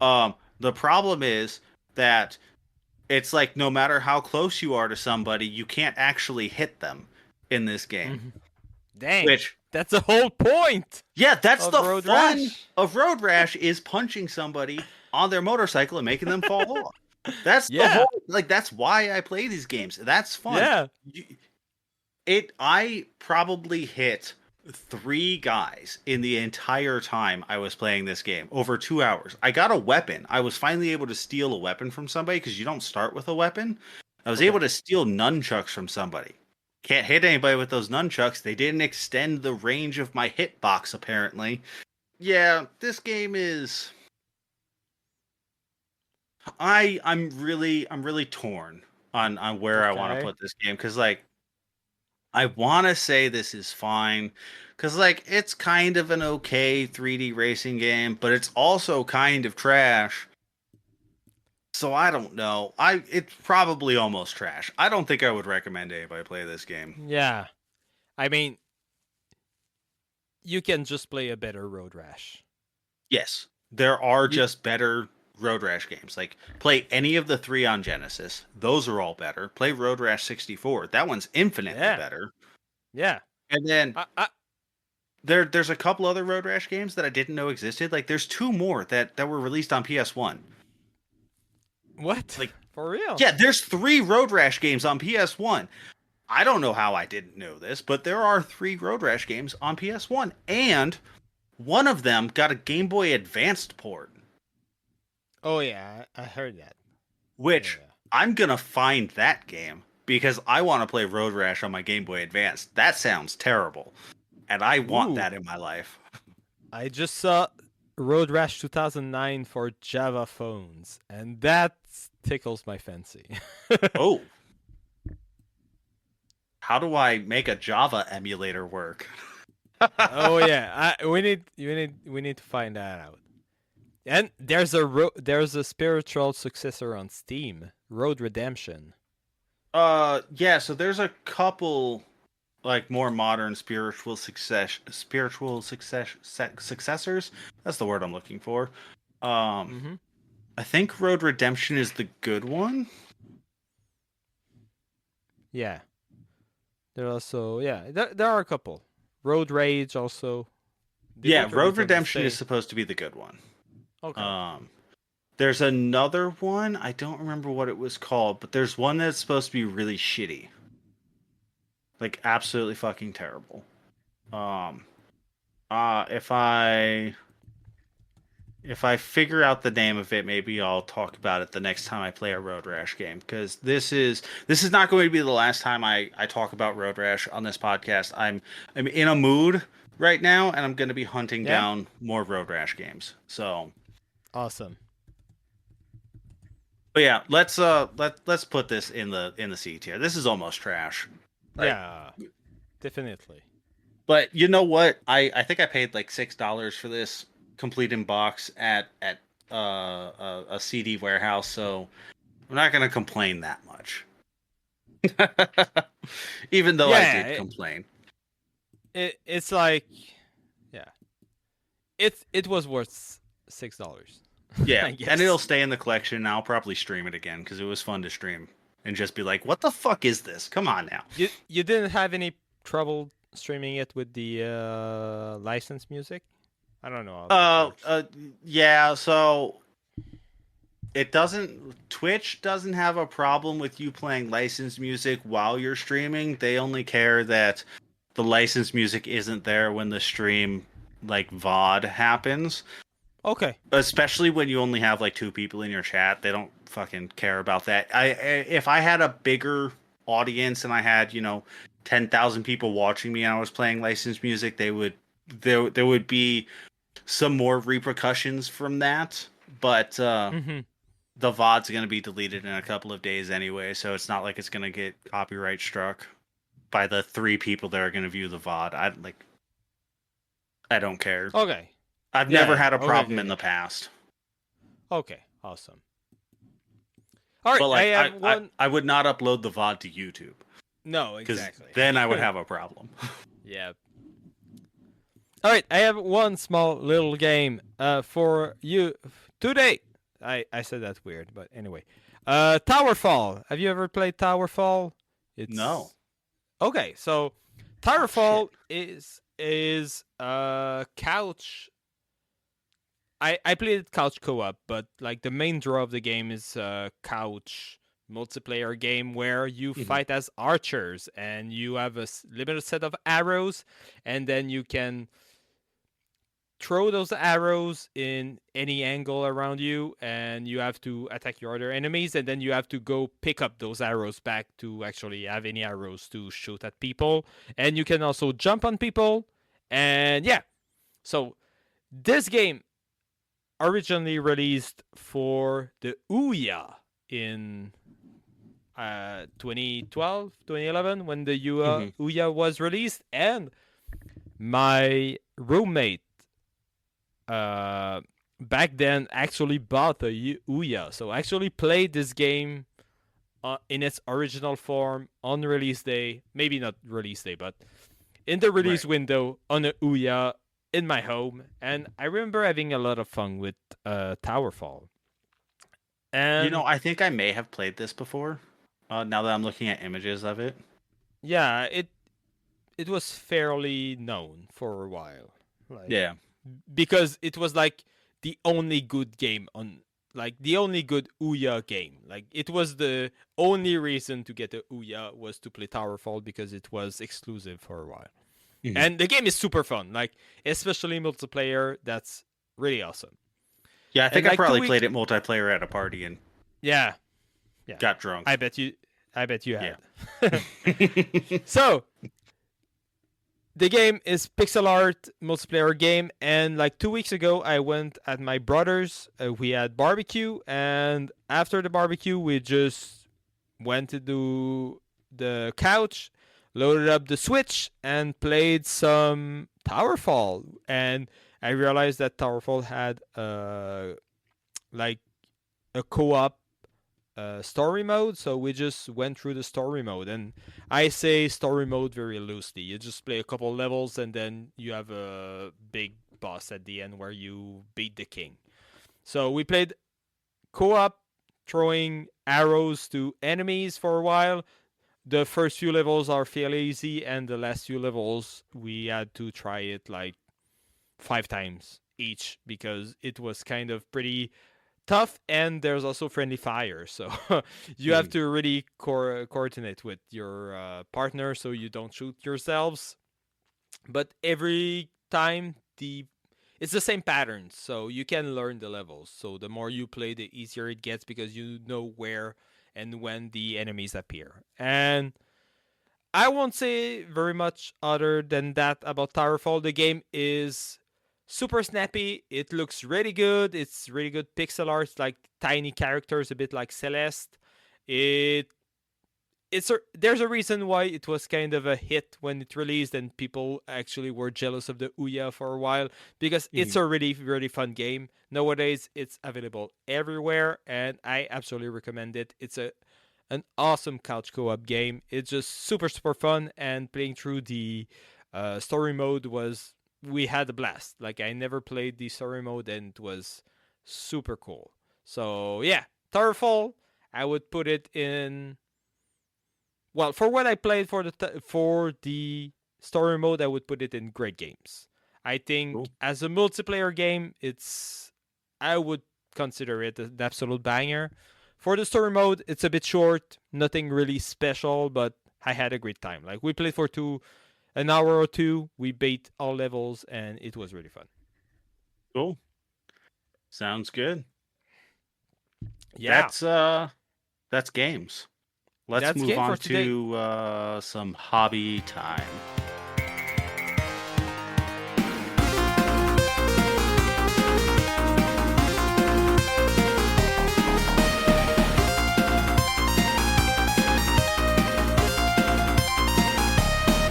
Yep. The problem is that it's like no matter how close you are to somebody, you can't actually hit them in this game. Mhm. Dang. Which, That's the whole point yeah, that's of the Road fun Rash. of Road Rash is punching somebody on their motorcycle and making them fall off. That's the Yeah. whole like that's why I play these games. That's fun. Yeah. I probably hit 3 guys in the entire time I was playing this game, over 2 hours. I got a weapon. I was finally able to steal a weapon from somebody because you don't start with a weapon. I was able Okay. to steal nunchucks from somebody. Can't hit anybody with those nunchucks. They didn't extend the range of my hitbox, apparently. Yeah, this game is. I'm really torn on where I want to Okay. put this game because like I want to say this is fine because like it's kind of an okay 3D racing game, but it's also kind of trash. So I don't know. It's probably almost trash. I don't think I would recommend anybody play this game. Yeah. I mean, you can just play a better Road Rash. Yes, there are You. just better Road Rash games. Like play any of the 3 on Genesis. Those are all better. Play Road Rash 64. That one's infinitely Yeah. better. Yeah. And then I there's a couple other Road Rash games that I didn't know existed. Like there's 2 more that were released on PS1. What? Like For real? yeah, there's 3 Road Rash games on PS1. I don't know how I didn't know this, but there are 3 Road Rash games on PS1 and one of them got a Game Boy Advanced port, Oh yeah, I heard that. Yeah. which I'm going to find that game because I want to play Road Rash on my Game Boy Advanced. That sounds terrible, and I want Ooh, that in my life. I just saw Road Rash 2009 for Java phones, and that tickles my fancy. Oh, how do I make a Java emulator work? Oh yeah, we need to find that out. And there's a spiritual successor on Steam, Road Redemption. Yeah, so there's a couple like more modern successors. That's the word I'm looking for. Um, Mm-hmm. I think Road Redemption is the good one. Yeah, there also there are a couple. Road Rage also. They Yeah, both Road released on the Redemption is same. supposed to be the good one. Okay. Um, there's another one. I don't remember what it was called, but there's one that's supposed to be really shitty, like absolutely fucking terrible. Um, if I figure out the name of it, maybe I'll talk about it the next time I play a Road Rash game. Because this is not going to be the last time I talk about Road Rash on this podcast. I'm in a mood right now, and I'm going to be hunting Yeah. down more Road Rash games. So, Awesome. but yeah, let's put this in the C tier. This is almost trash. Like, Yeah, definitely. but you know what? I think I paid like $6 for this complete in box at a CD warehouse, so I'm not gonna complain that much. Even though I Yeah, did complain. it's like yeah, it was worth $6. Yeah, I guess. and it'll stay in the collection. And I'll probably stream it again because it was fun to stream and just be like, "What the fuck is this? Come on now." You didn't have any trouble streaming it with the licensed music? I don't know how that works. Yeah. So it doesn't. Twitch doesn't have a problem with you playing licensed music while you're streaming. They only care that the licensed music isn't there when the stream, like VOD, happens. Okay. Especially when you only have like 2 people in your chat, they don't fucking care about that. If I had a bigger audience and I had 10,000 people watching me and I was playing licensed music, there would be some more repercussions from that. But Mm-hmm. the VOD's going to be deleted in a couple of days anyway, so it's not like it's going to get copyright struck by the 3 people that are going to view the VOD. I don't care. Okay. I've Yeah, never had a okay, problem good. in the past. Okay. Awesome. All right. But like, I have one. I would not upload the VOD to YouTube No, because exactly. then I would have a problem. Yeah. All right. I have one small little game for you today. I said that weird, but anyway. Towerfall. Have you ever played Towerfall? No. Okay, so Towerfall is couch. I played couch co-op, but like the main draw of the game is a couch multiplayer game where you fight as archers and you have a limited set of arrows, and then you can throw those arrows in any angle around you, and you have to attack your other enemies, and then you have to go pick up those arrows back to actually have any arrows to shoot at people. And you can also jump on people, and yeah. So this game originally released for the Ouya in 2012, 2011, when the Ouya was released, and my roommate back then actually bought the Ouya, so actually played this game in its original form on release day, maybe not release day, but in the release window on the Ouya in my home, and I remember having a lot of fun with Towerfall. And I think I may have played this before. Now that I'm looking at images of it. Yeah, it was fairly known for a while. Yeah. Because it was like the only good game on, like the only good Ouya game. Like it was the only reason to get the Ouya was to play Towerfall because it was exclusive for a while. And the game is super fun, like especially multiplayer. That's really awesome. Yeah, I think I probably played it multiplayer at a party and got drunk. I bet you had. So the game is pixel art multiplayer game, and like 2 weeks ago I went at my brother's. We had barbecue, and after the barbecue we just went to do the couch, loaded up the Switch, and played some Towerfall. And I realized that Towerfall had like a co-op story mode, so we just went through the story mode. And I say story mode very loosely. You just play a couple levels, and then you have a big boss at the end where you beat the king. So we played co-op, throwing arrows to enemies for a while. The first few levels are fairly easy, and the last few levels we had to try it like 5 times each because it was kind of pretty tough, and there's also friendly fire, so you have to really coordinate with your partner so you don't shoot yourselves. But every time it's the same pattern, so you can learn the levels. So the more you play, the easier it gets because you know where and when the enemies appear. And I won't say very much other than that about Towerfall. The game is super snappy. It looks really good. It's really good pixel art, like tiny characters, a bit like Celeste. There's a reason why it was kind of a hit when it released, and people actually were jealous of the Ouya for a while because it's a really, really fun game. Nowadays, it's available everywhere, and I absolutely recommend it. It's an awesome couch co-op game. It's just super, super fun, and playing through the story mode we had a blast. Like, I never played the story mode, and it was super cool. So yeah, Towerfall, I would put it in. Well, for what I played for the story mode, I would put it in great games. I think Cool. as a multiplayer game, I would consider it an absolute banger. For the story mode, it's a bit short, nothing really special, but I had a great time. Like we played for an hour or two, we beat all levels, and it was really fun. Cool. Sounds good. Yeah, That's games. Let's that's move game on for today. to some hobby time.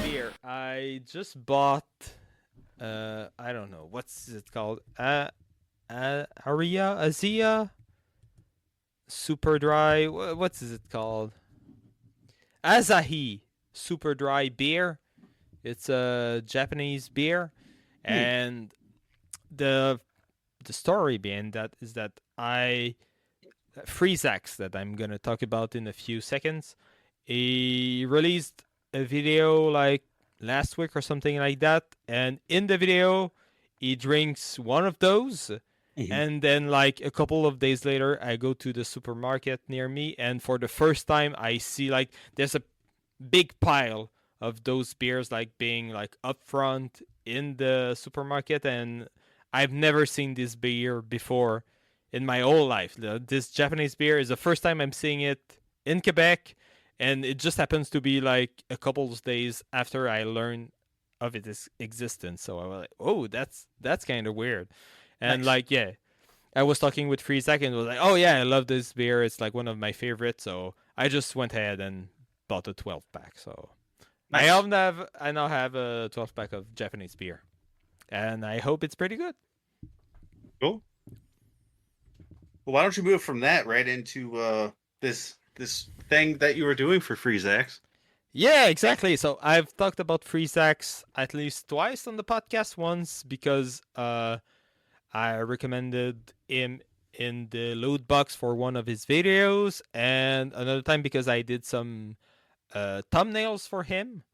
Beer. I just bought. I don't know what's it called. Azia Super Dry. What's it called? Asahi Super Dry beer. It's a Japanese beer, and the story behind that is that Freezax that I'm gonna talk about in a few seconds. He released a video like last week or something like that, and in the video he drinks one of those. And then, like a couple of days later, I go to the supermarket near me, and for the first time, I see like there's a big pile of those beers, like being like up front in the supermarket, and I've never seen this beer before in my whole life. This Japanese beer is the first time I'm seeing it in Quebec, and it just happens to be like a couple of days after I learned of its existence. So I was like, "Oh, that's kind of weird." And Nice. like, yeah, I was talking with Free Second, was like, "Oh yeah, I love this beer. It's like one of my favorites." So I just went ahead and bought a 12 pack. So Nice. I now have a 12 pack of Japanese beer, and I hope it's pretty good. Cool. Well, why don't you move from that right into this thing that you were doing for Freezax? Yeah, exactly. So I've talked about Freezax at least twice on the podcast. Once because I recommended him in the loot box for one of his videos, and another time because I did some thumbnails for him.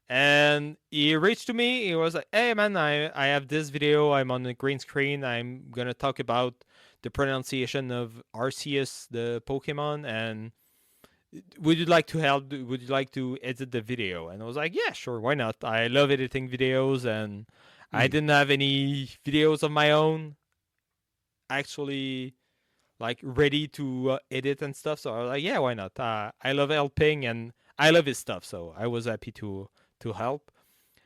And he reached to me. He was like, "Hey man, I have this video. I'm on the green screen. I'm gonna talk about the pronunciation of Arceus, the Pokemon, and would you like to help? Would you like to edit the video?" And I was like, "Yeah, sure, why not? I love editing videos, and I didn't have any videos of my own actually like ready to edit and stuff. So I was like, yeah, why not? I love helping and I love his stuff, so I was happy to help.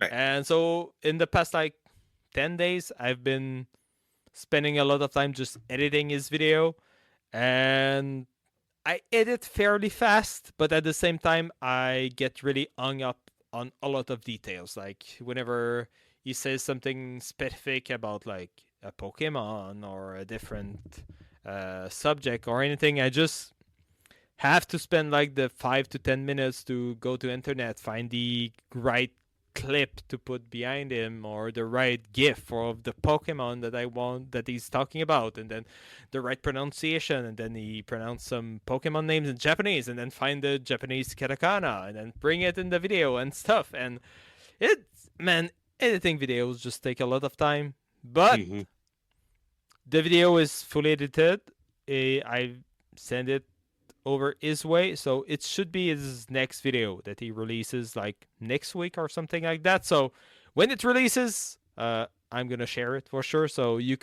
Right. And so in the past like 10 days, I've been spending a lot of time just editing his video, and I edit fairly fast, but at the same time, I get really hung up on a lot of details. Like whenever he says something specific about like a Pokemon or a different subject or anything, I just have to spend like the 5 to 10 minutes to go to internet, find the right clip to put behind him or the right gif of the Pokemon that I want that he's talking about, and then the right pronunciation, and then he pronounce some Pokemon names in Japanese, and then find the Japanese katakana and then bring it in the video and stuff. And editing videos just take a lot of time, but the video is fully edited. I send it over his way, so it should be his next video that he releases like next week or something like that. So when it releases, I'm gonna share it for sure, so you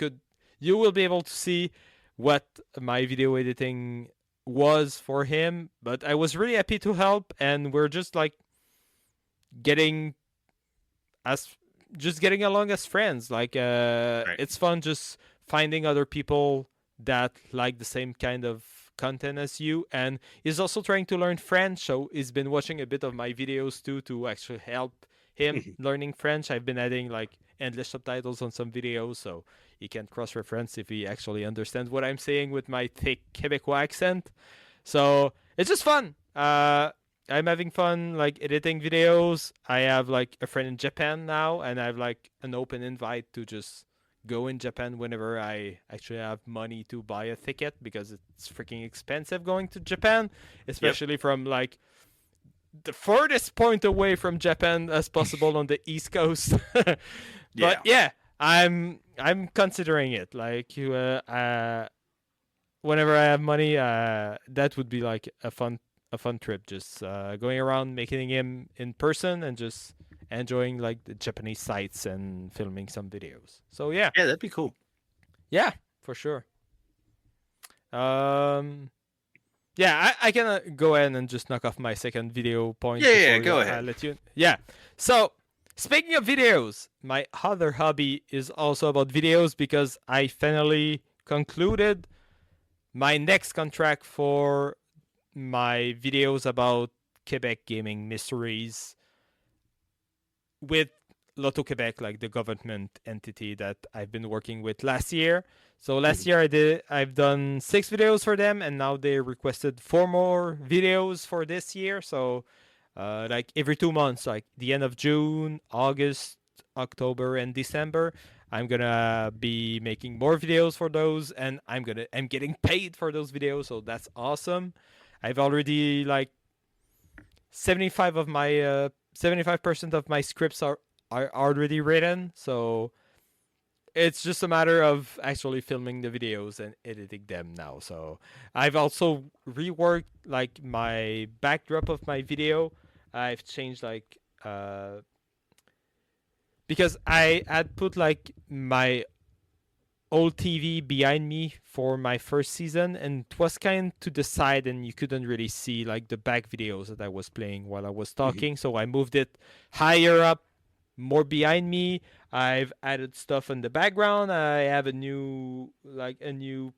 will be able to see what my video editing was for him. But I was really happy to help, and we're just like getting along as friends. Like Right. it's fun just finding other people that like the same kind of content as you, and he's also trying to learn French, so he's been watching a bit of my videos too to actually help him learning French. I've been adding like English subtitles on some videos so he can cross-reference if he actually understands what I'm saying with my thick Quebecois accent. So it's just fun. I'm having fun like editing videos. I have like a friend in Japan now, and I have like an open invite to just go in Japan whenever I actually have money to buy a ticket, because it's freaking expensive going to Japan, especially from like the furthest point away from Japan as possible on the East Coast. But yeah, I'm considering it. Like whenever I have money, that would be like a fun trip. Just going around, making him in person, and just enjoying like the Japanese sights and filming some videos. So yeah, that'd be cool. Yeah, for sure. Yeah, I can go ahead and just knock off my second video point. Yeah, go ahead. I let you. Yeah. So speaking of videos, my other hobby is also about videos, because I finally concluded my next contract for my videos about Quebec gaming mysteries with Lotto Quebec, like the government entity that I've been working with last year. So last year I've done 6 videos for them, and now they requested 4 more videos for this year. So like every 2 months, like the end of June, August, October, and December, I'm gonna be making more videos for those, and I'm getting paid for those videos, so that's awesome. I've already like 75% of my scripts are already written, so it's just a matter of actually filming the videos and editing them now. So I've also reworked like my backdrop of my video. I've changed like because I had put like my old TV behind me for my first season, and it was kind of to the side, and you couldn't really see like the back videos that I was playing while I was talking. So I moved it higher up, more behind me. I've added stuff in the background. I have a new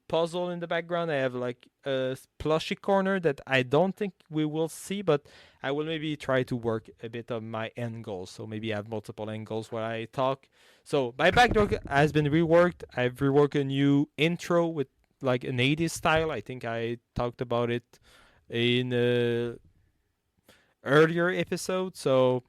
puzzle in the background. I have like a plushy corner that I don't think we will see, but I will maybe try to work a bit of my angles. So maybe I have multiple angles while I talk. So my backdrop has been reworked. I've reworked a new intro with like an 80s style. I think I talked about it in a earlier episode. So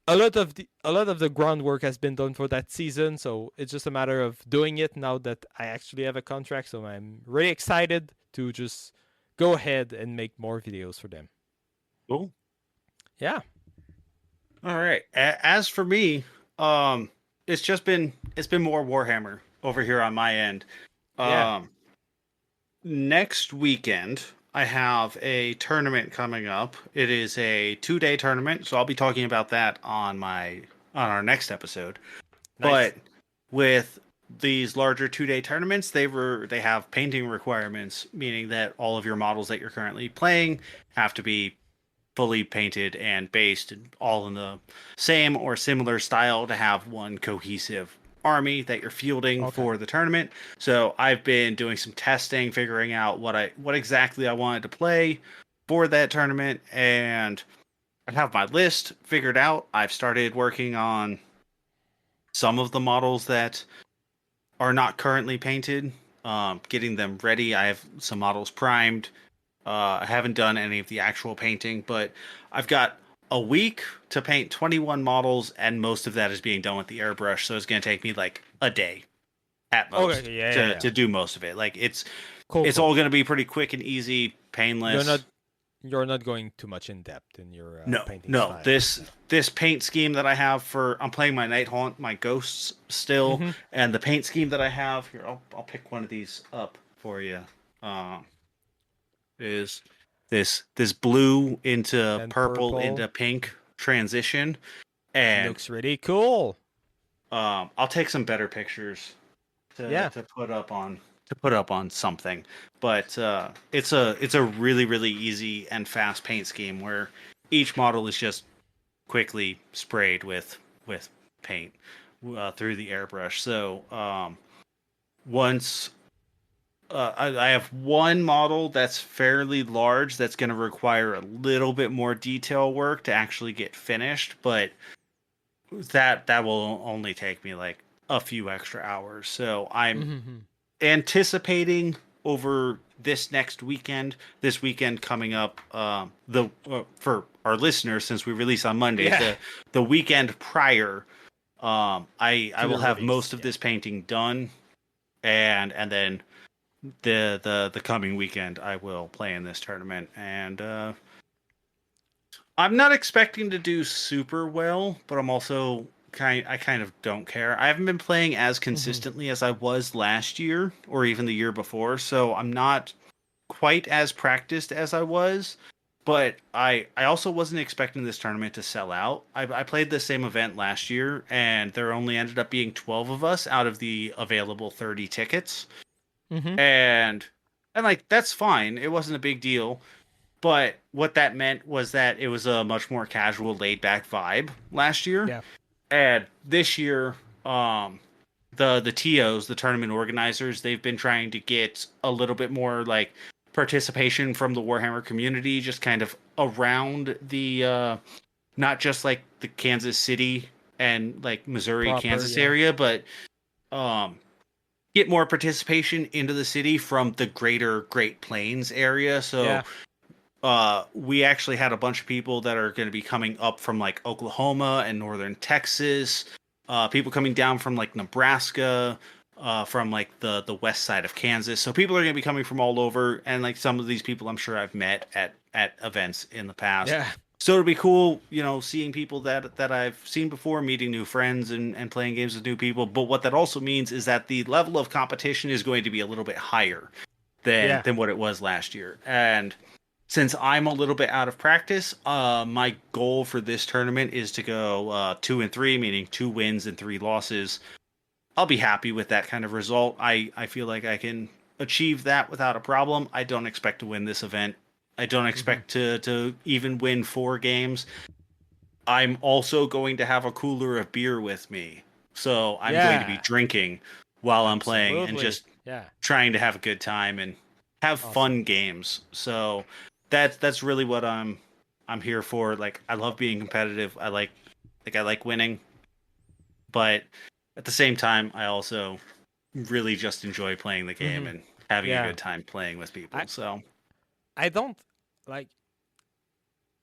a lot of the groundwork has been done for that season, so it's just a matter of doing it now that I actually have a contract. So I'm really excited to just go ahead and make more videos for them. Cool. Yeah. All right. As for me, it's been more Warhammer over here on my end. Next weekend I have a tournament coming up. It is a 2-day tournament, so I'll be talking about that on our next episode. Nice. But with these larger 2-day tournaments, they have painting requirements, meaning that all of your models that you're currently playing have to be fully painted and based, and all in the same or similar style to have one cohesive army that you're fielding for the tournament. So I've been doing some testing, figuring out what exactly I wanted to play for that tournament, and I have my list figured out. I've started working on some of the models that are not currently painted, getting them ready. I have some models primed. I haven't done any of the actual painting, but I've got a week to paint 21 models, and most of that is being done with the airbrush, so it's going to take me like a day at most to do most of it. Like it's all going to be pretty quick and easy, painless. You're not going too much in depth in your painting style. This paint scheme that I have I'm playing my Night Haunt, my ghosts still, and the paint scheme that I have here, I'll pick one of these up for you. Is this blue into purple into pink transition, and looks really cool. I'll take some better pictures to put up on something, but it's a really, really easy and fast paint scheme where each model is just quickly sprayed with paint through the airbrush. So once I have one model that's fairly large that's going to require a little bit more detail work to actually get finished, but that will only take me like a few extra hours. So I'm anticipating over this weekend coming up, for our listeners, since we release on Monday, the weekend prior, I To will the have release, most of yeah. this painting done, and then the coming weekend I will play in this tournament, and I'm not expecting to do super well, but I'm also I kind of don't care. I haven't been playing as Mm-hmm. consistently as I was last year or even the year before, so I'm not quite as practiced as I was. But I also wasn't expecting this tournament to sell out. I played the same event last year, and there only ended up being 12 of us out of the available 30 tickets, Mm-hmm. and like that's fine. It wasn't a big deal. But what that meant was that it was a much more casual, laid back vibe last year. Yeah. And this year, the TOs, the tournament organizers, they've been trying to get a little bit more like participation from the Warhammer community, just kind of around the not just like the Kansas City and like Missouri, Proper, Kansas yeah. area, but um get more participation into the city from the greater Great Plains area. So Yeah. we actually had a bunch of people that are going to be coming up from like Oklahoma and northern Texas, people coming down from like Nebraska, from like the west side of Kansas. So people are going to be coming from all over, and like some of these people I'm sure I've met at events in the past. Yeah. So it'd be cool, seeing people that I've seen before, meeting new friends and playing games with new people. But what that also means is that the level of competition is going to be a little bit higher Yeah. than what it was last year. And since I'm a little bit out of practice, my goal for this tournament is to go 2-3, meaning 2 wins and 3 losses. I'll be happy with that kind of result. I feel like I can achieve that without a problem. I don't expect to win this event. I don't Mm-hmm. expect to even win 4 games. I'm also going to have a cooler of beer with me. So I'm going to be Yeah. drinking while I'm playing and Absolutely. just Yeah. trying to have a good time and have Awesome. fun games. So that's really what I'm here for. Like I love being competitive. I like winning, but at the same time I also really just enjoy playing the game Mm-hmm. and having a Yeah. good time playing with I people. So I don't like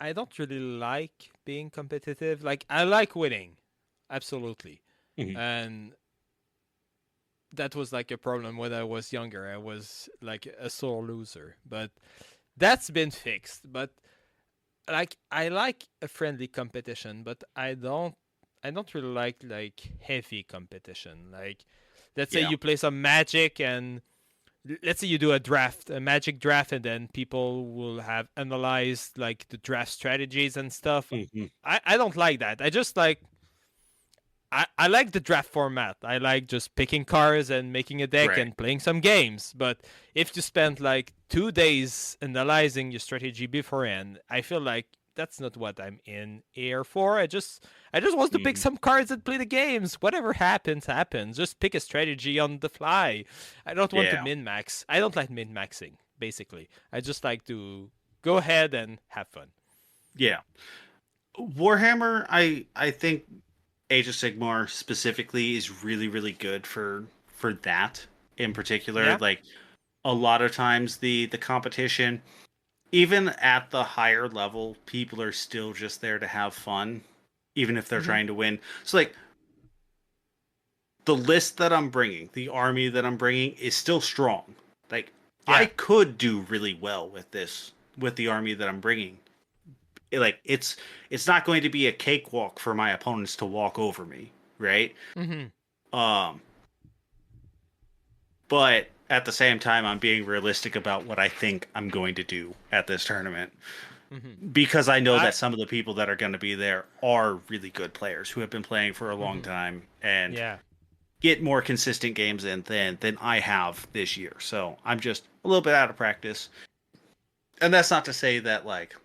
I don't really like being competitive. Like I like winning. Absolutely. mhm. And that was like a problem when I was younger. I was like a sore loser. But that's been fixed. But like I like a friendly competition, but I don't really like heavy competition. Like let's say Yeah. you play some magic and let's say you do a magic draft, and then people will have analyzed like the draft strategies and stuff. Hmm. I don't like that. I just like I like the draft format. I like just picking cards and making a deck Right. and playing some games. But if you spend like 2 days analyzing your strategy beforehand, I feel like that's not what I'm in here for. I just want to pick Hmm. some cards and play the games. Whatever happens, happens. Just pick a strategy on the fly. I don't want to Yeah. min max. I don't like min maxing, basically. I just like to go ahead and have fun. Yeah. Warhammer, I think Age of Sigmar specifically is really really good for that in particular. Yeah? Like a lot of times the competition, even at the higher level, people are still just there to have fun, even if they're Mm-hmm. trying to win. So like the list that I'm bringing, the army that I'm bringing is still strong. Like I Yeah. could do really well with the army that I'm bringing. It's not going to be a cakewalk for my opponents to walk over me, right? Mm-hmm. Um, but at the same time, I'm being realistic about what I think I'm going to do at this tournament Mm-hmm. because I know I that some of the people that are going to be there are really good players who have been playing for a long mm-hmm. time and Yeah. get more consistent games in than I have this year. So I'm just a little bit out of practice, and that's not to say that like.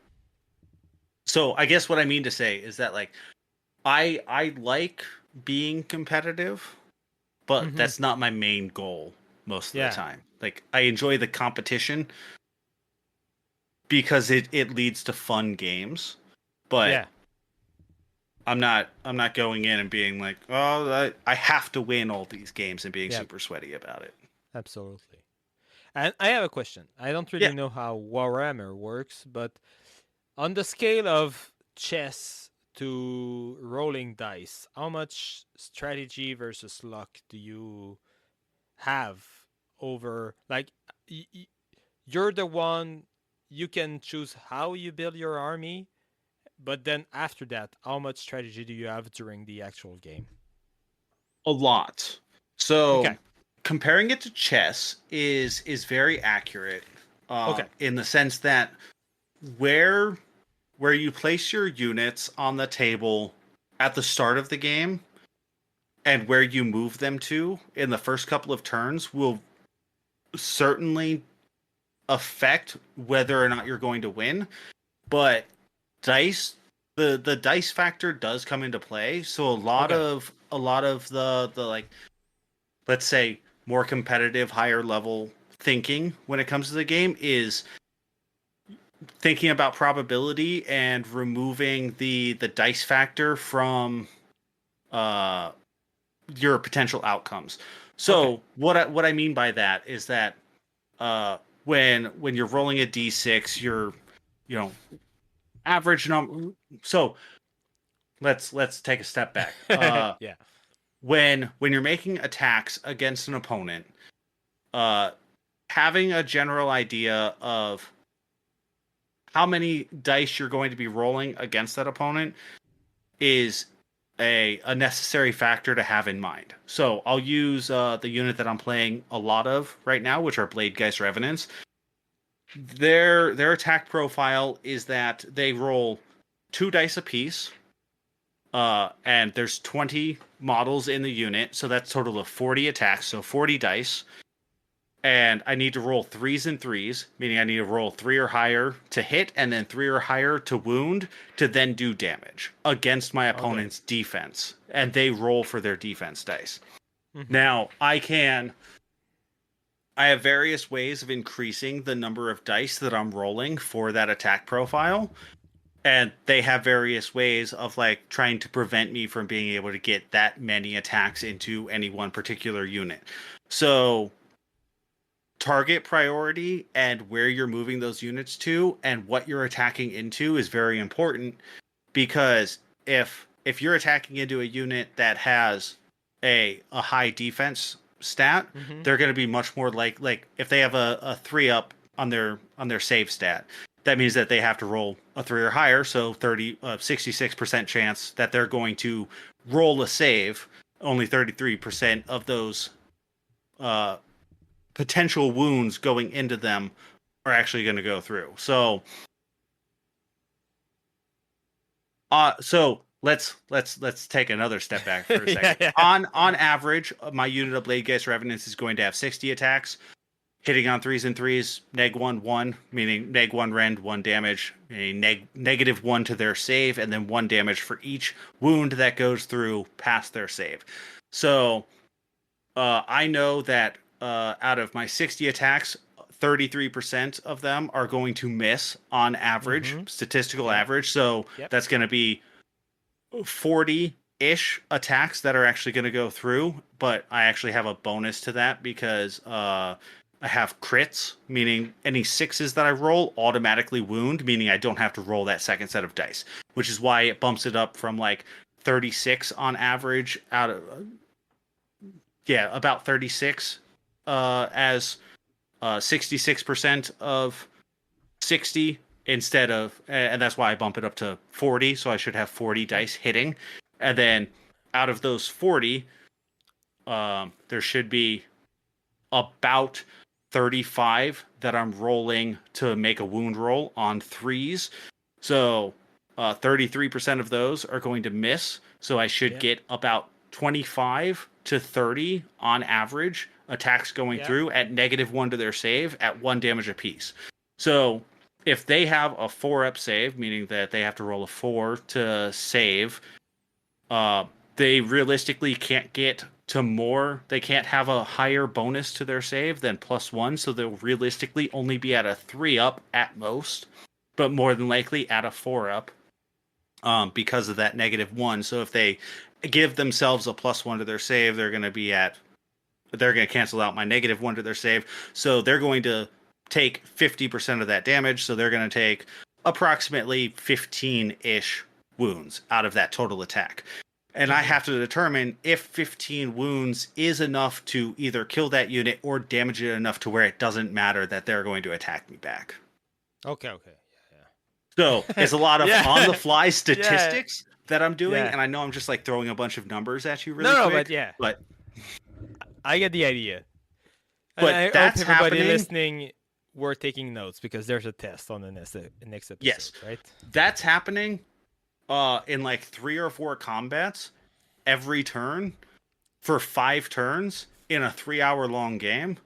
So I guess what I mean to say is that like I like being competitive, but Mm-hmm. that's not my main goal most of the Yeah. time. Like I enjoy the competition because it leads to fun games, but Yeah. I'm not going in and being like, "Oh, I have to win all these games," and being Yeah. super sweaty about it. Absolutely. And I have a question. I don't Yeah. really know how Warhammer works, but on the scale of chess to rolling dice, how much strategy versus luck do you have over like you're the one, you can choose how you build your army, but then after that, how much strategy do you have during the actual game? A lot. So Okay. comparing it to chess is very accurate, Okay. in the sense that where where you place your units on the table at the start of the game and where you move them to in the first couple of turns will certainly affect whether or not you're going to win. But dice, the dice factor does come into play. So Okay. a lot of the like, let's say, more competitive, higher level thinking when it comes to the game is thinking about probability and removing the dice factor from uh your potential outcomes. Okay. So what I mean by that is that when you're rolling a d6, you're, you know, average number. So let's take a step back. Yeah. When you're making attacks against an opponent, uh having a general idea of how many dice you're going to be rolling against that opponent is a necessary factor to have in mind. So I'll use the unit that I'm playing a lot of right now, which are Bladegeist Revenants. Their attack profile is that they roll 2 dice apiece, and there's 20 models in the unit, so that's a total of 40 attacks, so 40 dice. And I need to roll threes and threes, meaning I need to roll 3 or higher to hit, and then 3 or higher to wound, to then do damage against my Okay. opponent's defense. And they roll for their defense dice. Hmm. Now, I have various ways of increasing the number of dice that I'm rolling for that attack profile. And they have various ways of like trying to prevent me from being able to get that many attacks into any one particular unit. So target priority and where you're moving those units to and what you're attacking into is very important, because if you're attacking into a unit that has a high defense stat, Hmm. they're going to be much more like if they have a 3 up on their save stat, that means that they have to roll a 3 or higher, so 66% chance that they're going to roll a save. Only 33% of those uh potential wounds going into them are actually going to go through. So let's take another step back for a Yeah. second. Yeah. On average, my unit of Bladegeist Revenants is going to have 60 attacks, hitting on threes and threes, neg 1 1, meaning neg 1 rend 1 damage, a negative 1 to their save, and then 1 damage for each wound that goes through past their save. So I know that out of my 60 attacks, 33% of them are going to miss on average, Hmm. statistical Yeah. average. So Yep. that's going to be 40-ish attacks that are actually going to go through. But I actually have a bonus to that because I have crits, meaning any sixes that I roll automatically wound, meaning I don't have to roll that second set of dice, which is why it bumps it up from like 36 on average out of about 36 as 66% of 60 instead of, and that's why I bump it up to 40. So I should have 40 Yep. dice hitting. And then out of those 40, there should be about 35 that I'm rolling to make a wound roll on threes. So 33% of those are going to miss. So I should Yep. get about 25 to 30 on average attacks going Yep. through at negative 1 to their save at 1 damage apiece. So if they have a 4-up save, meaning that they have to roll a 4 to save, they realistically can't get to more. They can't have a higher bonus to their save than +1, so they'll realistically only be at a 3-up at most, but more than likely at a 4-up, because of that -1. So if they give themselves a +1 to their save, they're going to cancel out my -1 to their save. So they're going to take 50% of that damage. So they're going to take approximately 15-ish wounds out of that total attack. And I have to determine if 15 wounds is enough to either kill that unit or damage it enough to where it doesn't matter that they're going to attack me back. Okay. So it's a lot of Yeah. on-the-fly statistics that I'm doing, Yeah. and I know I'm just like throwing a bunch of numbers at you really No, quick. but yeah. But I get the idea. But and I that's hope everybody happening. listening were taking notes because there's a test on the next episode, Yes. right? That's happening in like 3 or 4 combats every turn for 5 turns in a 3-hour long game.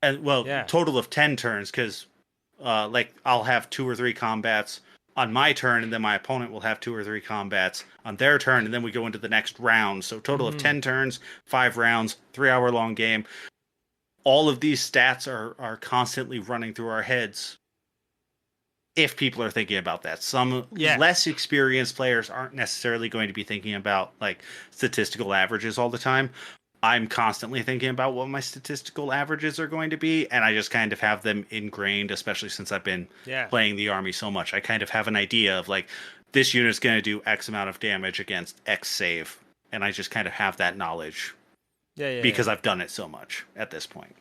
And total of 10 turns, because like I'll have 2 or 3 combats on my turn, and then my opponent will have 2 or 3 combats on their turn, and then we go into the next round. So total of 10 turns, 5 rounds, 3-hour long game. All of these stats are constantly running through our heads if people are thinking about that. Some less experienced players aren't necessarily going to be thinking about like statistical averages all the time. I'm constantly thinking about what my statistical averages are going to be, and I just kind of have them ingrained, especially since I've been playing the army so much. I kind of have an idea of like, this unit's going to do X amount of damage against X save, and I just kind of have that knowledge because I've done it so much at this point.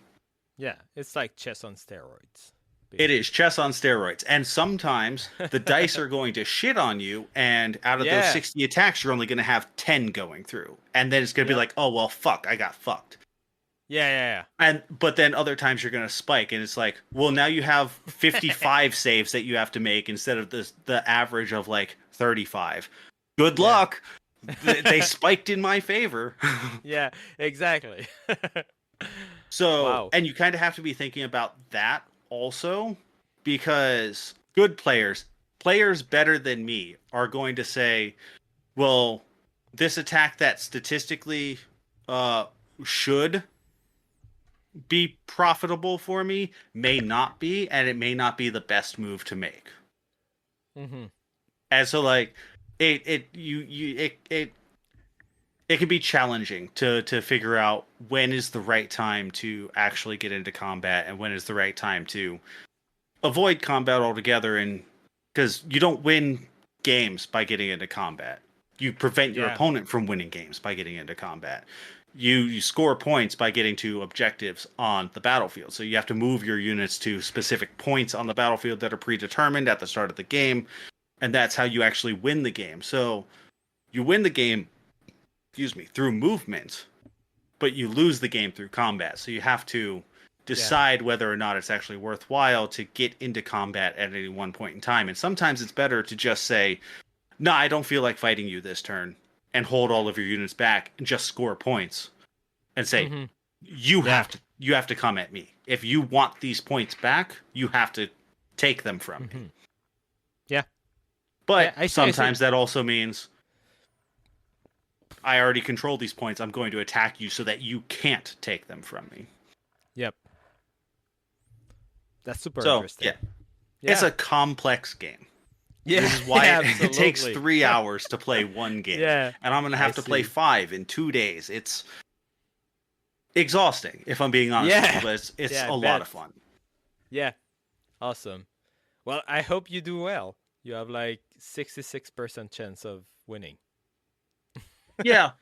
Yeah, it's like chess on steroids. It is chess on steroids, and sometimes the dice are going to shit on you, and out of those 60 attacks, you're only going to have 10 going through, and then it's going to be like, oh well, fuck, I got fucked. But then other times you're going to spike, and it's like, well, now you have 55 saves that you have to make instead of the average of like 35. Good luck. They spiked in my favor. Yeah, exactly. So, and you kind of have to be thinking about that also, because good players better than me are going to say, well, this attack that statistically should be profitable for me may not be, and it may not be the best move to make. And so like it can be challenging to figure out when is the right time to actually get into combat and when is the right time to avoid combat altogether. And because you don't win games by getting into combat, you prevent your opponent from winning games by getting into combat. You score points by getting to objectives on the battlefield. So you have to move your units to specific points on the battlefield that are predetermined at the start of the game, and that's how you actually win the game. So you win the game, through movement, but you lose the game through combat. So you have to decide whether or not it's actually worthwhile to get into combat at any one point in time. And sometimes it's better to just say, no, I don't feel like fighting you this turn, and hold all of your units back and just score points and say, you have to come at me. If you want these points back, you have to take them from me. But sometimes that also means, I already control these points. I'm going to attack you so that you can't take them from me. Yep. That's super interesting. Yeah. It's a complex game. Yeah. This is why it takes 3 hours to play one game. And I'm going to have to play 5 in 2 days. It's exhausting, if I'm being honest with you, but it's a lot of fun. Yeah. Awesome. Well, I hope you do well. You have like 66% chance of winning. Yeah,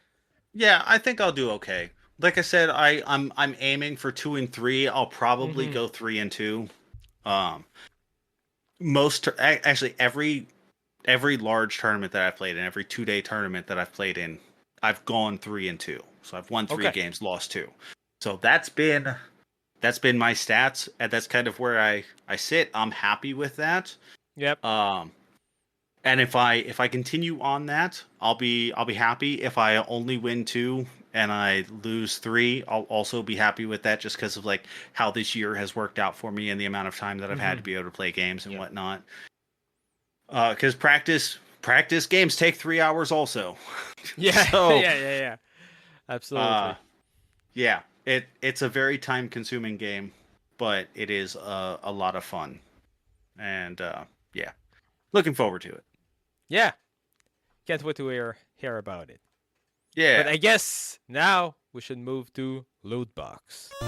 I think I'll do okay. Like I said, I'm aiming for 2 and 3. I'll probably go 3 and 2. Actually every large tournament that I've played in, every 2-day tournament that I've played in, I've gone 3 and 2. So I've won 3 games, lost 2. So that's been my stats, and that's kind of where I sit. I'm happy with that. Yep. And if I continue on that, I'll be happy. If I only win 2 and I lose 3, I'll also be happy with that, just because of like how this year has worked out for me and the amount of time that I've had to be able to play games and whatnot. Because practice games take 3 hours also. Yeah. So, yeah. Absolutely. It's a very time consuming game, but it is a lot of fun, and looking forward to it. Yeah. Can't wait to hear about it. Yeah. But I guess now we should move to loot box. All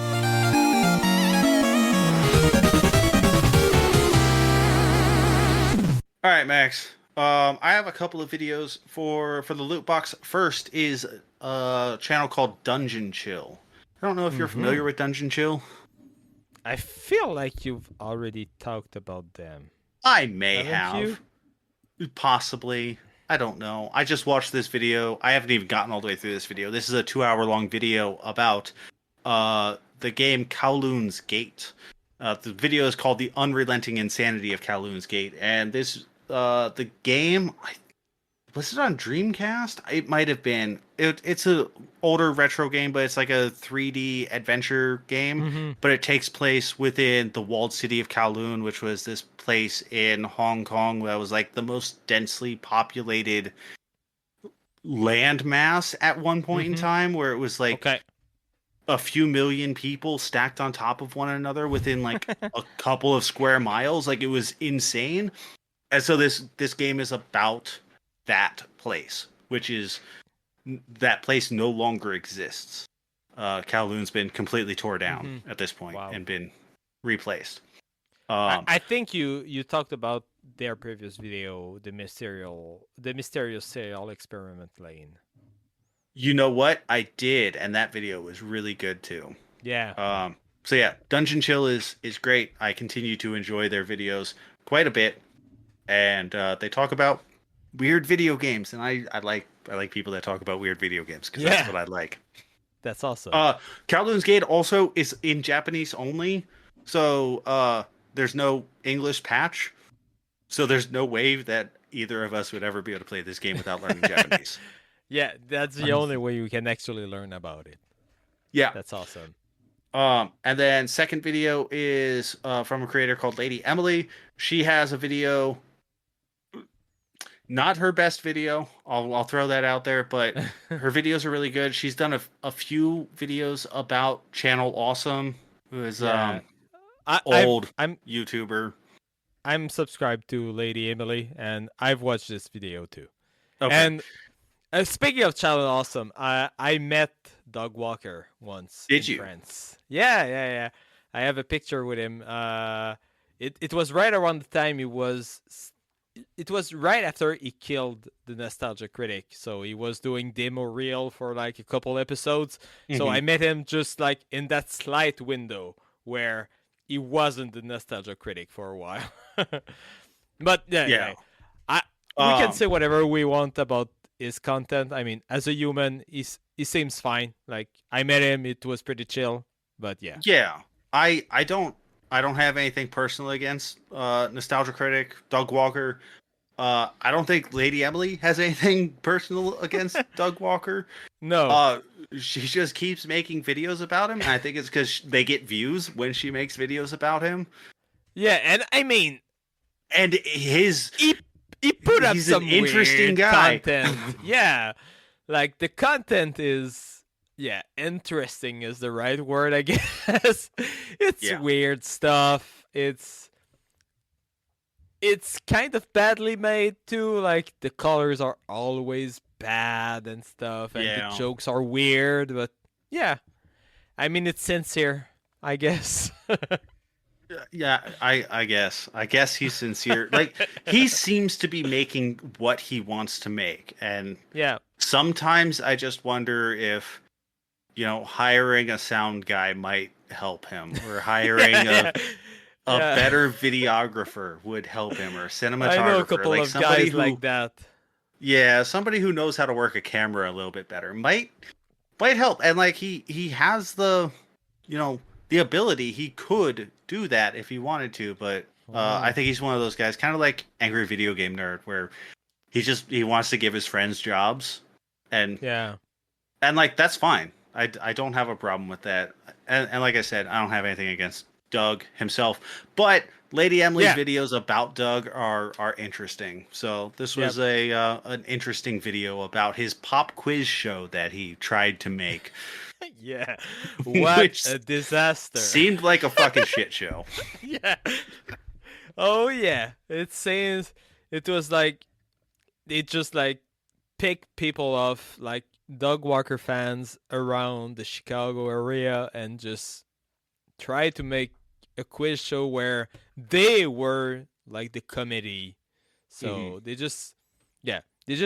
right, Max. I have a couple of videos for the loot box. First is a channel called Dungeon Chill. I don't know if you're familiar with Dungeon Chill. I feel like you've already talked about them. I may Haven't you? have. Possibly. I don't know. I just watched this video. I haven't even gotten all the way through this video. This is a 2 hour long video about the game Kowloon's Gate. The video is called The Unrelenting Insanity of Kowloon's Gate. And this the game was it on Dreamcast? It might have been. It's a older retro game, but it's like a 3D adventure game. But it takes place within the walled city of Kowloon, which was this place in Hong Kong that was like the most densely populated landmass at one point in time, where it was like a few million people stacked on top of one another within like a couple of square miles. Like it was insane. And so this game is about that place, which is that place no longer exists. Kowloon's been completely tore down at this point and been replaced. I think you talked about their previous video, the mysterious serial experiment lane. You know what? I did, and that video was really good too. Yeah. So yeah, Dungeon Chill is great. I continue to enjoy their videos quite a bit, and they talk about weird video games, and I like people that talk about weird video games because that's what I like. That's awesome. Kowloon's Gate also is in Japanese only, so there's no English patch, so there's no way that either of us would ever be able to play this game without learning Japanese. Yeah, that's the only way you can actually learn about it. Yeah, that's awesome. And then second video is from a creator called Lady Emily. She has a video. Not her best video. I'll throw that out there, but her videos are really good. She's done a few videos about Channel Awesome, who is old YouTuber. I'm subscribed to Lady Emily, and I've watched this video too. Okay. And speaking of Channel Awesome, I met Doug Walker once. Did you? France. Yeah. I have a picture with him. It was right around the time it was right after he killed the Nostalgia Critic. So he was doing demo reel for like a couple episodes. So I met him just like in that slight window where he wasn't the Nostalgia Critic for a while. But yeah. We can say whatever we want about his content. I mean, as a human, he seems fine. Like I met him, it was pretty chill. But yeah. Yeah. I don't have anything personal against Nostalgia Critic, Doug Walker. I don't think Lady Emily has anything personal against Doug Walker. No. She just keeps making videos about him. And I think it's because they get views when she makes videos about him. Yeah, and I mean, and he put up some an interesting weird guy. Content. Yeah, like the content is interesting is the right word, I guess. It's weird stuff. It's kind of badly made too. Like the colors are always bad and stuff, and the jokes are weird. But yeah, I mean it's sincere, I guess. Yeah, I guess he's sincere. Like he seems to be making what he wants to make, and sometimes I just wonder if hiring a sound guy might help him, or hiring a better videographer would help him, or a cinematographer. I know a couple of guys like that. Yeah, somebody who knows how to work a camera a little bit better might help. And like he has the the ability. He could do that if he wanted to, but I think he's one of those guys, kind of like Angry Video Game Nerd, where he wants to give his friends jobs, and like that's fine. I don't have a problem with that, and like I said, I don't have anything against Doug himself, but Lady Emily's videos about Doug are interesting. So this was an interesting video about his pop quiz show that he tried to make. Yeah, what a disaster! Seemed like a fucking shit show. Yeah. Oh yeah, it seems it was like it just like picked people off like Doug Walker fans around the Chicago area and just tried to make a quiz show where they were like the committee. So they just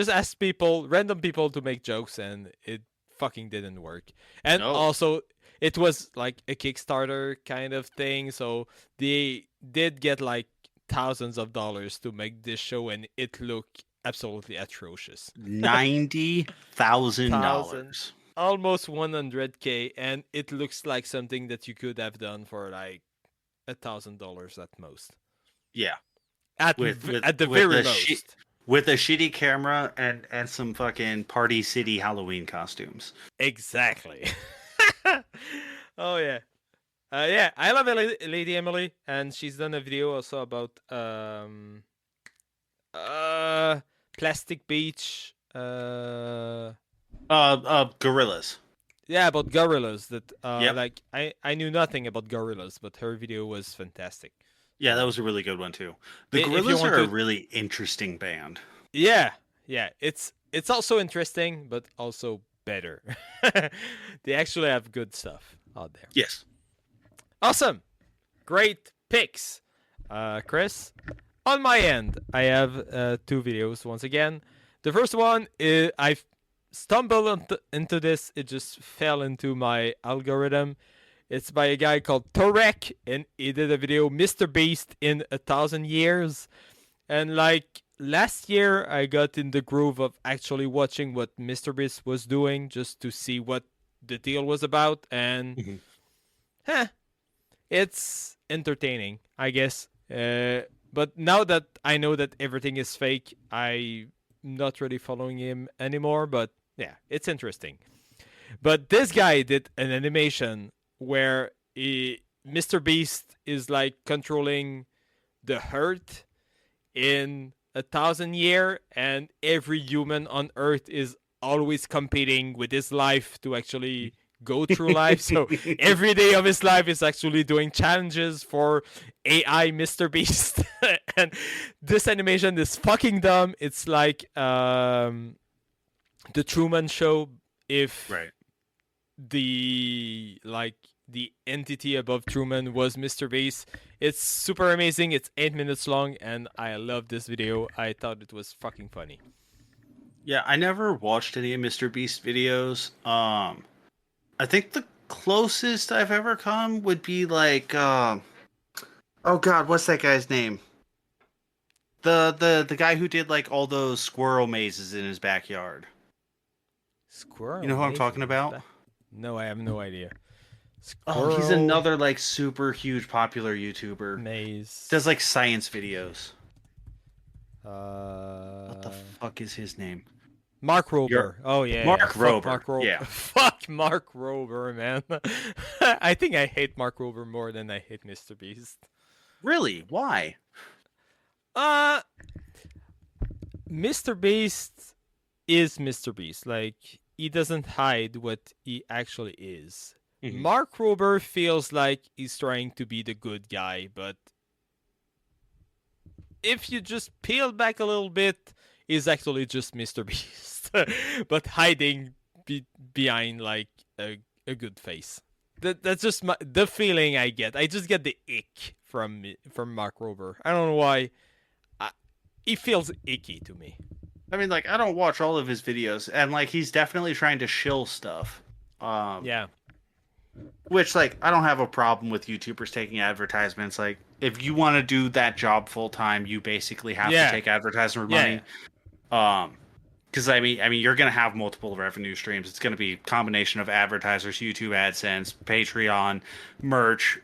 asked random people to make jokes, and it fucking didn't work. And also, it was like a Kickstarter kind of thing, so they did get like thousands of dollars to make this show, and it looked absolutely atrocious. $90,000. Almost 100K, and it looks like something that you could have done for like $1,000 at most. Yeah, at the very most. With a shitty camera and some fucking Party City Halloween costumes. Exactly. Oh yeah. Yeah, I love Lady Emily, and she's done a video also about Plastic Beach. Gorillas. Yeah, about gorillas. That Yep. like I knew nothing about gorillas, but her video was fantastic. Yeah, that was a really good one too. The Gorillas are a really interesting band. Yeah, it's also interesting, but also better. They actually have good stuff out there. Yes. Awesome. Great picks. Chris, on my end, I have 2 videos once again. The first one is I stumbled into this. It just fell into my algorithm. It's by a guy called Torec, and he did a video, Mr. Beast in 1,000 years. And like last year, I got in the groove of actually watching what Mr. Beast was doing just to see what the deal was about. And it's entertaining, I guess. But now that I know that everything is fake, I'm not really following him anymore. But yeah, it's interesting. But this guy did an animation where Mr. Beast is like controlling the Earth in 1,000 years, and every human on Earth is always competing with his life to actually go through life. So every day of his life is actually doing challenges for AI Mr. Beast. And this animation is fucking dumb. It's like the Truman Show if the entity above Truman was Mr. Beast. It's super amazing. It's 8 minutes long, and I love this video. I thought it was fucking funny. Yeah, I never watched any of Mr. Beast videos. I think the closest I've ever come would be like, oh god, what's that guy's name? The guy who did like all those squirrel mazes in his backyard. Squirrel? You know who I'm talking about? No, I have no idea. Oh, he's another like super huge popular YouTuber. Maze. Does like science videos. What the fuck is his name? Mark Rober. Oh yeah, Mark Rober. Mark Rober. Yeah. Fuck Mark Rober, man. I think I hate Mark Rober more than I hate Mr. Beast. Really? Why? Mr. Beast is Mr. Beast. Like, he doesn't hide what he actually is. Mm-hmm. Mark Rober feels like he's trying to be the good guy, but if you just peel back a little bit, he's actually just Mr. Beast, but hiding behind like a good face. That's just the feeling I get. I just get the ick from Mark Rober. I don't know why. He feels icky to me. I mean, like, I don't watch all of his videos, and like, he's definitely trying to shill stuff. Yeah. Which, like, I don't have a problem with YouTubers taking advertisements. Like, if you want to do that job full time, you basically have to take advertisement money. Because I mean, you're gonna have multiple revenue streams. It's gonna be a combination of advertisers, YouTube AdSense, Patreon, merch,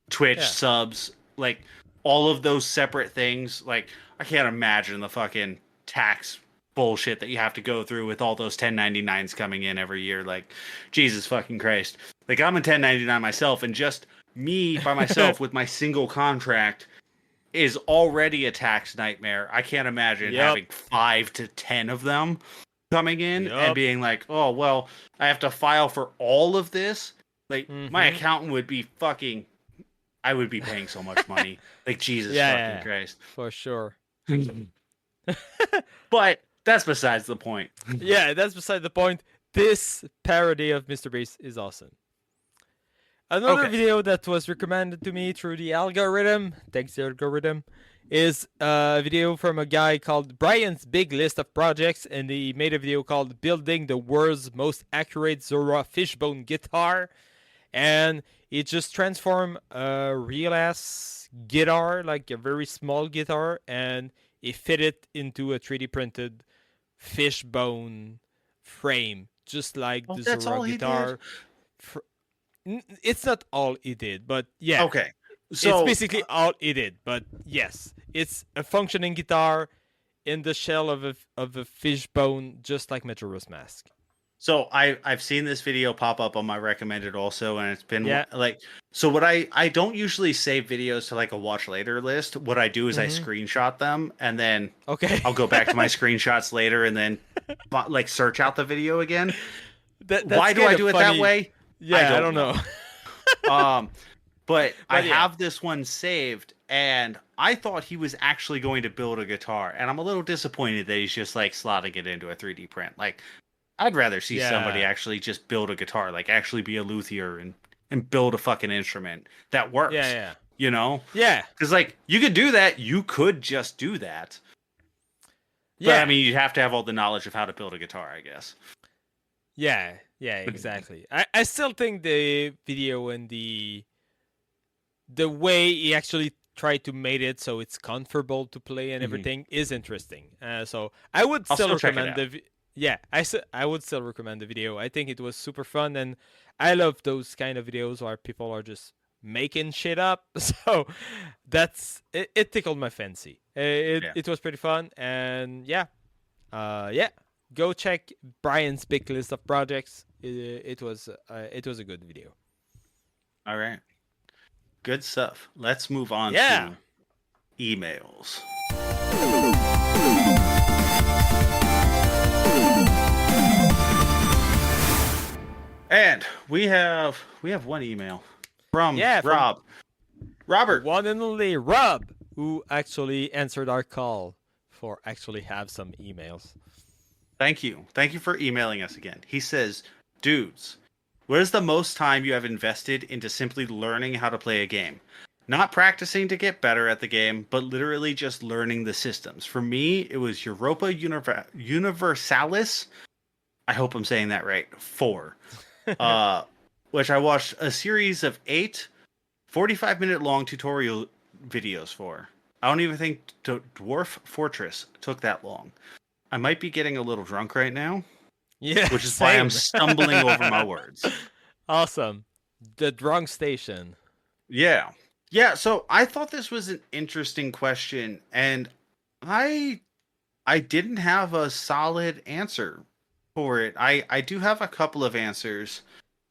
Twitch subs, like all of those separate things. Like, I can't imagine the fucking tax bullshit that you have to go through with all those 1099s coming in every year. Like, Jesus fucking Christ. Like, I'm a 1099 myself, and just me by myself with my single contract is already a tax nightmare. I can't imagine having 5 to 10 of them coming in and being like, oh, well, I have to file for all of this. Like, my accountant would be fucking... I would be paying so much money. Like, Jesus fucking Christ. For sure. But that's besides the point. Yeah, that's beside the point. This parody of Mr. Beast is awesome. Another video that was recommended to me through the algorithm, thanks the algorithm, is a video from a guy called Brian's Big List of Projects, and he made a video called Building the World's Most Accurate Zora Fishbone Guitar. And it just transformed a real ass guitar, like a very small guitar, and it fit it into a 3D printed fishbone frame, just like Oh, the that's Zora all he did. guitar. It's not all he did, but yeah, Okay, it's so basically all he did. But yes, it's a functioning guitar in the shell of a fishbone, just like Majora's Mask. So I've seen this video pop up on my recommended also, and it's been Yeah. like, so what I don't usually save videos to like a watch later list. What I do is I screenshot them, and then Okay. I'll go back to my screenshots later, and then like search out the video again. That's Why do I do it funny. that way? Yeah, I don't know. But I yeah. have this one saved, and I thought he was actually going to build a guitar, and I'm a little disappointed that he's just like slotting it into a 3D print. Like, I'd rather see somebody Yeah. actually just build a guitar, like actually be a luthier and build a fucking instrument that works. Yeah. You know? Yeah. Because like you could do that, you could just do that. But Yeah. I mean, you'd have to have all the knowledge of how to build a guitar, I guess. Yeah, exactly. I still think the video and the way he actually tried to make it so it's comfortable to play and everything is interesting. So I would I'll still still check it recommend out. yeah, I would still recommend the video. I think it was super fun, and I love those kind of videos where people are just making shit up. So that's it tickled my fancy. It was pretty fun, and yeah, go check Brian's big list of projects. It was a good video. All right. Good stuff. Let's move on Yeah. to emails. And we have one email from from Robert. one and only Rob, who actually answered our call for actually have some emails. Thank you for emailing us again. He says, dudes, what is the most time you have invested into simply learning how to play a game? Not practicing to get better at the game, but literally just learning the systems. For me, it was Europa Universalis. I hope I'm saying that right. 4. Which I watched a series of 8 45-minute long tutorial videos for. I don't even think Dwarf Fortress took that long. I might be getting a little drunk right now. Yeah, which is why I'm stumbling over my words. Awesome. The drunk station. Yeah. So I thought this was an interesting question, and I didn't have a solid answer for it. I do have a couple of answers.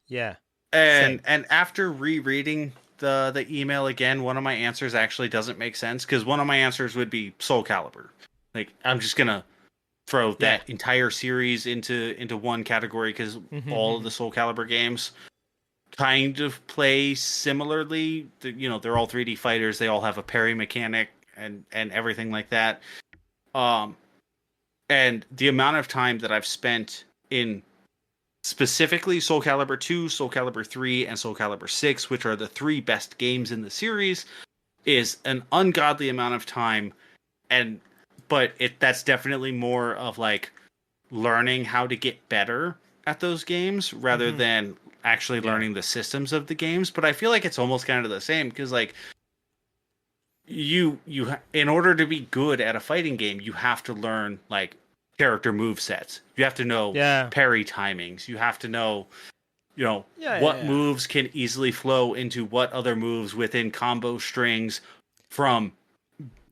Yeah. And after rereading the email again, one of my answers actually doesn't make sense, because one of my answers would be Soul Calibur. Like, I'm just gonna throw that entire series into one category, because all of the Soul Calibur games kind of play similarly. They're all 3D fighters. They all have a parry mechanic and everything like that. And the amount of time that I've spent in specifically Soul Calibur 2, Soul Calibur 3, and Soul Calibur 6, which are the 3 best games in the series, is an ungodly amount of time. But that's definitely more of like learning how to get better at those games rather than actually learning the systems of the games. But I feel like it's almost kind of the same, because like you in order to be good at a fighting game, you have to learn like character move sets. You have to know parry timings. You have to know what moves can easily flow into what other moves within combo strings from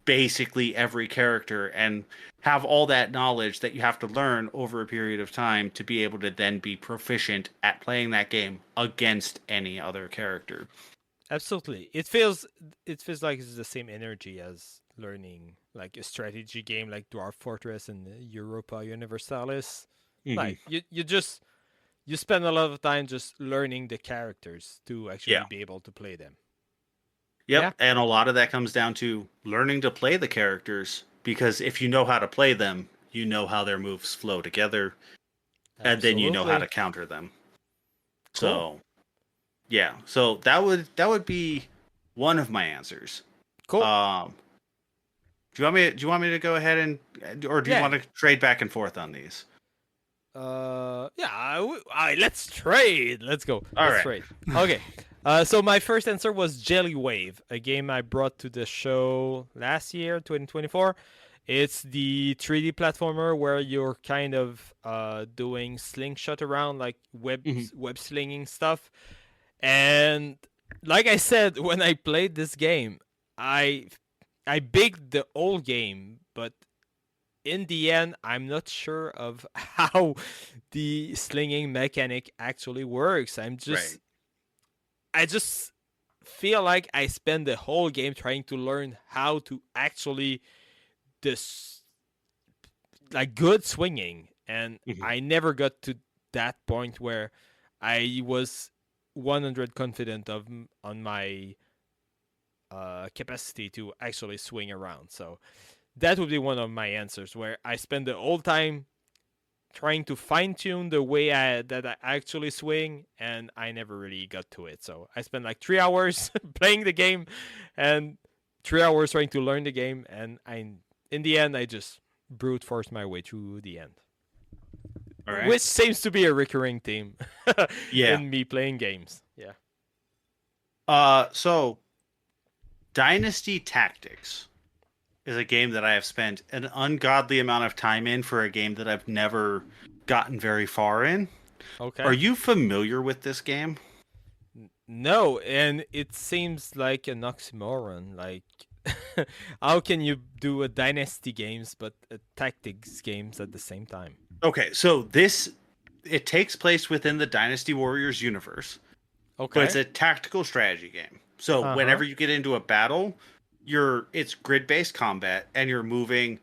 basically every character, and have all that knowledge that you have to learn over a period of time to be able to then be proficient at playing that game against any other character. Absolutely. It feels like it's the same energy as learning like a strategy game like Dwarf Fortress and Europa Universalis. Like you spend a lot of time just learning the characters to actually be able to play them. Yep, and a lot of that comes down to learning to play the characters, because if you know how to play them, you know how their moves flow together, and then you know how to counter them. Cool. So that would be one of my answers. Cool. Do you want me to go ahead and, or do you Yeah. want to trade back and forth on these? Yeah. Let's trade. Let's go. All Let's right. trade. Okay. So my first answer was Jelly Wave, a game I brought to the show last year, 2024. It's the 3D platformer where you're kind of doing slingshot around, like Mhm. web slinging stuff. And like I said, when I played this game, I I bigged the old game, but in the end, I'm not sure of how the slinging mechanic actually works. Right. I just feel like I spend the whole game trying to learn how to actually this like good swinging, and Mhm. I never got to that point where I was 100 confident of on my capacity to actually swing around. So that would be one of my answers where I spend the whole time trying to fine tune the way that I actually swing, and I never really got to it. So I spent like 3 hours playing the game, and 3 hours trying to learn the game, and in the end I just brute forced my way through the end, All right. which seems to be a recurring theme Yeah. in me playing games. Yeah. So Dynasty Tactics is a game that I have spent an ungodly amount of time in for a game that I've never gotten very far in. Okay. Are you familiar with this game? No, and it seems like an oxymoron. Like, how can you do a dynasty games but a tactics games at the same time? Okay, so it takes place within the Dynasty Warriors universe, but it's Okay. a tactical strategy game. So Uh huh. whenever you get into a battle, it's grid-based combat and you're moving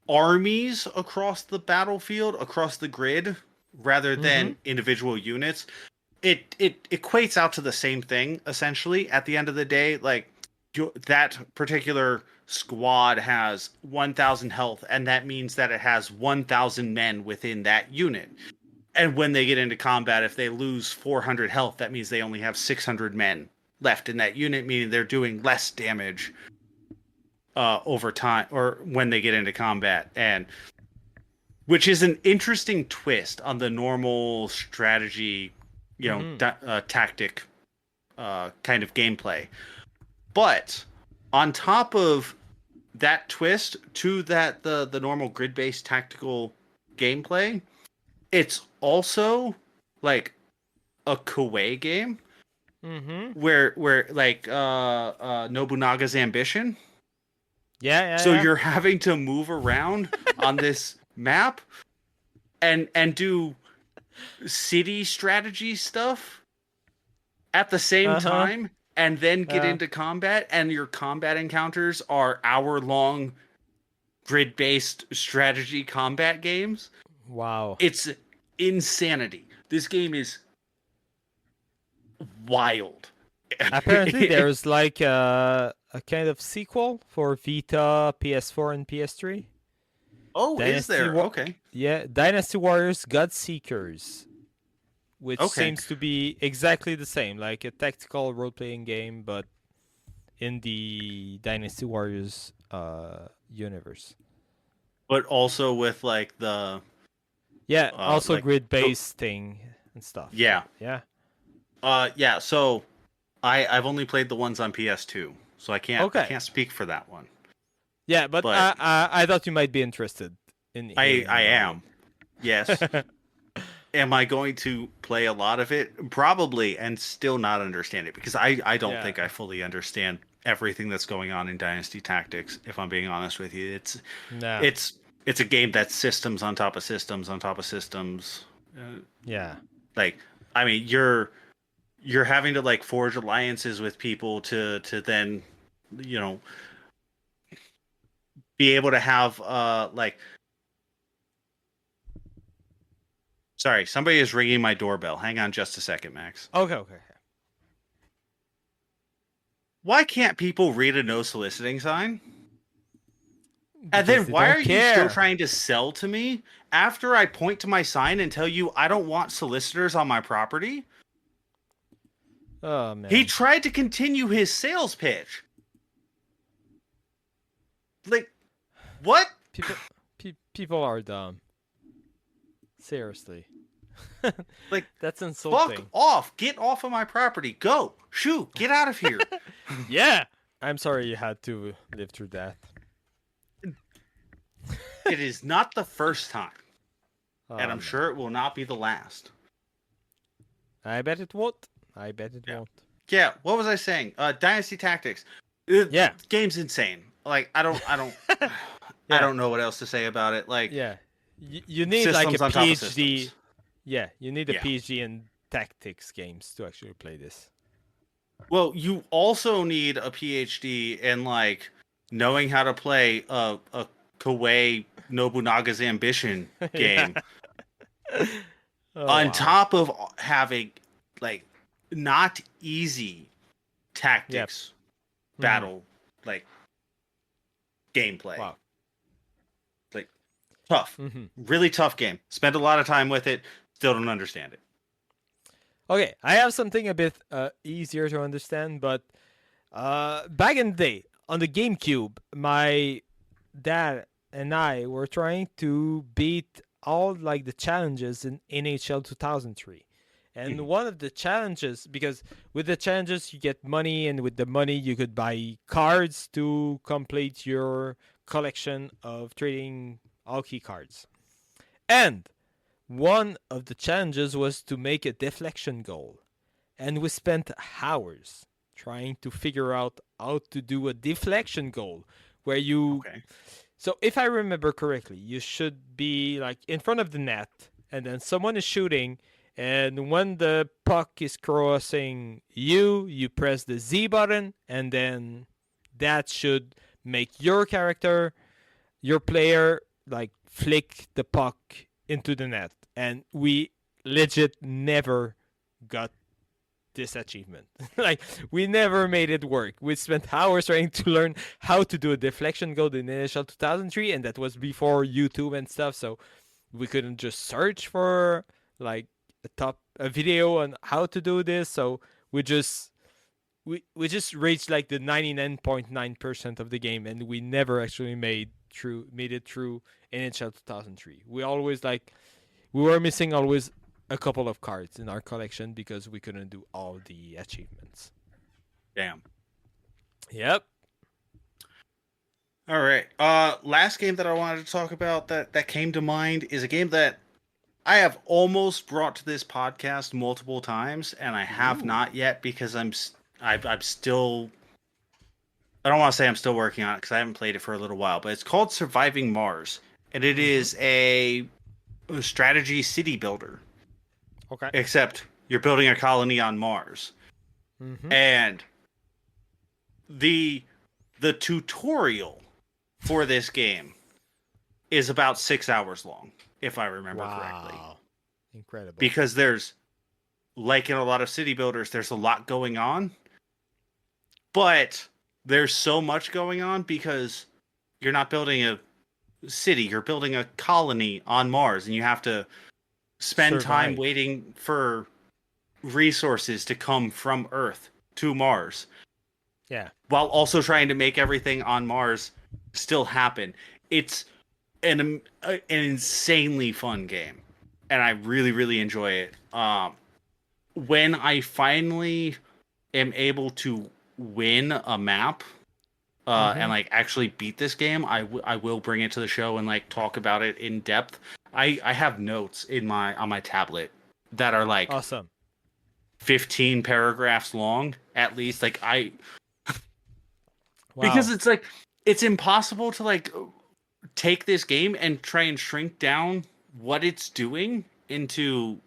armies across the battlefield, across the grid, rather Mm-hmm. than individual units. It equates out to the same thing essentially at the end of the day. Like that particular squad has 1,000 health, and that means that it has 1,000 men within that unit. And when they get into combat, if they lose 400 health, that means they only have 600 men left in that unit, meaning they're doing less damage over time or when they get into combat. And which is an interesting twist on the normal strategy, Mm-hmm. tactic kind of gameplay. But on top of that twist to the normal grid-based tactical gameplay, it's also like a Kuwait game Mm-hmm. where like Nobunaga's Ambition. Yeah, yeah, So yeah. you're having to move around on this map and do city strategy stuff at the same Uh-huh. time and then get Uh into combat, and your combat encounters are hour-long grid-based strategy combat games. wow. It's insanity. This game is wild. Apparently there's like a kind of sequel for Vita, PS4 and PS3. Oh, is Dynasty there? War Okay. Yeah, Dynasty Warriors God Seekers, which Okay. seems to be exactly the same, like a tactical role-playing game, but in the Dynasty Warriors universe. But also with like Yeah, also like the grid-based thing and stuff. yeah. Yeah. Yeah, so I've only played the ones on PS2, so I Okay. can't speak for that one. Yeah, but But I thought you might be interested in hearing I more of am. Yes. it. Am I going to play a lot of it? Probably, and still not understand it because I don't Yeah. think I fully understand everything that's going on in Dynasty Tactics, if I'm being honest with you. Yeah. It's it's a game that's systems on top of systems on top of systems. Yeah. Like I mean, you're having to like forge alliances with people to then you know be able to have like sorry, somebody is ringing my doorbell. Hang on just a second, Max. Okay, okay. Why can't people read a no soliciting sign? And Because then they why don't are you still care. trying to sell to me after I point to my sign and tell you I don't want solicitors on my property? Oh He man. tried to continue his sales pitch. Like, what? People are dumb. Seriously. Like, That's fuck insulting. off. Get off of my property. Go. Shoot. Get out of here. Yeah. I'm sorry you had to live through that. It is not the first time. Oh, And I'm no. sure it will not be the last. I bet it won't. I bet it won't. Yeah, what was I saying? Dynasty Tactics. Yeah. Game's insane. Like, I don't Yeah. I don't know what else to say about it. Like, Yeah. You need like a systems on top of PhD. systems. Yeah, you need a Yeah. PhD in tactics games to actually play this. Well, you also need a PhD in like knowing how to play a Koei Nobunaga's Ambition game Oh, on wow. top of having like not easy tactics battle like gameplay. Wow. Like tough. Really tough game. Spend a lot of time with it, still don't understand it. Okay, I have something a bit easier to understand, but back in the day on the GameCube, my dad and I were trying to beat all like the challenges in NHL 2003. And one of the challenges, because with the challenges you get money, and with the money you could buy cards to complete your collection of trading hockey cards. And one of the challenges was to make a deflection goal. And we spent hours trying to figure out how to do a deflection goal where you... Okay. So if I remember correctly, you should be like in front of the net, and then someone is shooting, and when the puck is crossing you press the Z button, and then that should make your character, your player, like flick the puck into the net. And we legit never got this achievement. Like, we never made it work. We spent hours trying to learn how to do a deflection goal in NHL 2003, and that was before YouTube and stuff, so we couldn't just search for like a video on how to do this. So we just reached like the 99.9% of the game, and we never actually made it through NHL 2003. We were missing always a couple of cards in our collection because we couldn't do all the achievements. Damn. Yep. All right. Last game that I wanted to talk about that came to mind is a game that I have almost brought to this podcast multiple times, and I have not yet because I'm still. I don't want to say I'm still working on it because I haven't played it for a little while, but it's called Surviving Mars, and it is a strategy city builder. Okay. Except you're building a colony on Mars, and the tutorial for this game is about 6 hours long, if I remember correctly. Incredible. Because there's, like in a lot of city builders, there's a lot going on, but there's so much going on because you're not building a city, you're building a colony on Mars, and you have to spend time waiting for resources to come from Earth to Mars. Yeah. While also trying to make everything on Mars still happen. It's an insanely fun game, and I really, really enjoy it. When I finally am able to win a map and like actually beat this game, I will bring it to the show and like talk about it in depth. I have notes on my tablet that are like awesome, 15 paragraphs long at least. Like Wow. Because it's like it's impossible to like take this game and try and shrink down what it's doing into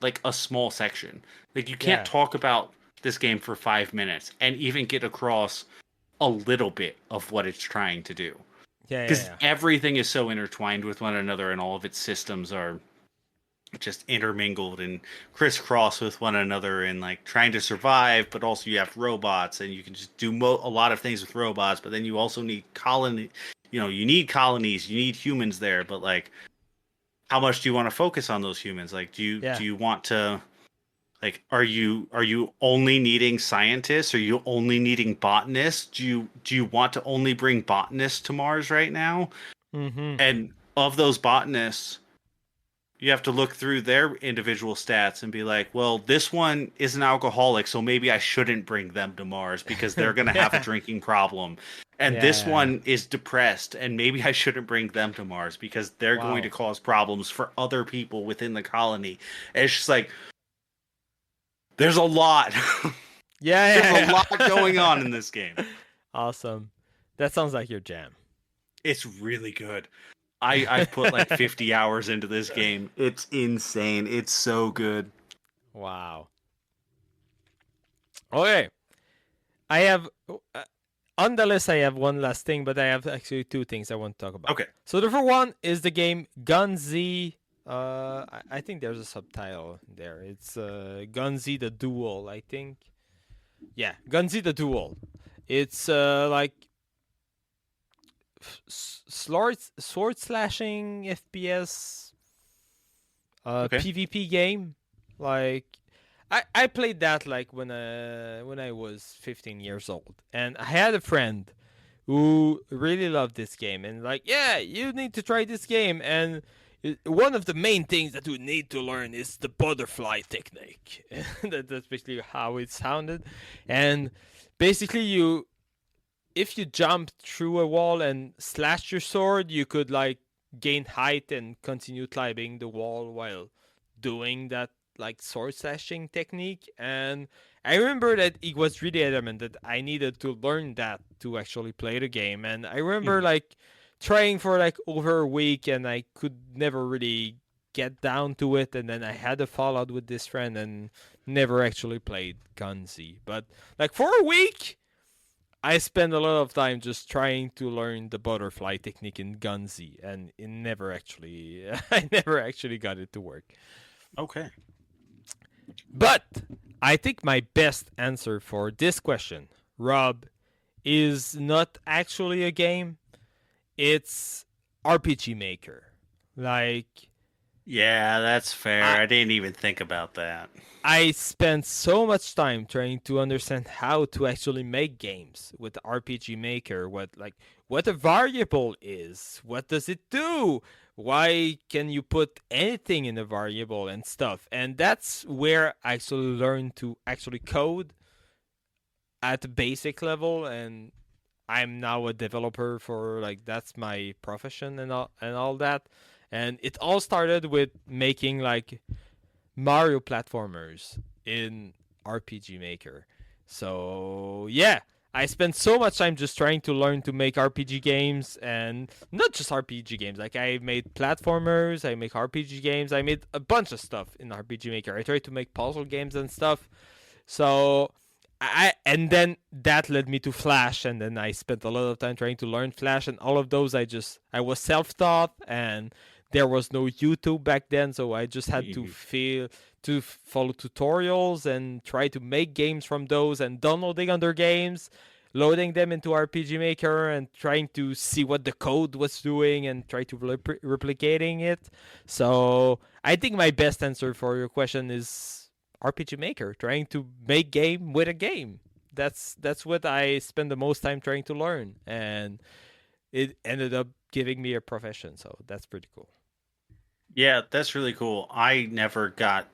like a small section. Like you can't talk about this game for 5 minutes and even get across a little bit of what it's trying to do. Because everything is so intertwined with one another, and all of its systems are just intermingled and crisscross with one another, and like trying to survive. But also you have robots, and you can just do a lot of things with robots. But then you also need colony. You know, you need colonies, you need humans there. But like, how much do you want to focus on those humans? Like, do you want to Like, are you only needing scientists? Are you only needing botanists? Do you want to only bring botanists to Mars right now? Mm-hmm. And of those botanists, you have to look through their individual stats and be like, well, this one is an alcoholic, so maybe I shouldn't bring them to Mars because they're going to have a Yeah. drinking problem. And this Yeah. one is depressed, and maybe I shouldn't bring them to Mars because they're going to Wow. cause problems for other people within the colony. And it's just like, there's a lot. Yeah, There's a yeah, lot going yeah. on in this game. Awesome. That sounds like your jam. It's really good. I've put like 50 hours into this game. It's insane. It's so good. Wow. Okay. I have on the list. I have one last thing, but I have actually two things I want to talk about. Okay. So the first one is the game Gunzi. I think there's a subtitle there. It's Gunzi the Duel. I think. Yeah, Gunzi the Duel. It's like sword slashing FPS Okay. PvP game. Like I played that like when I was 15 years old, and I had a friend who really loved this game, and like, yeah, you need to try this game, and one of the main things that you need to learn is the butterfly technique. That's basically how it sounded, and basically if you jump through a wall and slash your sword, you could like gain height and continue climbing the wall while doing that like sword slashing technique. And I remember that it was really adamant that I needed to learn that to actually play the game. And I remember like trying for like over a week, and I could never really get down to it. And then I had a fallout with this friend and never actually played Gunzi. But like for a week, I spent a lot of time just trying to learn the butterfly technique in Gunzi, and it never actually, I never actually got it to work. Okay. But I think my best answer for this question, Rob, is not actually a game. It's RPG Maker. Like, Yeah, that's fair. I didn't even think about that. I spent so much time trying to understand how to actually make games with RPG Maker. What a variable is. What does it do? Why can you put anything in a variable and stuff? And that's where I actually learned to actually code at the basic level. And I'm now a developer for like that's my profession and all that. And it all started with making like Mario platformers in RPG Maker. So yeah, I spent so much time just trying to learn to make RPG games, and not just RPG games. Like I made platformers, I make RPG games, I made a bunch of stuff in RPG Maker. I tried to make puzzle games and stuff. So and then that led me to Flash, and then I spent a lot of time trying to learn Flash, and all of those I was self-taught, and there was no YouTube back then, so I just had to follow tutorials and try to make games from those, and downloading other games, loading them into RPG Maker, and trying to see what the code was doing and try to replicating it. So I think my best answer for your question is RPG Maker, trying to make game with a game. That's what I spend the most time trying to learn, and it ended up giving me a profession. So that's pretty cool. Yeah, that's really cool. I never got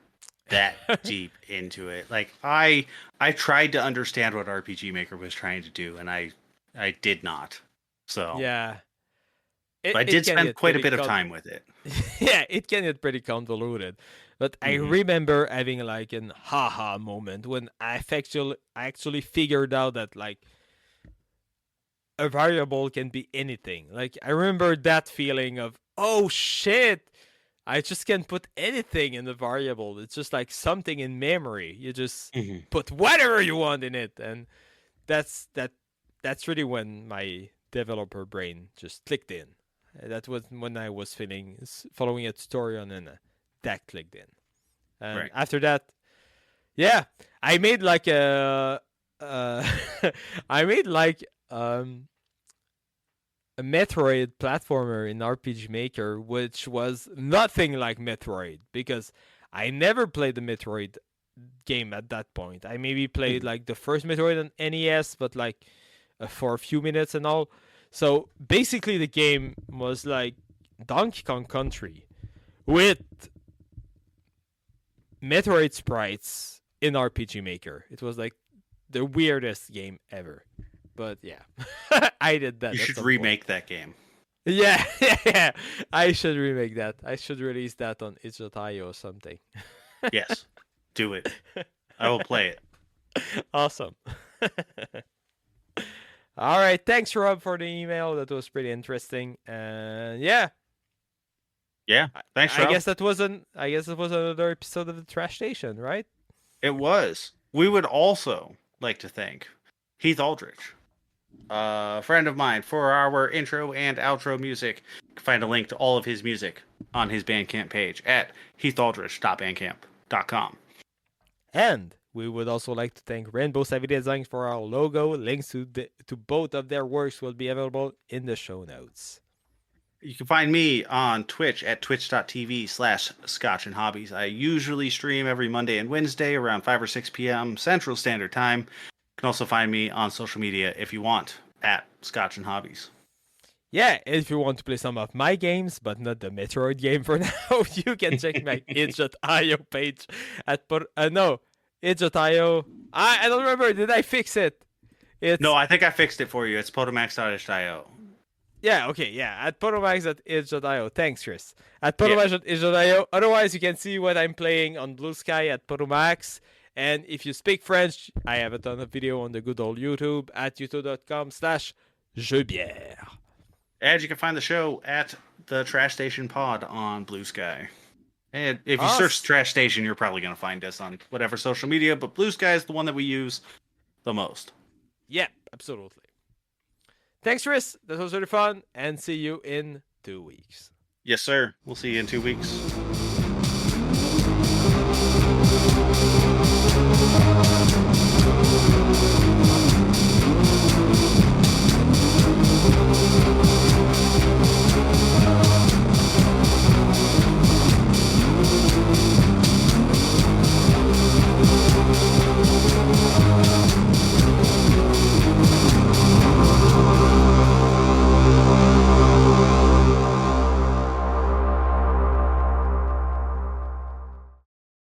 that deep into it. Like I tried to understand what RPG Maker was trying to do, and I did not. So yeah, but I did spend quite a bit of time with it. Yeah, it can get pretty convoluted. But I remember having like an haha moment when I actually figured out that like a variable can be anything. Like I remember that feeling of, oh shit, I just can put anything in the variable. It's just like something in memory. You just put whatever you want in it, and that's really when my developer brain just clicked in. That was when I was following a tutorial, and that clicked in. And Right. after that, yeah, I made like I made like a Metroid platformer in RPG Maker, which was nothing like Metroid, because I never played the Metroid game at that point. I maybe played like the first Metroid on NES, but like for a few minutes and all. So basically, the game was like Donkey Kong Country with Metroid sprites in RPG Maker. It was like the weirdest game ever. But yeah, I did that. You should remake that game. Yeah, yeah. I should remake that. I should release that on itch.io or something. Yes, do it. I will play it. Awesome. All right, thanks Rob for the email. That was pretty interesting. And yeah, thanks, I Rob. guess that was another episode of the Trash Station, right? It was. We would also like to thank Heath Aldrich, a friend of mine, for our intro and outro music. You can find a link to all of his music on his Bandcamp page at heathaldrich.bandcamp.com. And we would also like to thank RainbowSavvyDesigns for our logo. Links to both of their works will be available in the show notes. You can find me on Twitch at twitch.tv/scotchandhobbies. I usually stream every Monday and Wednesday around 5 or 6 p.m. Central Standard Time. You can also find me on social media if you want at Scotch and Hobbies. Yeah, if you want to play some of my games, but not the Metroid game for now, you can check my itch.io page at itch.io. I don't remember. Did I fix it? No, I think I fixed it for you. It's potomax.itch.io. Yeah, okay, yeah. At potomax.itch.io. Thanks, Chris. At potomax.itch.io. Otherwise, you can see what I'm playing on Blusky at Potomax. And if you speak French, I have a ton of video on the good old YouTube at youtube.com/jeuxbière. And you can find the show at the Trash Station Pod on Blue Sky. And if you search Trash Station, you're probably going to find us on whatever social media, but Blue Sky is the one that we use the most. Yeah, absolutely. Thanks, Chris. That was really fun, and see you in 2 weeks. Yes, sir. We'll see you in 2 weeks.